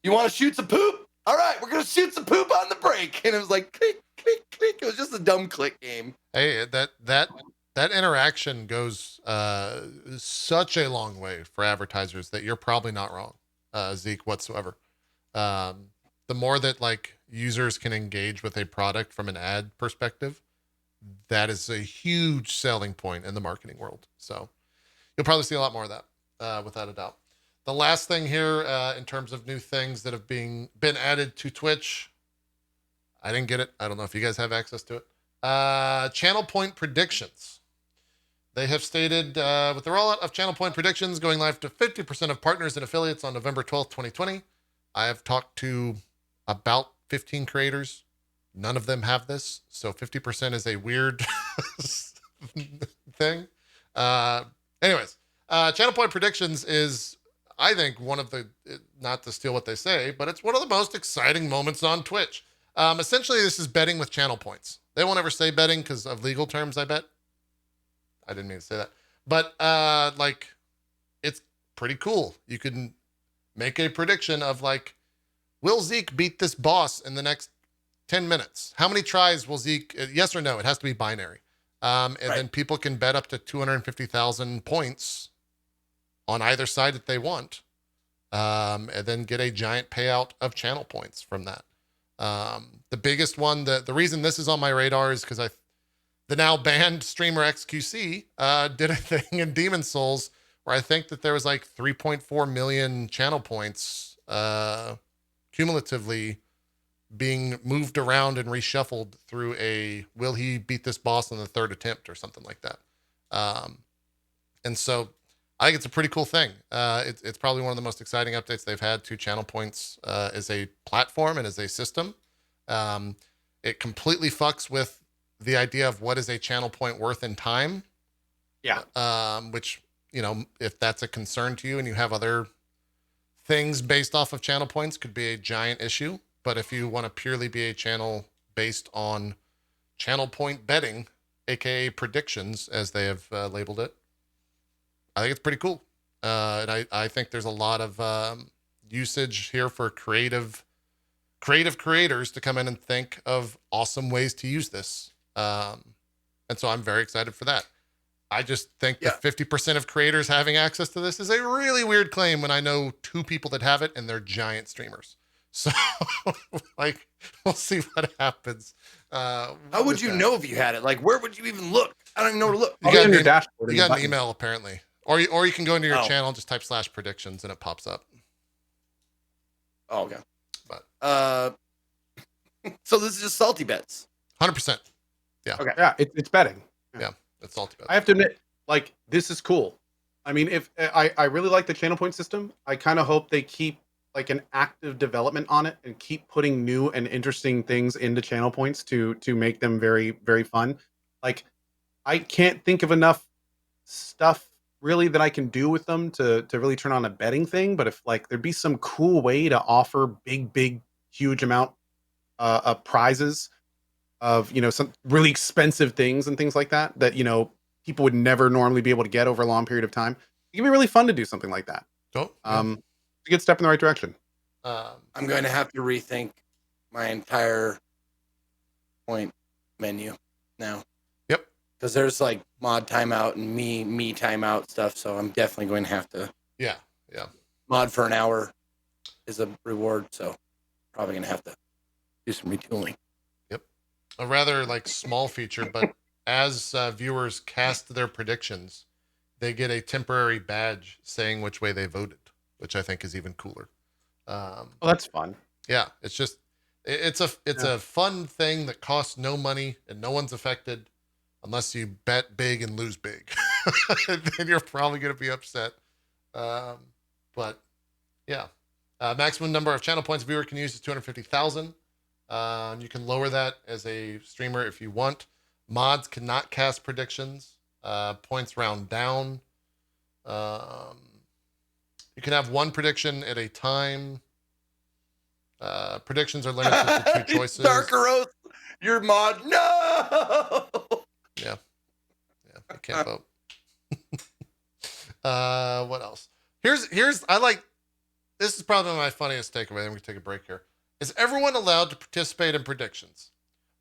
you want to shoot some poop? All right, we're gonna shoot some poop on the break, and it was like click, click, click. It was just a dumb click game. Hey, that interaction goes such a long way for advertisers that you're probably not wrong, Zeke, whatsoever. The more that like users can engage with a product from an ad perspective, that is a huge selling point in the marketing world. So you'll probably see a lot more of that, without a doubt. The last thing here, in terms of new things that have been added to Twitch, I didn't get it. I don't know if you guys have access to it. Channel point predictions. They have stated, with the rollout of channel point predictions going live to 50% of partners and affiliates on November 12th, 2020, I have talked to about 15 creators. None of them have this. So 50% is a weird thing. Anyways, channel point predictions is, I think, one of the, not to steal what they say, but it's one of the most exciting moments on Twitch. Essentially, this is betting with channel points. They won't ever say betting because of legal terms, I bet. I didn't mean to say that. But, like, it's pretty cool. You can make a prediction of, like, will Zeke beat this boss in the next 10 minutes? How many tries will Zeke, yes or no? It has to be binary. Then people can bet up to 250,000 points on either side that they want. And then get a giant payout of channel points from that. The biggest one, the reason this is on my radar is because the now banned streamer XQC did a thing in Demon Souls where I think that there was like 3.4 million channel points cumulatively being moved around and reshuffled through will he beat this boss on the third attempt or something like that. And so I think it's a pretty cool thing. It's probably one of the most exciting updates they've had to channel points as a platform and as a system. It completely fucks with the idea of what is a channel point worth in time. Yeah. Which, if that's a concern to you and you have other things based off of channel points, could be a giant issue. But if you want to purely be a channel based on channel point betting, aka predictions, as they have labeled it, I think it's pretty cool. And I think there's a lot of usage here for creative creators to come in and think of awesome ways to use this. And so I'm very excited for that. I just think that 50% of creators having access to this is a really weird claim when I know 2 people that have it and they're giant streamers. So like, we'll see what happens. How would you know if you had it? Like, where would you even look? I don't even know where to look. You got your dashboard. You got an email apparently, or you can go into your channel and just type /predictions and it pops up. Oh, okay. But so this is just salty bets. 100%. Yeah. Okay. Yeah, it's betting. Yeah, it's salty bets. I have to admit, like, this is cool. I mean, if I really like the channel point system, I kind of hope they keep like an active development on it and keep putting new and interesting things into channel points to make them very, very fun. Like, I can't think of enough stuff really that I can do with them to really turn on a betting thing. But if like there'd be some cool way to offer big, huge amount of prizes of, some really expensive things and things like that people would never normally be able to get over a long period of time. It can be really fun to do something like that. Oh, It's a good step in the right direction. I'm going to have to rethink my entire point menu now. Yep. Because there's like mod timeout and me timeout stuff, so I'm definitely going to have to. Yeah. Mod for an hour is a reward, so probably going to have to do some retooling. Yep. A rather like small feature, but as viewers cast their predictions, they get a temporary badge saying which way they voted, which I think is even cooler. Well, that's fun. Yeah, it's just it's a fun thing that costs no money and no one's affected unless you bet big and lose big. Then you're probably going to be upset. But yeah, maximum number of channel points a viewer can use is 250,000. You can lower that as a streamer if you want. Mods cannot cast predictions. Points round down. You can have one prediction at a time. Predictions are limited to 2 choices. Darker Oath, your mod. No. Yeah, I can't vote. What else? Here's I like. This is probably my funniest takeaway. Then we can take a break here. Is everyone allowed to participate in predictions?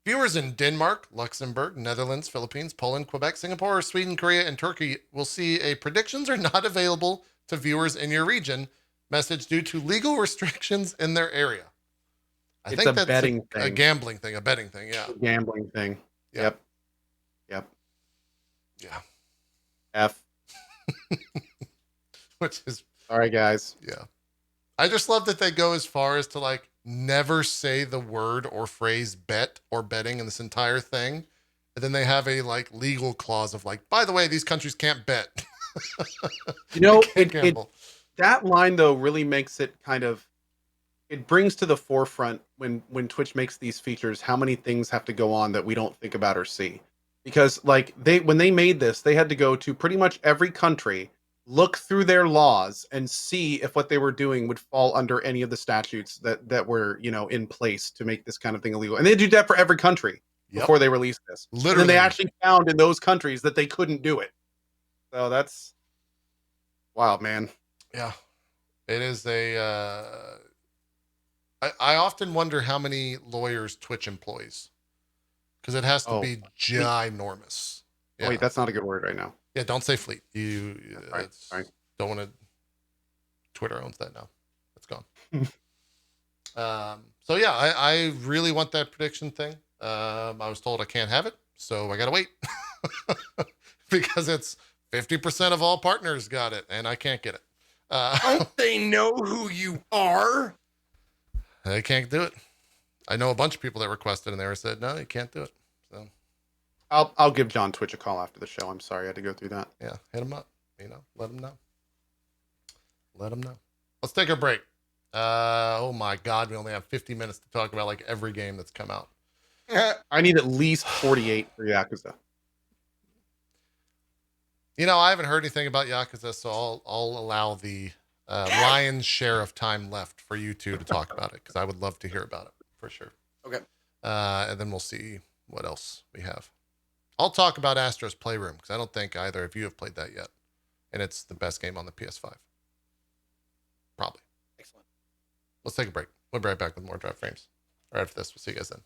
Viewers in Denmark, Luxembourg, Netherlands, Philippines, Poland, Quebec, Singapore, Sweden, Korea, and Turkey will see a predictions are not available to viewers in your region message due to legal restrictions in their area. I think that's betting thing. A gambling thing, a betting thing. Yeah. A gambling thing. Yep. Yeah. F. Which is. All right, guys. Yeah. I just love that they go as far as to like never say the word or phrase bet or betting in this entire thing. And then they have a like legal clause of like, by the way, these countries can't bet. That line though really makes it it brings to the forefront when Twitch makes these features, how many things have to go on that we don't think about or see. Because like when they made this, they had to go to pretty much every country, look through their laws and see if what they were doing would fall under any of the statutes that were, in place to make this kind of thing illegal. And they do that for every country before they released this. Literally. And then they actually found in those countries that they couldn't do it. So that's wild, man. Yeah. It is I often wonder how many lawyers Twitch employs. Because it has to be ginormous. Yeah. Wait, that's not a good word right now. Yeah, don't say fleet. Right. Don't want to. Twitter owns that now. It's gone. So yeah, I really want that prediction thing. I was told I can't have it, so I gotta wait because it's 50% of all partners got it, and I can't get it. Don't they know who you are? They can't do it. I know a bunch of people that requested and they were said, no, you can't do it. So I'll give John Twitch a call after the show. I'm sorry I had to go through that. yeah, hit him up. Let him know. Let him know. Let's take a break. Oh my God, we only have 50 minutes to talk about like every game that's come out. I need at least 48 for Yakuza. I haven't heard anything about Yakuza, so I'll allow the lion's share of time left for you two to talk about it, because I would love to hear about it for sure. Okay. And then we'll see what else we have. I'll talk about Astro's Playroom, because I don't think either of you have played that yet, and it's the best game on the PS5. Probably. Excellent. Let's take a break. We'll be right back with more Drive Frames. Right after this, we'll see you guys then.